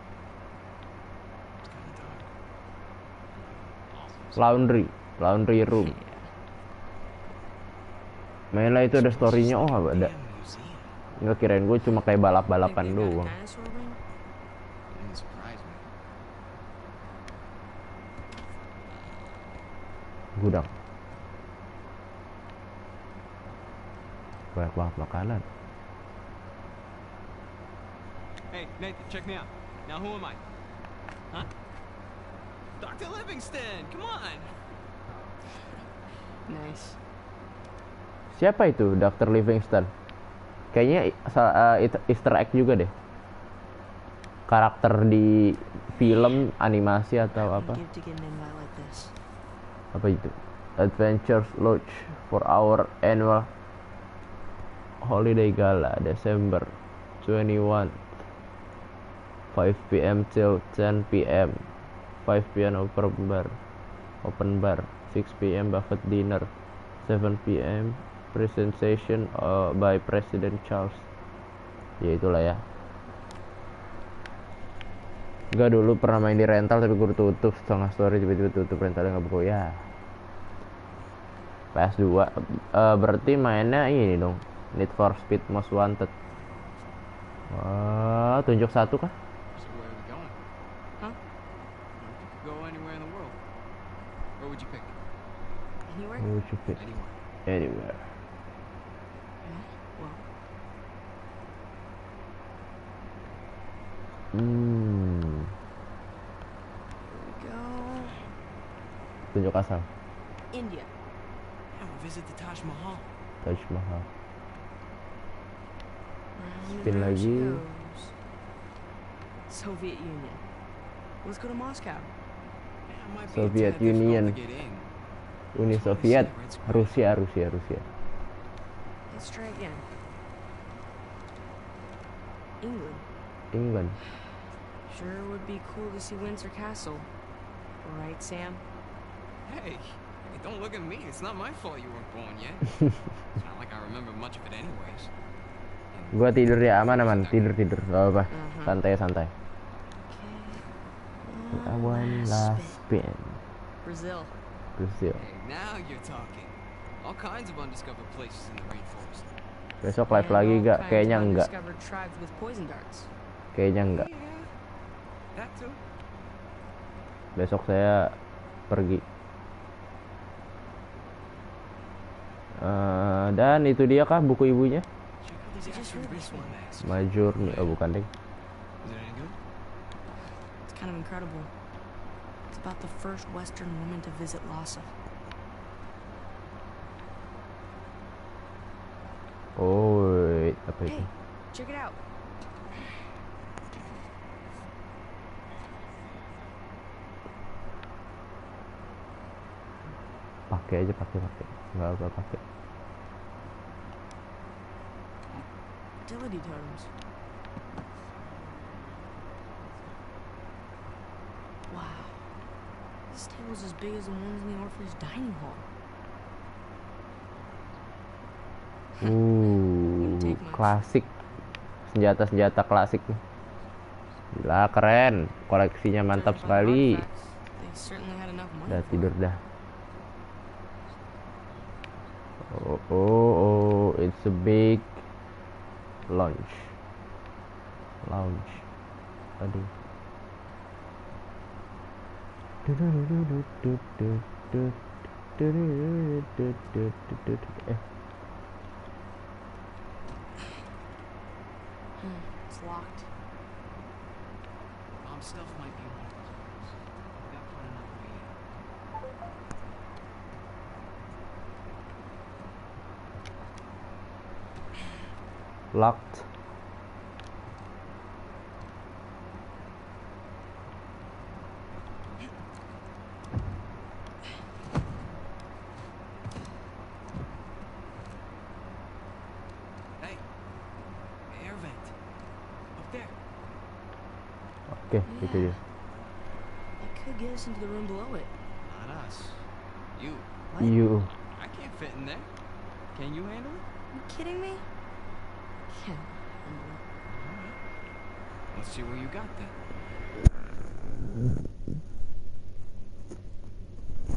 It's kind of dark. Awesome. Laundry room. Mainlah itu ada storynya. Oh ada. Damn museum. Nggak, kirain gue cuma kayak balap-balapan Think they got a doang. dinosaur ring? Didn't surprise me. Gudang. Banyak banget makanan. Hey, Nathan, check me out. Now who am I? Huh? Dr. Livingston, come on! Nice. Siapa itu Dr. Livingston? Kayaknya Easter egg juga deh. Karakter di film, animasi atau apa? Give to get an invite like this. Apa itu? Adventures Lodge for our annual holiday gala December 21, 5 p.m. till 10 p.m. 5 p.m. open bar, 6 p.m. buffet dinner, 7 p.m. presentation by President Charles. Ya itulah ya. Enggak, dulu pernah main di rental tapi gue tutup setengah story, tiba-tiba tutup rentalnya, nggak buka ya. PS2 berarti mainnya ini dong, Need for Speed Most Wanted. Wah, tunjuk satu kah? So where are we going? Huh? You could go anywhere in the world. Where would you pick? Anywhere? Move your feet Anywhere. anywhere. Yeah, well, here we go. Tunjuk asal. India. Yeah, we'll visit the Taj Mahal. Taj Mahal. Round Spin and round she lagi. goes. Soviet Union. Let's go to Moscow. Yeah, it might be a Soviet tad difficult Union. to get in. Uni That's why we Soviet. say Red Square. Rusia. Let's try again. England. England. Sure would be cool to see Windsor Castle. Right, Sam? Hey, don't look at me. It's not my fault you weren't born yet. It's not like I remember much of it anyways. Gua tidur ya, aman. Tidur. Gak apa-apa. Santai. Okay. One last spin. Brazil. Brazil. Hey, now you're talking. All kinds of undiscovered places in the rainforest. Besok live And lagi all gak? kinds Kayaknya of enggak. undiscovered tribes with poison darts. Kayaknya enggak. Yeah, that too. Besok saya pergi. Dan itu dia kah buku ibunya? Check out these Just African read this ritual one. masks. Majur nih, oh bukan deh. Is it any good? It's kind of incredible. It's about the first Western woman to visit Lhasa. Oh, wait, apa itu? Hey, check it out. Pakai aja, pakai. Nggak apa pakai. Fertility totems. Wow. This table's as big as the ones in the orphanage dining hall. Klasik. Senjata klasik nih. Gila, keren. Koleksinya mantap Judging by the sekali. artifacts, they certainly had enough money Udah for tidur it. dah. Oh, it's a big lounge. Aduh. It's locked. Mom's stuff might be one of those ones. We gotta find another way in. Locked. Hey, air vent. Up there. Oke, itu dia. It could get us into the room below it. Not us. You. You. I can't fit in there. Can you handle it? You kidding me? Can't handle it. Let's see what you got then.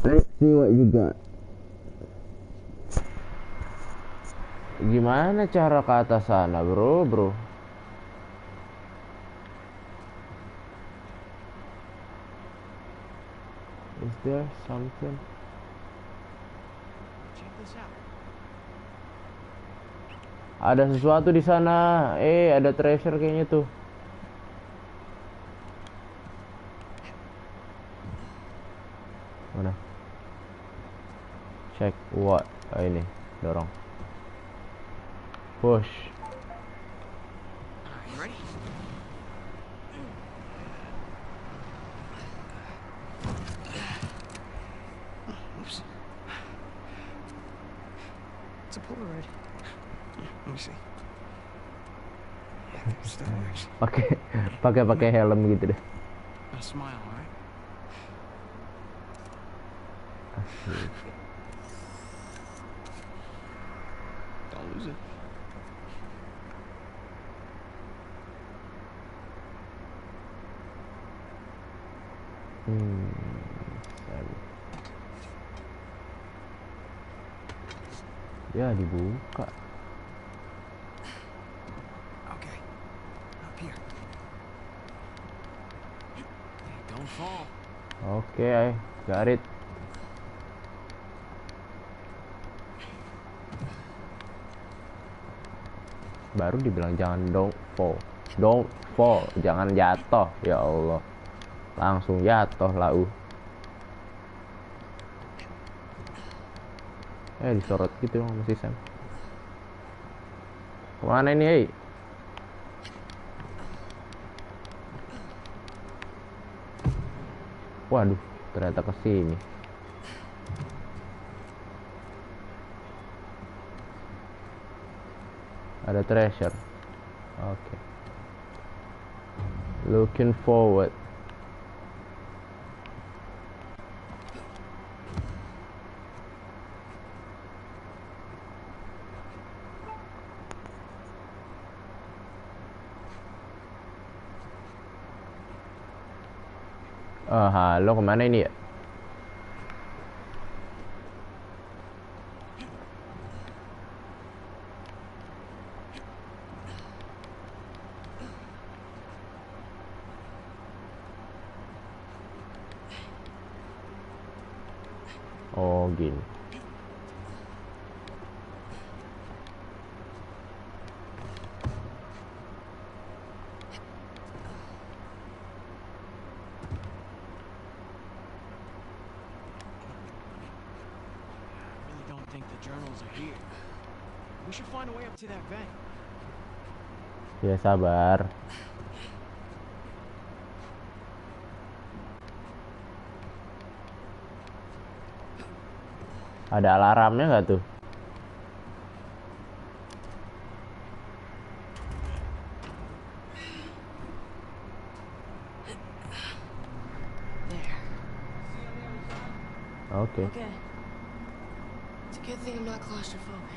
Let's see what you got. Gimana cara ke atas sana, bro? Is there something? Check this out. Ada sesuatu di sana. Ada treasure kayaknya tuh. Mana? Check what? Ini, dorong. Push. Alright, you ready? Oops. It's a Polaroid. Let me see. Yeah, it still works. Pakai helm gitu deh. Now smile, alright? Don't lose it. Ya dibuka. Okay. Up here. Hey, don't fall. Oke, got it. Baru dibilang jangan don't fall, jangan jatuh. Ya Allah, langsung jatuh lau. Disorot gitu dong sama si Sam. Kemana ini, hei? Waduh, ternyata kesini. Ada treasure. Oke. Looking forward. Halo, kemana ini ya? Oh, gini. We should find a way up to that vent. Ya sabar. Ada alarmnya nggak tuh? There. Oke. Okay. It's a good thing I'm not claustrophobic.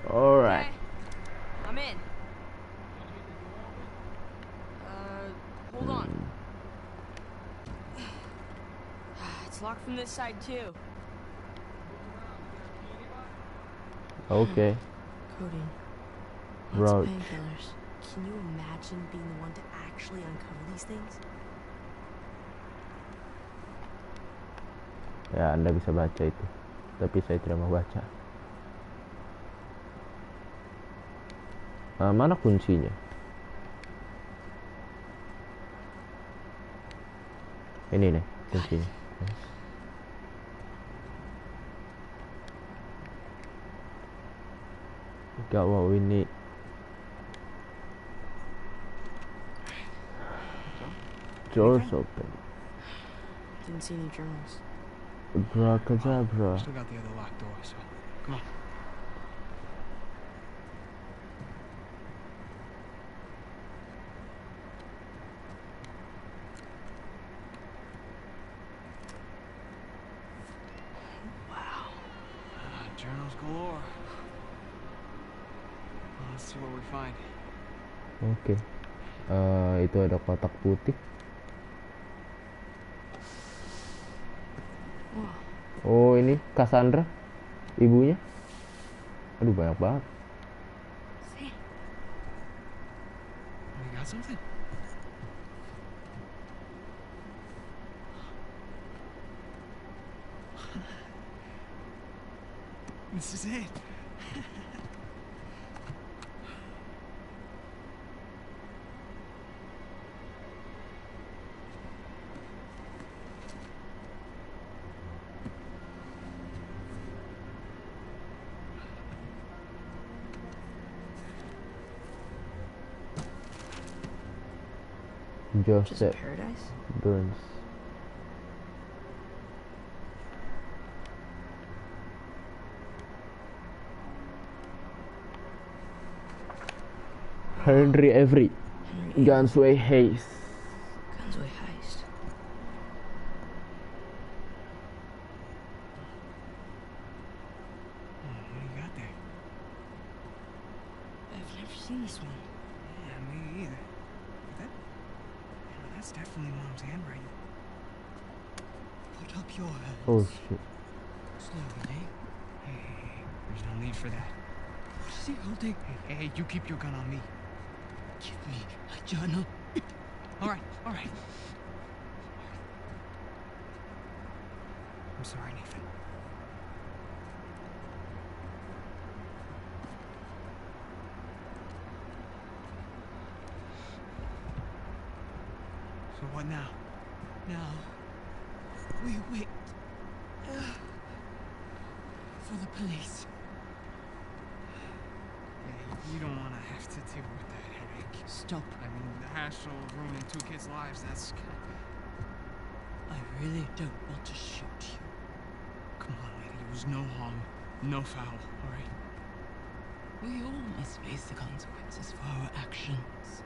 Alright. I'm in. Hold on. It's locked from this side too. Oke. Cody. Bro. Lots of painkillers. Can you imagine being the one to actually uncover these things? Ya, Anda bisa baca itu. Tapi saya tidak mau baca. Mana kuncinya? Ini nih kuncinya. Got what we need. Doors open. Didn't see any journals. Abracadabra. Still got the other locked door, so come on. Journals galore. Well, let's see what we find. Oke. Itu ada kotak putih. Oh, ini Cassandra, ibunya. Aduh, banyak banget. We got something? This is it. Just Joseph paradise? Burns. Henry Avery. Gunsway Hayes. Gunsway heist. What do you got there? I've never seen this one. Yeah, me either. That It's definitely Mom's handwriting. Put up your hand. Oh shit. Slowly. Hey, there's no need for that. What is he holding? Hey, you keep your gun on me. Give me my journal. All right, all right. I'm sorry, Nathan. So what now? Now, we wait for the police. Yeah, you don't want to have to deal with that headache. Stop. I mean, the hassle of ruining 2 kids' lives, that's... I really don't want to shoot you. Come on, lady, there was no harm, no foul, all right? We all must face the consequences for our actions.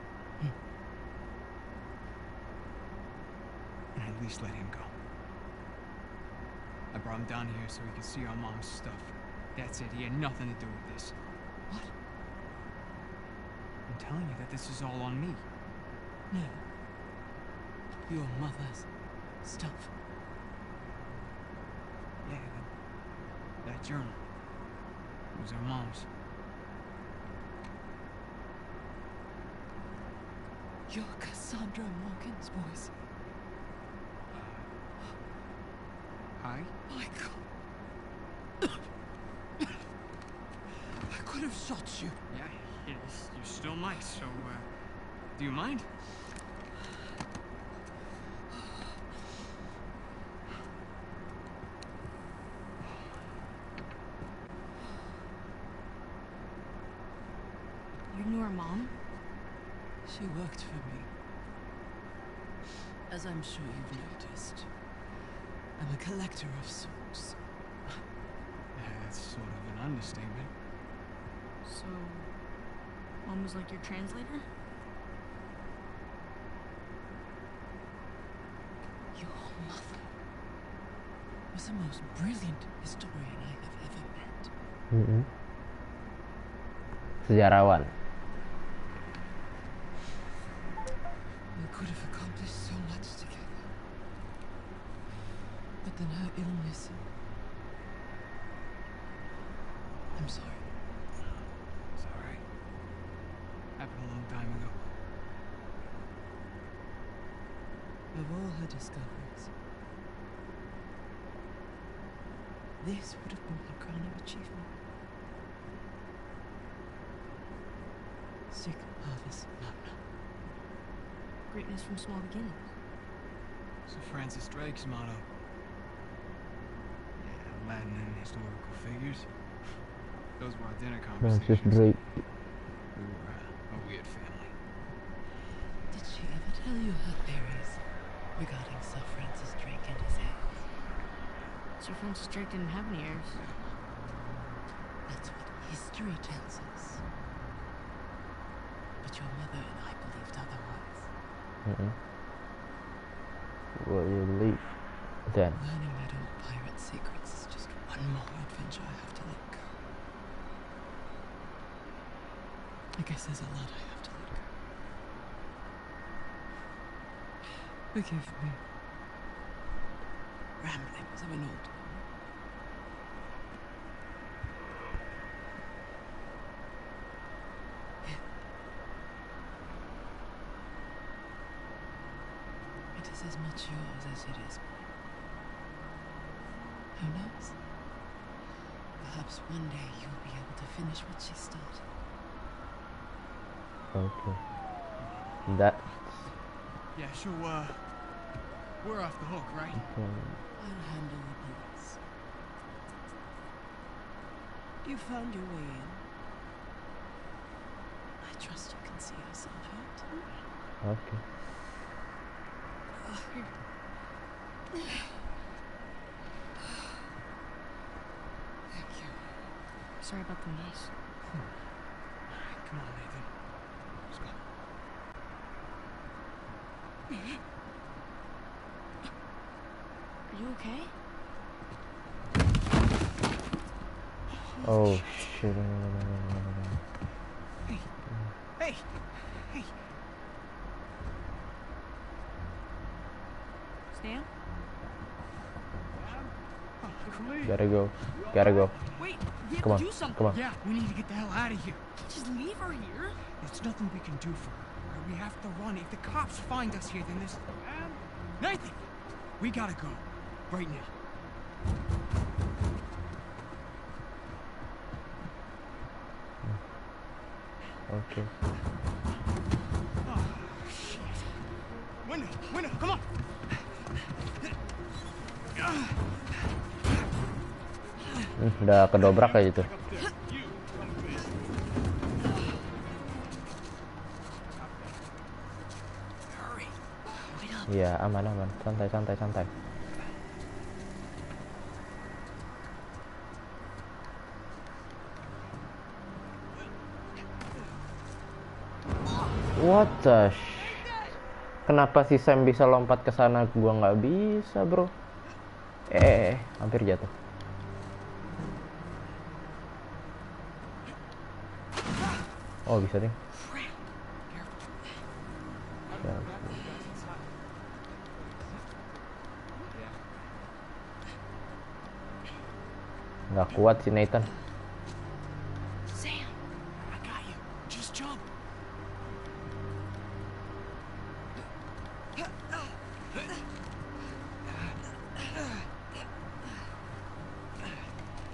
And at least let him go. I brought him down here so he could see our mom's stuff. That's it, he had nothing to do with this. What? I'm telling you that this is all on me. No. Your mother's stuff. Yeah, that journal. It was our mom's. You're Cassandra Morgan's voice. Hi? Michael. I could have shot you. Yeah, you still might, so, do you mind? You knew her mom? She worked for me. As I'm sure you've noticed, I'm a collector of sorts. Yeah, that's sort of an understatement. So, Mom was like your translator? Your mother was the most brilliant historian I have ever met. Sejarawan. We could have accomplished so much together. But then her illness... I'm sorry. It's alright. Happened a long time ago. Of all her discoveries, this would have been her crowning achievement. Sic parvis magna. Greatness from small beginnings. So Francis Drake's motto. Yeah, Latin and historical figures. Those were our dinner Francis conversations. Drake. We were a weird family. Did she ever tell you her theories regarding Sir Francis Drake and his heirs? Sir Francis Drake didn't have any heirs. That's what history tells us. But your mother and I believed otherwise. What you believe then? Learning that old pirate secrets is just one more adventure I have to let go. I guess there's a lot I have to let go. Forgive me. Ramblings of an old woman. It is as much yours as it is mine. Who knows? Perhaps one day you'll be able to finish what she started. Okay. That. Yeah, so, we're off the hook, right? I'll handle the police. You found your way in. I trust you can see yourself out. Okay. Thank you. Sorry about the mess. Alright, come on, Nathan. Let's go. Are you okay? Oh shit. Hey! Hey! Sam? Gotta go. Gotta go. Wait, we have Come on, to do something. come on. Yeah, we need to get the hell out of here. Just leave her here? There's nothing we can do for her. We have to run. If the cops find us here, then this... Nathan! We gotta go. Right now. Oke. Oh, shit. Window, come on! Udah kedobrak kayak gitu. Iya, aman, santai. What the Kenapa si Sam bisa lompat ke sana, gua nggak bisa, bro? Hampir jatuh. Oh, bisa nih. Nggak kuat si Nathan. Sam! I got you. Just jump.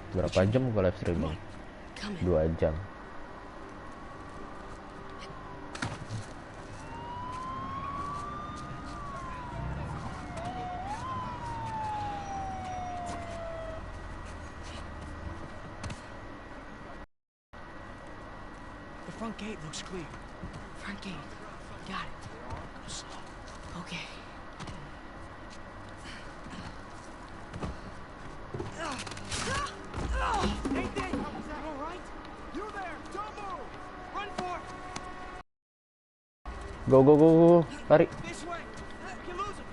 Berapa jam gua live streaming? 2 jam. The front gate looks clear. Front gate. Got it. Slow. Okay. Nathan! Is that all right? You there! Don't move! Run for it! Go, lari. This way! We can lose him!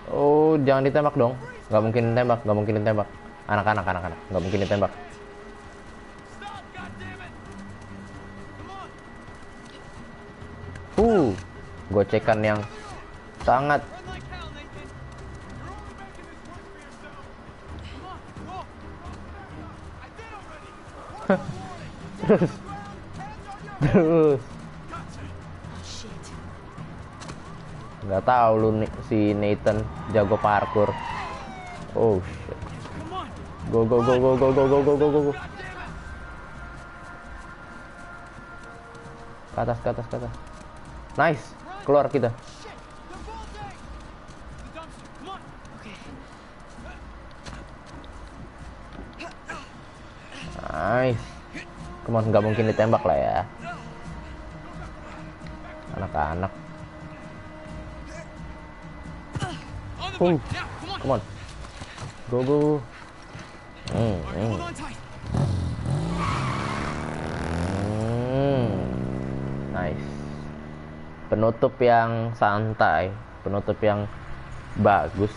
Oh, jangan ditembak dong. Nggak mungkin ditembak. Anak-anak. Nggak mungkin ditembak. Stop! Goddammit! Come on! Gocekan yang sangat. Run like hell, Nathan! You're only making this work for yourself! Come on, go! I did already! One more warning! Terus. Gotcha! Oh, shit. Nggak tahu lu si Nathan jago parkour. Oh shit. Come on! Go. Ke atas. Nice. Keluar kita. Shit! The bullseye! The dumpster! Come on! Okay. Nice. Come on, nggak mungkin ditembak lah ya. Anak-anak. On the way! Now, come on! Come on. Go. Hold on tight! Nice. Penutup yang santai, penutup yang bagus.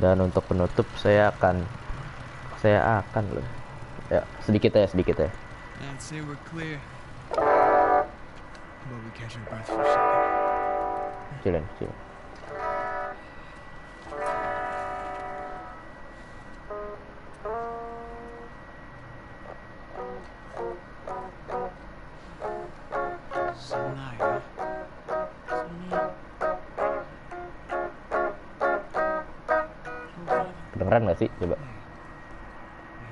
Dan untuk penutup saya akan loh. Ya, sedikit ya. I'd say we're clear. But we catch our breath for a second. Chilin. Sanaya. Kedengeran nggak sih? Coba. Man,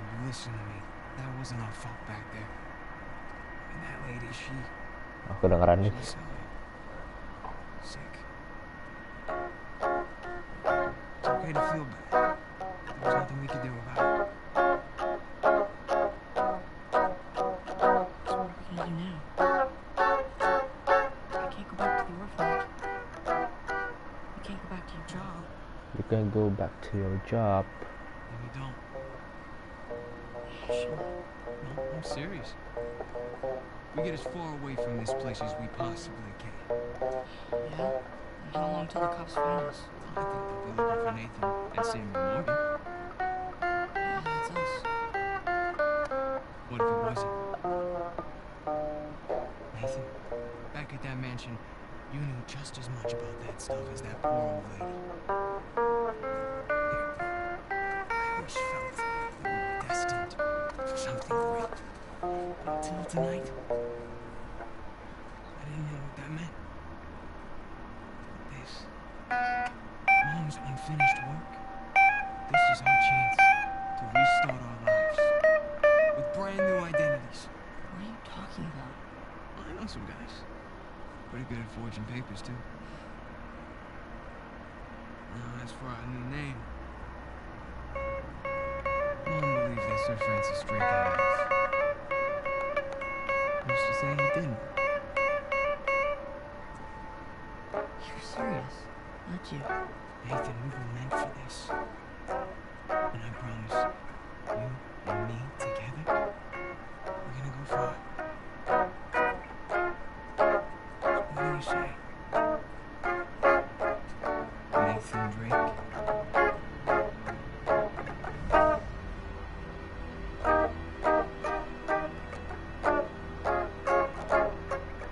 you listen to me. That wasn't our fault back there. And that lady, she Oh, kedengeran nih. was sick. It's okay to feel bad. There's nothing we could do about it. So what are we gonna do now? I can't go back to the orphanage. You can't go back to your job. You can go back to your job. No, we don't. Sure. No, I'm serious. We get as far away from this place as we possibly can. Yeah? And how long till the cops find us? I think they'll be looking for Nathan and Samuel Morgan. Yeah, that's us. What if it wasn't? that mansion, you knew just as much about that stuff as that poor old lady. I always felt that we were destined for something great. Until tonight, I didn't know what that meant. This, Mom's unfinished work, this is our chance to restart our lives with brand new identities. What are you talking about? I know some guys. Pretty good at forging papers, too. Now, as for our new name, Mom believes that Sir Francis Drake had us. Who's to say he didn't? You're serious, aren't you? Nathan, we were meant for this. And I promise, you and me together, we're gonna go far. What do you say? Nathan Drake?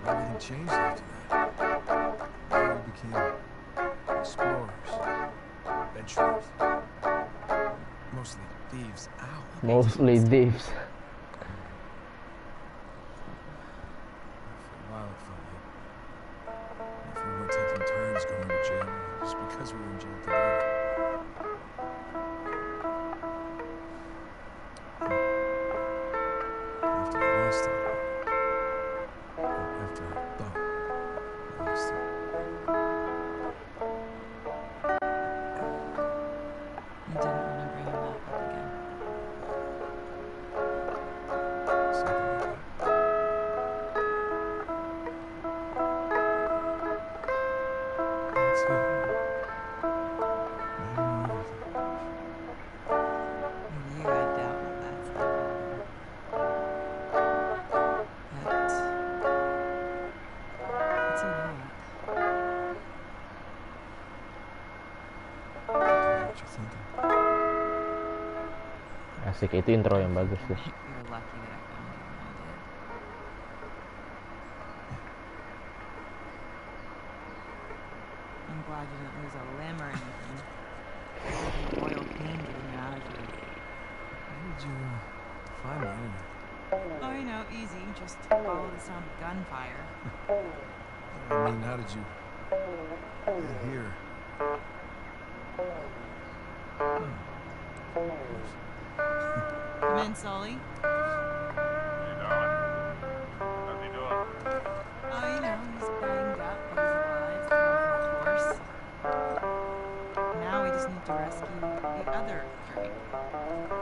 Everything changed after that. We became explorers, adventurers, mostly thieves. Ow! Mostly thieves. For a while, it felt like if we weren't taking turns going to jail, just because we were in jail together. After I lost him, after I thought I lost him, You didn't want to bring him back up again. something like that. That's it. I don't know everything. Maybe you had doubt with that stuff. But it's a lot. I don't know what you're thinking. Asik, itu intro yang bagus tuh. You're lucky that I found you when I did. I'm glad you didn't lose a limb or anything. The royal pain getting you out of here. How did you find me anyway? Oh, you know, easy. Just follow the sound of gunfire. I mean, how did you get here? Come in, Sully. Hey, darling. How's he doing? Oh, you know, he's banged up, but he's alive, of course. Now we just need to rescue the other Drake.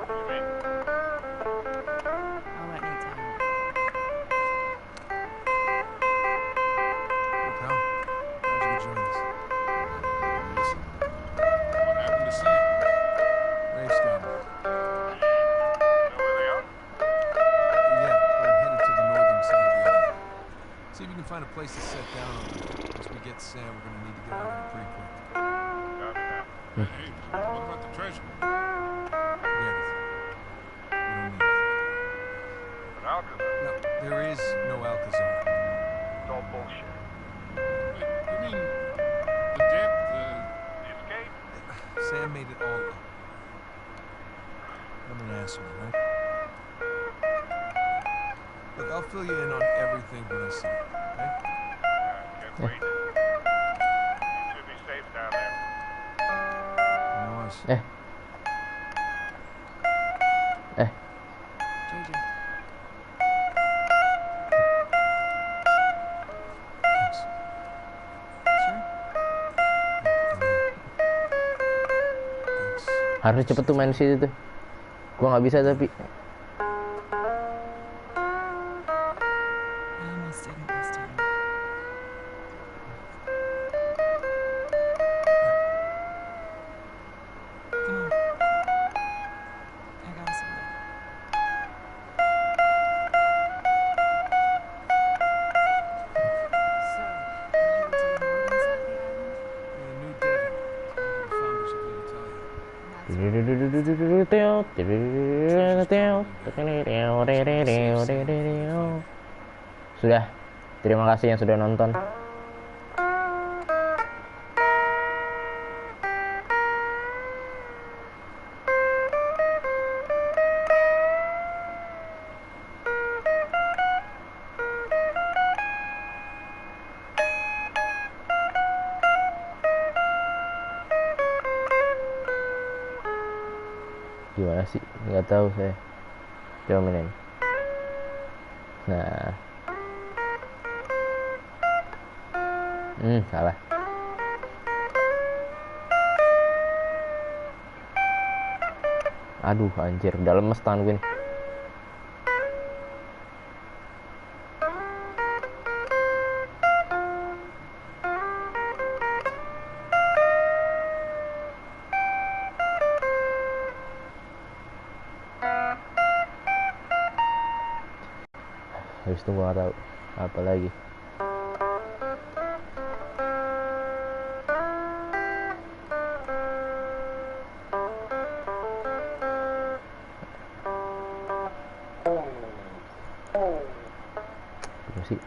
You mean? I'll let Nate tell you. Hey, pal. How'd you join us? Listen. What happened to Sam? Rafe's got him. You know where they are? Yeah, we're headed to the northern side of the island. See if you can find a place to set down over there. Once we get Sam, we're gonna need to get out of here pretty quick. Copy that. Hey, what about the treasure? Forget it. We don't need it. But Alcazar. No, there is no Alcazar. It's all bullshit. Wait, you mean the debt, the escape? Sam made it all up. I'm an asshole, right? Look, I'll fill you in on everything when I see it, okay? Can't wait. You should be safe down there. You know us. JJ. Thanks. Sure. Thanks. Harus cepet tuh main situ tuh. Gua nggak bisa tapi. I almost didn't this time. Come on. I got us a way. So, we're headed to the northern side of the island? New Devon. It's one of the founders of Little Italia. And that's Sudah. Terima kasih yang sudah nonton. Gimana sih? Nggak tahu saya. Coba mainin. Nah. Salah. Aduh, anjir, udah lemes tangan gue nih. Habis itu gue gak tahu apa lagi. Apa sih?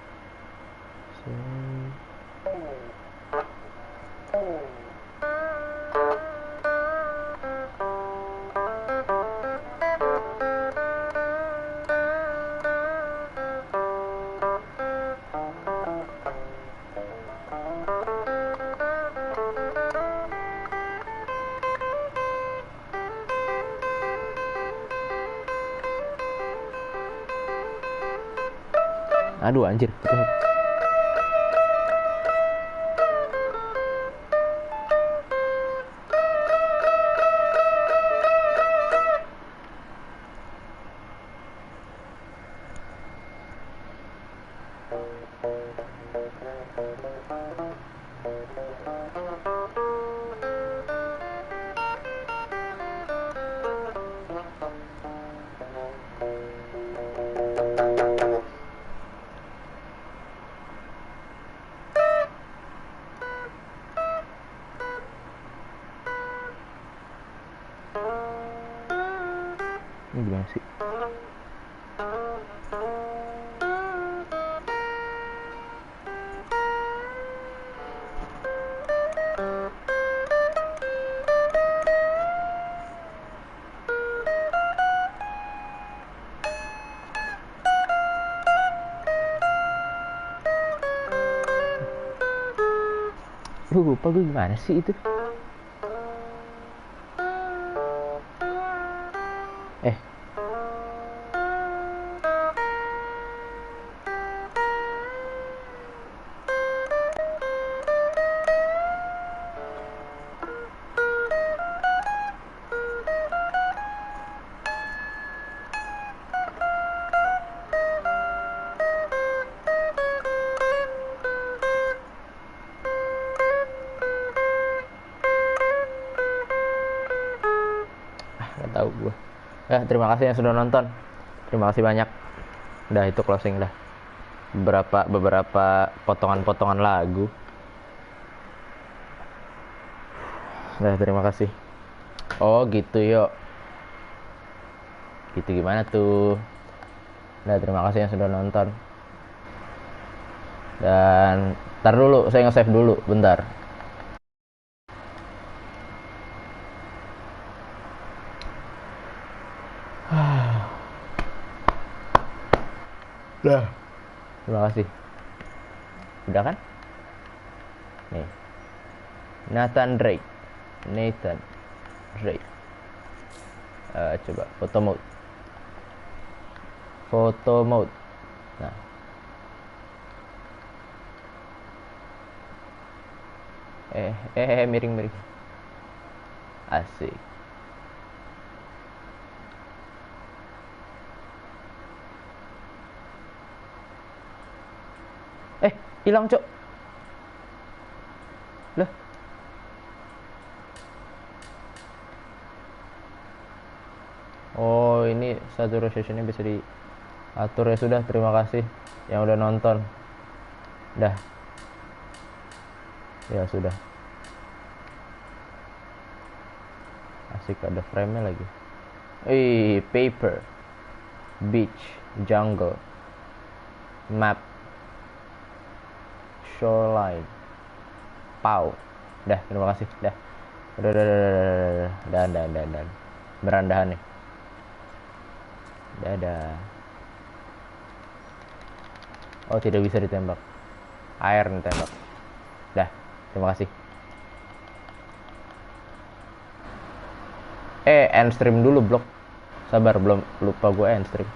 Aduh, anjir. Ini gimana sih? Lupa gue gimana sih itu? Nggak tahu gue. Ya, terima kasih yang sudah nonton. Terima kasih banyak. Udah, itu closing dah. Beberapa potongan-potongan lagu. Udah, terima kasih. Oh gitu, yuk. Gitu gimana tuh? Udah, terima kasih yang sudah nonton. Dan ntar dulu, saya nge-save dulu, bentar. Udah. Terima kasih. Udah kan? Nih. Nathan Drake. Coba photo mode. Nah. Miring. Asik. Hilang, Cok. Lah. Oh, ini satu sessionnya bisa diatur. Ya sudah, terima kasih yang udah nonton. Dah. Ya sudah. Asik, ada frame-nya lagi. Paper, beach, jungle, map, shoreline. Pau. Dah, terima kasih. Dah. Udah. Dan. Berandahan nih. Dadah. Oh, tidak bisa ditembak. Air nih tembak. Dah, terima kasih. End stream dulu, blok. Sabar, belum lupa gue end stream.